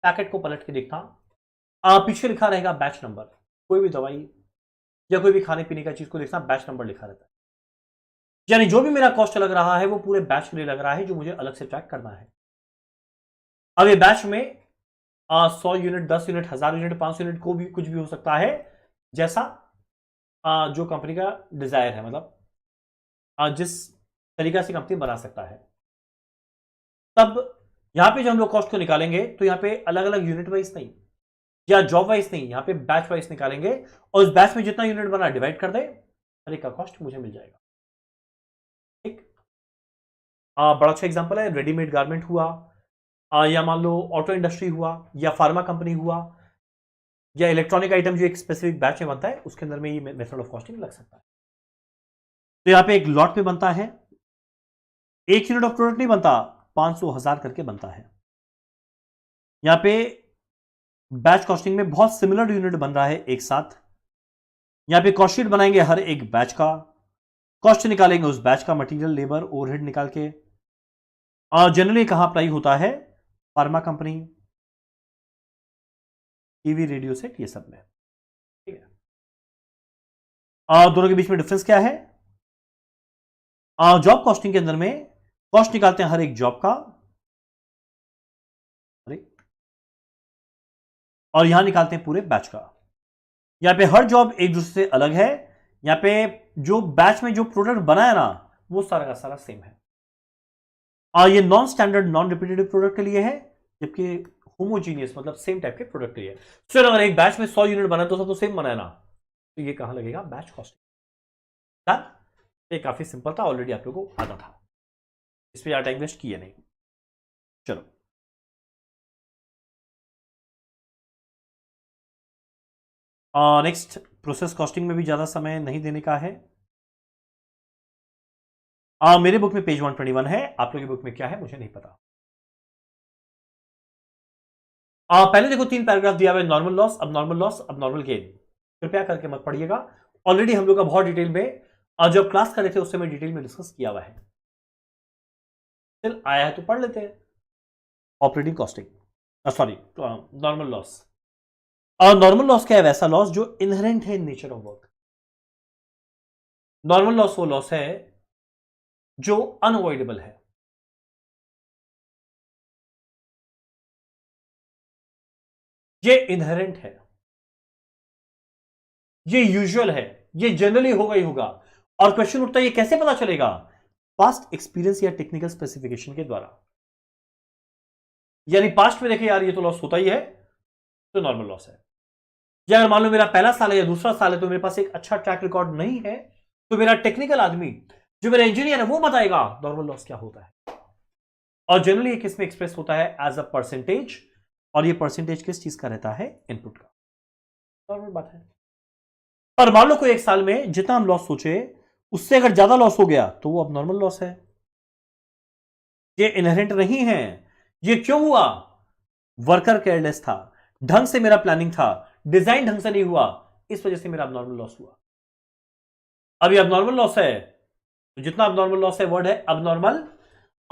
पैकेट को पलट के देखना, पीछे लिखा रहेगा बैच नंबर। कोई भी दवाई या कोई भी खाने पीने का चीज को देखना, बैच नंबर लिखा रहता है, यानी जो भी मेरा कॉस्ट लग रहा है वो पूरे बैच के लिए लग रहा है, जो मुझे अलग से ट्रैक करना है। अब ये बैच में 100 यूनिट, 10 यूनिट, 1000 यूनिट, 500 यूनिट को भी कुछ भी हो सकता है, जैसा जो कंपनी का डिजायर है, मतलब जिस तरीका से कंपनी बना सकता है। तब यहां पे जो हम लोग कॉस्ट को निकालेंगे, तो यहां पे अलग अलग यूनिट वाइज नहीं या जॉब वाइज नहीं, यहां पे बैच वाइज निकालेंगे, और उस बैच में जितना यूनिट बना डिवाइड कर दे, हर एक का कॉस्ट मुझे मिल जाएगा। ठीक, बड़ा अच्छा एग्जांपल है, रेडीमेड गारमेंट हुआ, या मान लो ऑटो इंडस्ट्री हुआ, या फार्मा कंपनी हुआ, या इलेक्ट्रॉनिक आइटम जो एक स्पेसिफिक बैच में बनता है, उसके अंदर में ये मेथड ऑफ कॉस्टिंग लग सकता है। तो यहां पे एक लॉट में बनता है, 1 यूनिट ऑफ प्रोडक्ट नहीं बनता, 500 1000 करके बनता है। यहां पे बैच कॉस्टिंग में बहुत सिमिलर यूनिट बन रहा है एक साथ। यहां पे कॉस्ट शीट बनाएंगे हर एक बैच का, कॉस्ट निकालेंगे उस बैच का, मटेरियल लेबर ओवरहेड निकाल के। जनरली कहां अप्लाई होता है? Pharma company, TV, radio set, ये सब में। ठीक है। दोनों के बीच में डिफरेंस क्या है? जॉब कॉस्टिंग के अंदर में कॉस्ट निकालते हैं हर एक जॉब का, और यहां निकालते हैं पूरे बैच का। यहां पे हर जॉब एक दूसरे से अलग है। यहां पे जो बैच में जो प्रोडक्ट बना है ना, वो सारा का सारा सेम है। ये non standard non repetitive product के लिए है, जबकि होमोजीनियस मतलब सेम टाइप के प्रोडक्ट के लिए। फिर अगर एक बैच में 100 यूनिट बना तो सब तो सेम बना है ना, तो ये कहां लगेगा? Batch costing. ये काफी सिंपल था, ऑलरेडी आप लोगों को आता था, इस पर ज्यादा टाइम वेस्ट किया नहीं। चलो नेक्स्ट, प्रोसेस कॉस्टिंग में भी ज्यादा समय नहीं देने का है। मेरे बुक में पेज 121 है, आप लोगों की बुक में क्या है मुझे नहीं पता। पहले देखो 3 पैराग्राफ दिया हुआ है, नॉर्मल लॉस, अब नॉर्मल लॉस, अब नॉर्मल गेन। कृपया करके मत पढ़िएगा, ऑलरेडी हम लोग का बहुत डिटेल में जब क्लास कर रहे थे उससे मैं डिटेल में डिस्कस किया हुआ है। चल आया है तो पढ़ लेते हैं। Operating costing, sorry, normal loss. Normal loss क्या है? वैसा लॉस जो इनहेरेंट है in nature of work. Normal loss वो लॉस है जो अनअवॉइडेबल है। ये इनहेरेंट है, ये यूजुअल है, ये जनरली होगा ही होगा। और क्वेश्चन उठता है ये कैसे पता चलेगा? पास्ट एक्सपीरियंस या टेक्निकल स्पेसिफिकेशन के द्वारा। यानी पास्ट में देखे यार ये तो लॉस होता ही है, तो नॉर्मल लॉस है। या अगर मान लो मेरा पहला साल है या दूसरा साल है तो मेरे पास एक अच्छा ट्रैक रिकॉर्ड नहीं है, तो मेरा टेक्निकल आदमी जो मेरा इंजीनियर है वो बताएगा नॉर्मल लॉस क्या होता है। और जनरली ये किस में एक्सप्रेस होता है? As a percentage. और ये परसेंटेज किस चीज का रहता है? इनपुट का। नॉर्मल बात है। और मान लो कोई एक साल में जितना हम लॉस सोचे उससे अगर ज्यादा लॉस हो गया तो वो अब नॉर्मल लॉस है। ये इनहेरेंट नहीं है। ये क्यों हुआ? वर्कर केयरलेस था, ढंग से मेरा प्लानिंग था, डिजाइन ढंग से नहीं हुआ, इस वजह से मेरा अबनॉर्मल लॉस हुआ। अभी अबनॉर्मल लॉस है तो जितना अबनॉर्मल लॉस है वर्ड है अबनॉर्मल,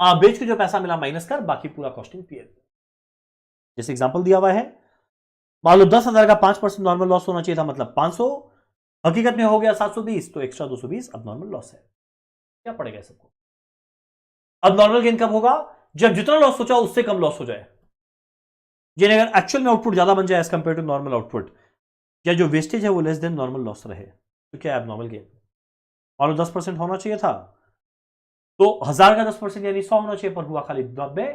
बेच के जो पैसा मिला माइनस कर, बाकी पूरा कॉस्टिंग पीरियड। जैसे एग्जांपल दिया हुआ है, मान लो 10,000 का 5% नॉर्मल लॉस होना चाहिए था, मतलब 500, हकीकत में हो गया 720, तो एक्स्ट्रा 220 अबनॉर्मल लॉस है। क्या पड़ेगा सबको? अब नॉर्मल गेन कब होगा? जब जितना लॉस सोचा उससे कम लॉस हो जाए। यानी अगर एक्चुअल में आउटपुट ज्यादा बन जाए as compare to normal output, या जो वेस्टेज है वो लेस देन नॉर्मल लॉस रहे, तो क्या है नॉर्मल गेन? मान लो 10% होना चाहिए था, तो 1000 का 10% यानी 100 होना चाहिए, पर हुआ खाली 90,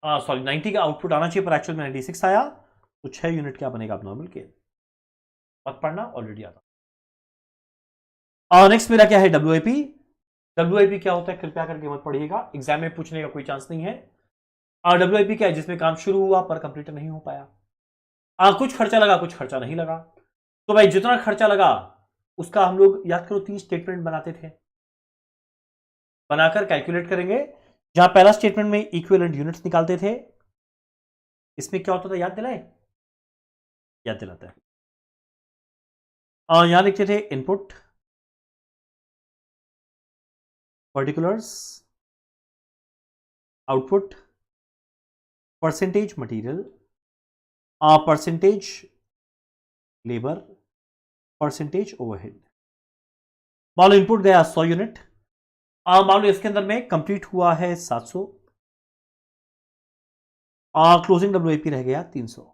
सॉरी 90 का आउटपुट आना चाहिए पर एक्चुअल में 96 आया, तो 6 यूनिट क्या बनेगा नॉर्मल गेन। मत पढ़ना, ऑलरेडी आता। नेक्स्ट मेरा क्या है? डब्ल्यूआईपी। डब्ल्यूआईपी क्या होता है कृपया करके मत पढ़िएगा, एग्जाम में पूछने का कोई चांस नहीं है। डब्ल्यूआईपी क्या है? जिसमें काम शुरू हुआ पर कंप्लीट नहीं हो पाया। कुछ खर्चा लगा, कुछ खर्चा नहीं लगा। तो भाई जितना खर्चा लगा उसका हम लोग याद करो 3 स्टेटमेंट बनाते थे, बनाकर कैलकुलेट करेंगे। जहां पहला स्टेटमेंट में इक्विवेलेंट यूनिट्स निकालते थे, इसमें क्या होता था याद दिलाए? याद दिलाता है। यहां लिखते थे input, particulars, output, percentage material, percentage labour, percentage overhead. मान लो इनपुट गया 100 यूनिट, मान लो इसके अंदर में कंप्लीट हुआ है 700, क्लोजिंग डब्ल्यूआईपी रह गया 300।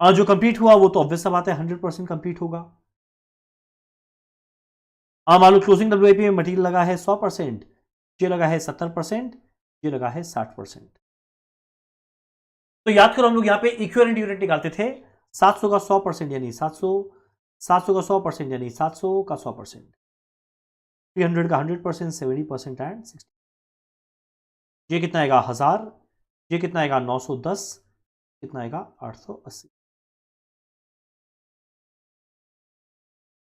जो कंप्लीट हुआ वो तो ऑब्वियस सा बात है 100% कंप्लीट होगा। मान लो क्लोजिंग डब्ल्यूआईपी में मटेरियल लगा है 100%, ये लगा है 70%, ये लगा है 60%। तो याद करो हम लोग यहां पे इक्विवेलेंट यूनिट निकालते थे, 700 का 100% यानी 700, 700 का 100% यानी 700 का 100%, 300 का 100%, 70% एंड 60। ये कितना आएगा 1000, ये कितना आएगा 910, कितना आएगा 880।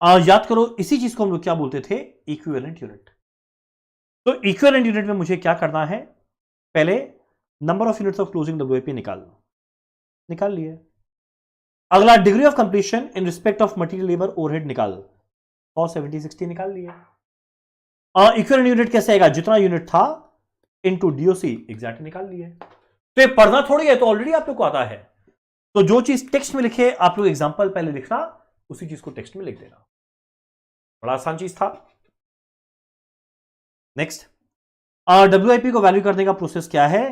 याद करो इसी चीज को हम लोग क्या बोलते थे? Equivalent unit. तो इक्विवेलेंट यूनिट में मुझे क्या करना है, पहले number of units of closing WIP निकाल लिए। अगला degree of completion in respect of material labour overhead निकाल, 170 60 निकाल लिए। इक्विवेलेंट यूनिट कैसे आएगा, जितना यूनिट था इनटू डीओसी एग्जैक्ट निकाल लिए। तो ये पढ़ना थोड़ी है, तो ऑलरेडी आप लोग को आता है। तो जो चीज टेक्स्ट में लिखे आप लोग एग्जांपल पहले लिखना, उसी चीज को टेक्स्ट में लिख देना, बड़ा आसान चीज था। नेक्स्ट, डब्ल्यूआईपी को वैल्यू करने का प्रोसेस क्या है,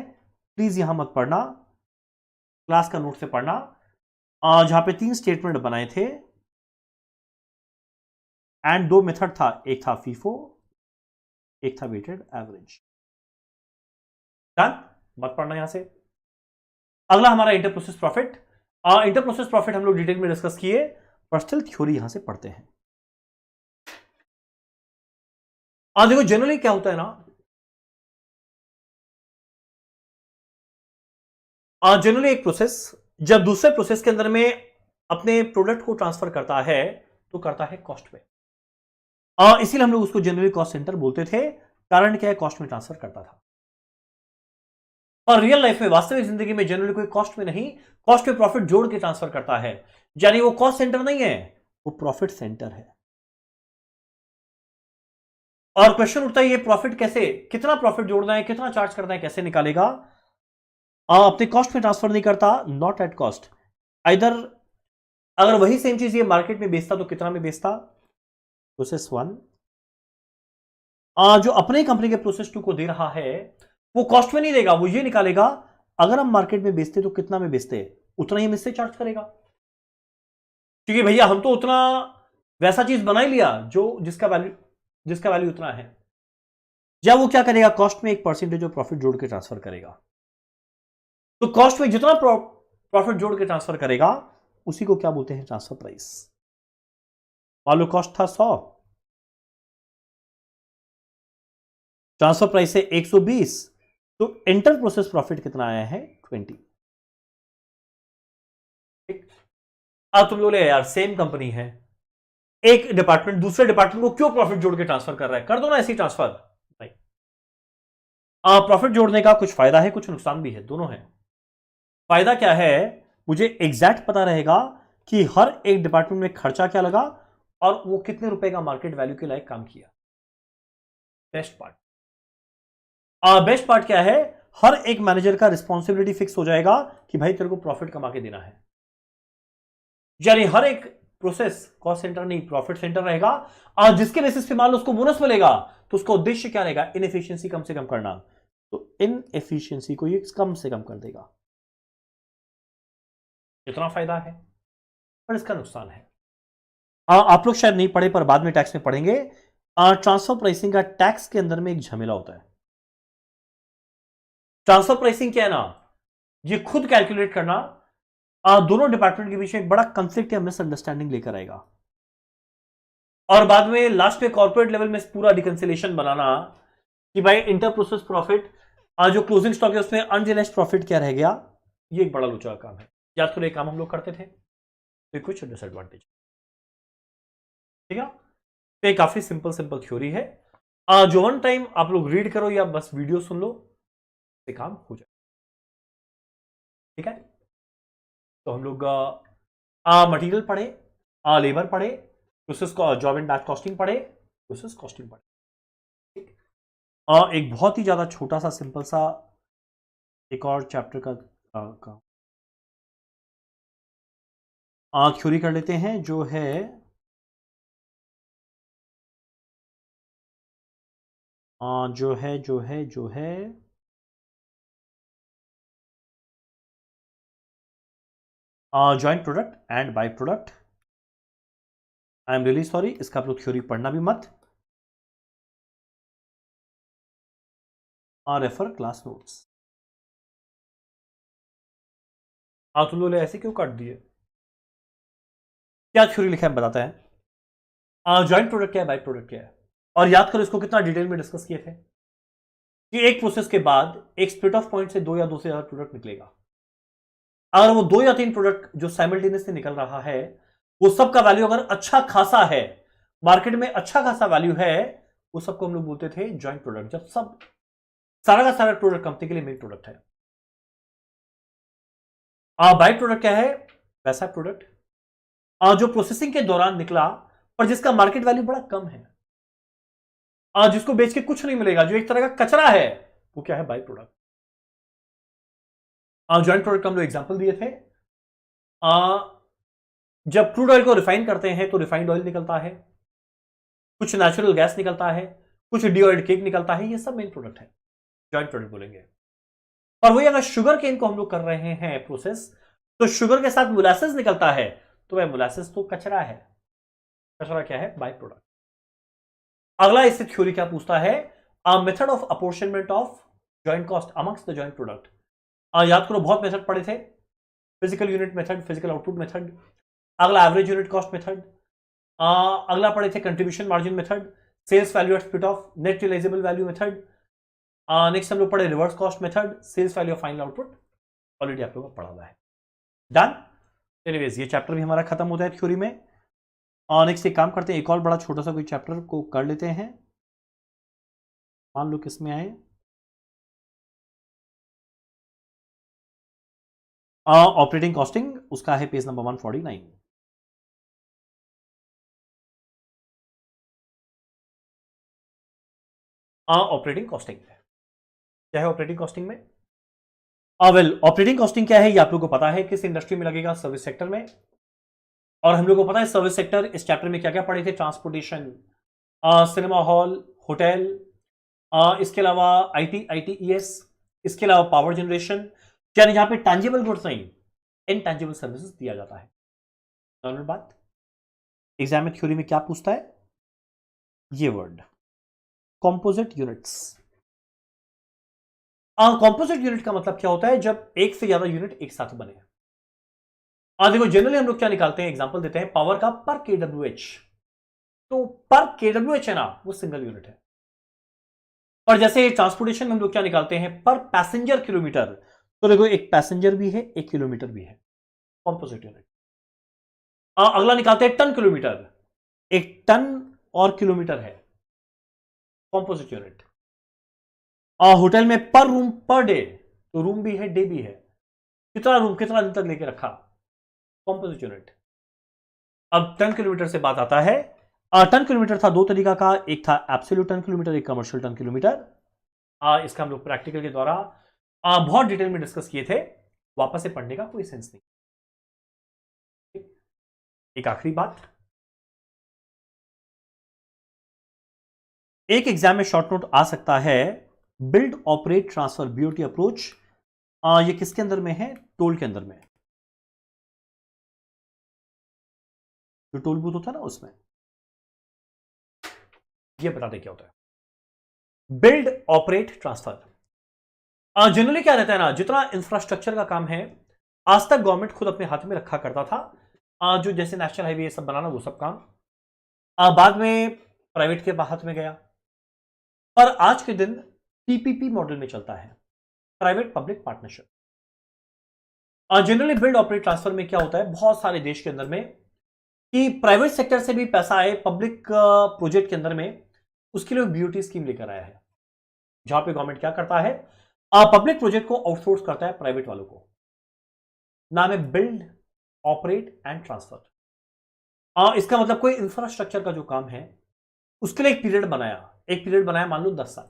प्लीज यहां मत पढ़ना, क्लास का नोट से पढ़ना। जहां पे 3 स्टेटमेंट बनाए थे एंड 2 मेथड था, एक था फीफो, एक था वेटेड एवरेज। डन, मत पढ़ना यहां से। अगला हमारा inter process profit. Inter process profit हम लोग डिटेल में डिस्कस किए, पर्सनल थ्योरी यहां से पढ़ते हैं। देखो जनरली क्या होता है ना, जनरली एक प्रोसेस जब दूसरे प्रोसेस के अंदर में अपने प्रोडक्ट को ट्रांसफर करता है तो करता है कॉस्ट में। इसीलिए हम लोग उसको जनरली कॉस्ट सेंटर बोलते थे, कारण क्या है, कॉस्ट में ट्रांसफर करता था। और रियल लाइफ में, वास्तविक जिंदगी में जनरली कोई कॉस्ट में नहीं, कॉस्ट में प्रॉफिट जोड़ के ट्रांसफर करता है, यानी वो कॉस्ट सेंटर नहीं है, वो प्रॉफिट सेंटर है। और क्वेश्चन उठता है ये प्रॉफिट कैसे, कितना प्रॉफिट जोड़ना है, कितना चार्ज करना है, कैसे निकालेगा। अपने कॉस्ट में ट्रांसफर नहीं करता, नॉट एट कॉस्ट। इधर अगर वही सेम चीज ये मार्केट में बेचता तो कितना में बेचता, प्रोसेस 1 जो अपने कंपनी के प्रोसेस 2 को दे रहा है वो कॉस्ट में नहीं देगा, वो ये निकालेगा अगर हम मार्केट में बेचते तो कितना में बेचते, उतना ही हम इससे चार्ज करेगा, क्योंकि भैया हम तो उतना वैसा चीज बना ही लिया जो जिसका वैल्यू उतना है। या वो क्या करेगा, कॉस्ट में एक परसेंटेज ऑफ प्रॉफिट जोड़ के ट्रांसफर करेगा। तो कॉस्ट में जितना प्रॉफिट जोड़ के ट्रांसफर करेगा उसी को क्या बोलते हैं, ट्रांसफर प्राइस। मान लो कॉस्ट था 100, ट्रांसफर प्राइस है 120, तो इंटर प्रोसेस प्रॉफिट कितना आया है, 20। अब तुम लोग यार सेम कंपनी है, एक डिपार्टमेंट दूसरे डिपार्टमेंट को क्यों प्रॉफिट जोड़ के ट्रांसफर कर रहा है, कर दो ना ऐसी ट्रांसफर। नहीं, प्रॉफिट जोड़ने का कुछ फायदा है, कुछ नुकसान भी है, दोनों है। फायदा क्या है, मुझे एग्जैक्ट पता रहेगा कि हर एक डिपार्टमेंट में खर्चा क्या लगा और वो कितने रुपए का मार्केट वैल्यू के लायक काम किया। बेस्ट पार्ट क्या है, हर एक मैनेजर का रिस्पॉन्सिबिलिटी फिक्स हो जाएगा कि भाई तेरे को प्रॉफिट कमा के देना है, यानी हर एक प्रोसेस कॉस्ट सेंटर नहीं प्रॉफिट सेंटर रहेगा। और जिसके बेसिस पे मान लो उसको बोनस मिलेगा तो उसका उद्देश्य क्या रहेगा, इनएफिशिएंसी कम से कम करना, तो इनएफिशिएंसी को ये कम से कम कर देगा। इतना फायदा है, पर इसका नुकसान है। आप लोग शायद नहीं पढ़े पर बाद में टैक्स में पढ़ेंगे। ट्रांसफर प्राइसिंग का टैक्स के अंदर में एक झमेला होता है। ट्रांसफर प्राइसिंग क्या है ना, ये खुद कैलकुलेट करना दोनों डिपार्टमेंट के बीच में एक बड़ा कंफ्लिक्ट या मिसअंडरस्टैंडिंग लेकर आएगा, और बाद में लास्ट में कॉर्पोरेट लेवल में पूरा रिकंसिलेशन बनाना कि भाई इंटर प्रोसेस प्रॉफिट जो क्लोजिंग स्टॉक है उसमें अनरियलाइज्ड प्रॉफिट क्या रह गया। ये एक बड़ा लोचा काम है, याद करो ये काम हम लोग करते थे, तो कुछ डिसएडवांटेज, ठीक है। तो ये काफी सिंपल थ्योरी है, जो वन टाइम आप लोग रीड करो या बस वीडियो सुन लो, से काम हो जाए, ठीक है। तो हम लोग मटेरियल पढ़े, लेबर पढ़े, process job and batch costing पढ़े, प्रोसेस कॉस्टिंग पढ़े, ठीक। एक बहुत ही ज्यादा छोटा सा सिंपल सा एक और चैप्टर का थ्योरी कर लेते हैं, जो है joint product and by product. I am really sorry, इसका आप लोग थ्योरी पढ़ना भी मत, रेफर क्लास नोट्स। तुम लोग ऐसे क्यों काट दिए, क्या थ्योरी लिखा है बताता है। जॉइंट प्रोडक्ट क्या है, बाय प्रोडक्ट क्या है, और याद करो इसको कितना डिटेल में डिस्कस किए थे कि एक प्रोसेस के बाद एक स्प्लिट ऑफ पॉइंट से 2 या 2 से ज्यादा प्रोडक्ट निकलेगा। अगर वो 2 या 3 प्रोडक्ट जो साइमल्टेनियसली निकल रहा है वो सबका वैल्यू अगर अच्छा खासा है, मार्केट में अच्छा खासा वैल्यू है, वो सबको हम लोग बोलते थे ज्वाइंट प्रोडक्ट, जब सब सारा का सारा प्रोडक्ट कंपनी के लिए मेन प्रोडक्ट है। बाई प्रोडक्ट क्या है? वैसा प्रोडक्ट जो प्रोसेसिंग के दौरान निकला पर जिसका मार्केट वैल्यू बड़ा कम है, जिसको बेच के कुछ नहीं मिलेगा, जो एक तरह का कचरा है, वो क्या है? By product. ज्वाइंट प्रोडक्ट का हम लोग एग्जांपल दिए थे। जब क्रूड ऑयल को रिफाइन करते हैं तो रिफाइंड ऑयल निकलता है, कुछ नेचुरल गैस निकलता है, कुछ डीऑइल्ड केक निकलता है, ये सब मेन प्रोडक्ट है, ज्वाइंट प्रोडक्ट बोलेंगे। और वही अगर शुगर केन को हम लोग कर रहे हैं प्रोसेस, तो शुगर के साथ मोलासेस निकलता है, तो वह मोलासेस तो कचरा है। कचरा क्या है? By product. अगला इससे थ्योरी क्या पूछता है? Method of apportionment of joint cost amongst the joint product. याद करो, बहुत मेथड पढ़े थे, physical unit method, physical output method, अगला एवरेज यूनिट कॉस्ट मेथड, अगला पढ़े थे contribution margin method, sales value at split off, net realisable value method, next हम लोग पढ़े reverse cost method, sales value of final output. Already आप लोगों का पढ़ा हुआ है। डन। एनीवेज ये चैप्टर भी हमारा खत्म होता है थ्योरी में। और नेक्स्ट एक काम करते हैं, एक और बड़ा छोटा सा कोई चैप्टर को कर लेते हैं। मान लो किसमें आए, ऑपरेटिंग कॉस्टिंग, उसका है पेज नंबर 149। ऑपरेटिंग कॉस्टिंग क्या है? ऑपरेटिंग कॉस्टिंग में वेल ऑपरेटिंग कॉस्टिंग क्या है ये आप लोगों को पता है, किस इंडस्ट्री में लगेगा? सर्विस सेक्टर में। और हम लोग को पता है सर्विस सेक्टर, इस चैप्टर में क्या क्या पढ़े थे? ट्रांसपोर्टेशन, सिनेमा हॉल, होटल, इसके अलावा आईटीईएस, इसके अलावा पावर जनरेशन, यानी जहां पे टैंजिबल गुड्स नहीं, इनटैंजिबल सर्विसेज दिया जाता है। नॉर्मल बात। एग्जाम में थ्योरी में क्या पूछता है? ये word composite units. Composite unit का मतलब क्या होता है? जब एक से ज्यादा यूनिट एक साथ बने। देखो जनरली हम लोग क्या निकालते हैं, एग्जांपल देते हैं पावर का पर केडब्ल्यूएच, तो पर केडब्ल्यूएच है ना, वो सिंगल यूनिट है। और जैसे ट्रांसपोर्टेशन में हम लोग क्या निकालते हैं? पर पैसेंजर किलोमीटर, तो देखो एक पैसेंजर भी है, एक किलोमीटर भी है, कॉम्पोजिट यूनिट। अगला निकालते हैं टन किलोमीटर, एक टन और किलोमीटर है, कॉम्पोजिट यूनिट। होटल में पर रूम पर डे, तो रूम भी है डे भी है, कितना रूम कितना दिन तक लेके रखा, कॉम्पोजिट यूनिट। अब टन किलोमीटर से बात आता है, टन किलोमीटर था दो तरीका का, एक था एब्सोल्यूट टन किलोमीटर, एक कमर्शियल टन किलोमीटर। इसका हम लोग प्रैक्टिकल के द्वारा बहुत डिटेल में डिस्कस किए थे, वापस से पढ़ने का कोई सेंस नहीं। एक आखिरी बात, एक एग्जाम में शॉर्ट नोट आ सकता है, build operate transfer BOT approach, ये किसके अंदर में है? टोल के अंदर में, जो टोल बूथ होता है ना उसमें। ये बता दे क्या होता है बिल्ड ऑपरेट ट्रांसफर। जनरली क्या रहता है ना, जितना इंफ्रास्ट्रक्चर का काम है आज तक गवर्नमेंट खुद अपने हाथ में रखा करता था, जो जैसे नेशनल हाईवे ये सब बनाना, वो सब काम बाद में प्राइवेट के हाथ में गया। पर आज के दिन पीपीपी मॉडल में चलता है, private public partnership. Generally build operate transfer में क्या होता है, बहुत सारे देश के अंदर में कि प्राइवेट सेक्टर से भी पैसा आए पब्लिक प्रोजेक्ट के अंदर में, उसके लिए बीओटी स्कीम लेकर आया है, जहां पे गवर्नमेंट क्या करता है, पब्लिक प्रोजेक्ट को आउटसोर्स करता है प्राइवेट वालों को। नाम है बिल्ड ऑपरेट एंड ट्रांसफर। इसका मतलब कोई इंफ्रास्ट्रक्चर का जो काम है उसके लिए एक पीरियड बनाया, मान लो 10 साल।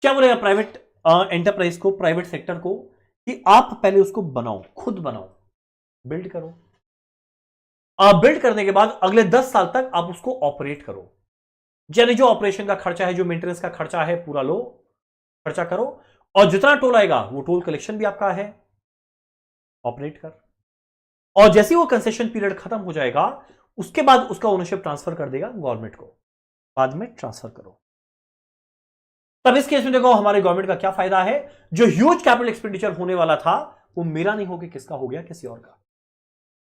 क्या बोलेगा प्राइवेट एंटरप्राइज को, प्राइवेट सेक्टर को, कि आप पहले उसको बनाओ, खुद बनाओ, बिल्ड करो। बिल्ड करने के बाद अगले 10 साल तक आप उसको ऑपरेट करो, यानी जो ऑपरेशन का खर्चा है, जो मेंटेनेंस का खर्चा है, पूरा लो, खर्चा करो, और जितना टोल आएगा वो टोल कलेक्शन भी आपका है, ऑपरेट कर। और जैसे वो कंसेशन पीरियड खत्म हो जाएगा, उसके बाद उसका ओनरशिप ट्रांसफर कर देगा गवर्नमेंट को, बाद में ट्रांसफर करो। तब इस केस में देखो हमारे गवर्नमेंट का क्या फायदा है, जो ह्यूज कैपिटल एक्सपेंडिचर होने वाला था वो मेरा नहीं होकर किसका हो गया, किसी और का,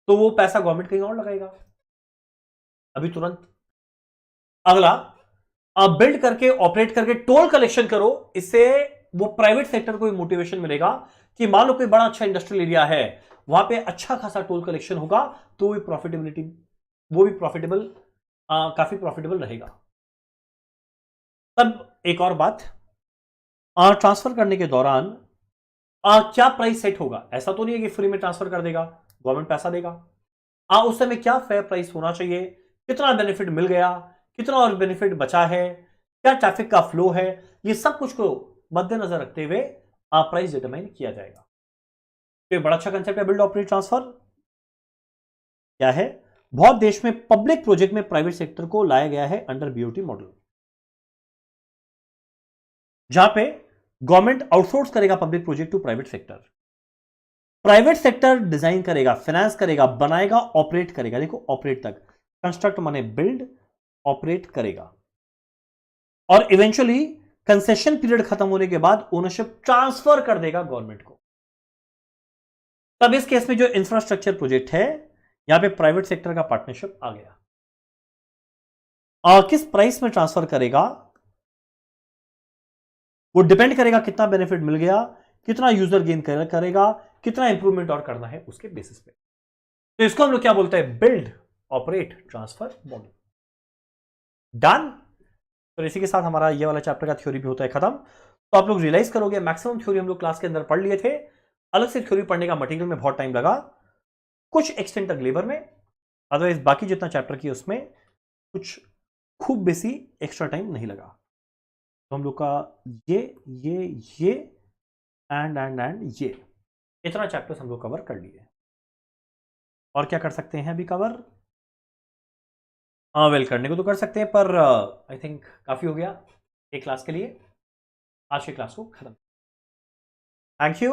तो वो पैसा गवर्नमेंट कहीं और लगाएगा अभी तुरंत। अगला, आप बिल्ड करके ऑपरेट करके टोल कलेक्शन करो, इससे वो प्राइवेट सेक्टर को भी मोटिवेशन मिलेगा कि मान लो कोई बड़ा अच्छा इंडस्ट्रियल एरिया है, वहां पे अच्छा खासा टोल कलेक्शन होगा, तो वो भी प्रॉफिटेबल, काफी प्रॉफिटेबल रहेगा। तब एक और बात, ट्रांसफर करने के दौरान क्या प्राइस सेट होगा? ऐसा तो नहीं है कि फ्री में ट्रांसफर कर देगा, गवर्नमेंट पैसा देगा। उस समय क्या फेयर प्राइस होना चाहिए, कितना बेनिफिट मिल गया, कितना और बेनिफिट बचा है, क्या ट्रैफिक का फ्लो है, ये सब कुछ को मद्देनजर रखते हुए प्राइस डिटरमाइन किया जाएगा। तो ये बड़ा अच्छा कंसेप्ट है बिल्ड ऑपरेट ट्रांसफर। क्या है? बहुत देश में पब्लिक प्रोजेक्ट में प्राइवेट सेक्टर को लाया गया है अंडर बीओटी मॉडल, जहां पे गवर्नमेंट आउटसोर्स करेगा public project to private sector. Private sector design करेगा, फाइनेंस करेगा, बनाएगा, ऑपरेट करेगा। देखो ऑपरेट तक, कंस्ट्रक्ट माने बिल्ड, ऑपरेट करेगा, और इवेंचुअली कंसेशन पीरियड खत्म होने के बाद ओनरशिप ट्रांसफर कर देगा गवर्नमेंट को। तब इस केस में जो इंफ्रास्ट्रक्चर प्रोजेक्ट है, यहां पे प्राइवेट सेक्टर का पार्टनरशिप आ गया। किस प्राइस में ट्रांसफर करेगा वो डिपेंड करेगा कितना बेनिफिट मिल गया, कितना यूजर गेन करेगा, कितना इंप्रूवमेंट और करना है उसके बेसिस पे। तो इसको हम लोग क्या बोलते हैं? Build operate transfer model. Done. तो इसी के साथ हमारा ये वाला चैप्टर का थ्योरी भी होता है खत्म। तो आप लोग रियलाइज करोगे मैक्सिमम थ्योरी हम लोग क्लास के अंदर पढ़ लिए थे। अलग से थ्योरी पढ़ने का मटेरियल में बहुत टाइम लगा, कुछ एक्सटेंट तक लेबर में, अदरवाइज बाकी जितना चैप्टर किया उसमें कुछ खूब बेसी एक्स्ट्रा टाइम नहीं लगा। तो हम लोग का ये एंड ये इतना चैप्टर्स हम लोग कवर कर लिए। और क्या कर सकते हैं अभी कवर? वेल करने को तो कर सकते हैं, पर आई थिंक काफी हो गया एक क्लास के लिए। आज की क्लास को खत्म। Thank you.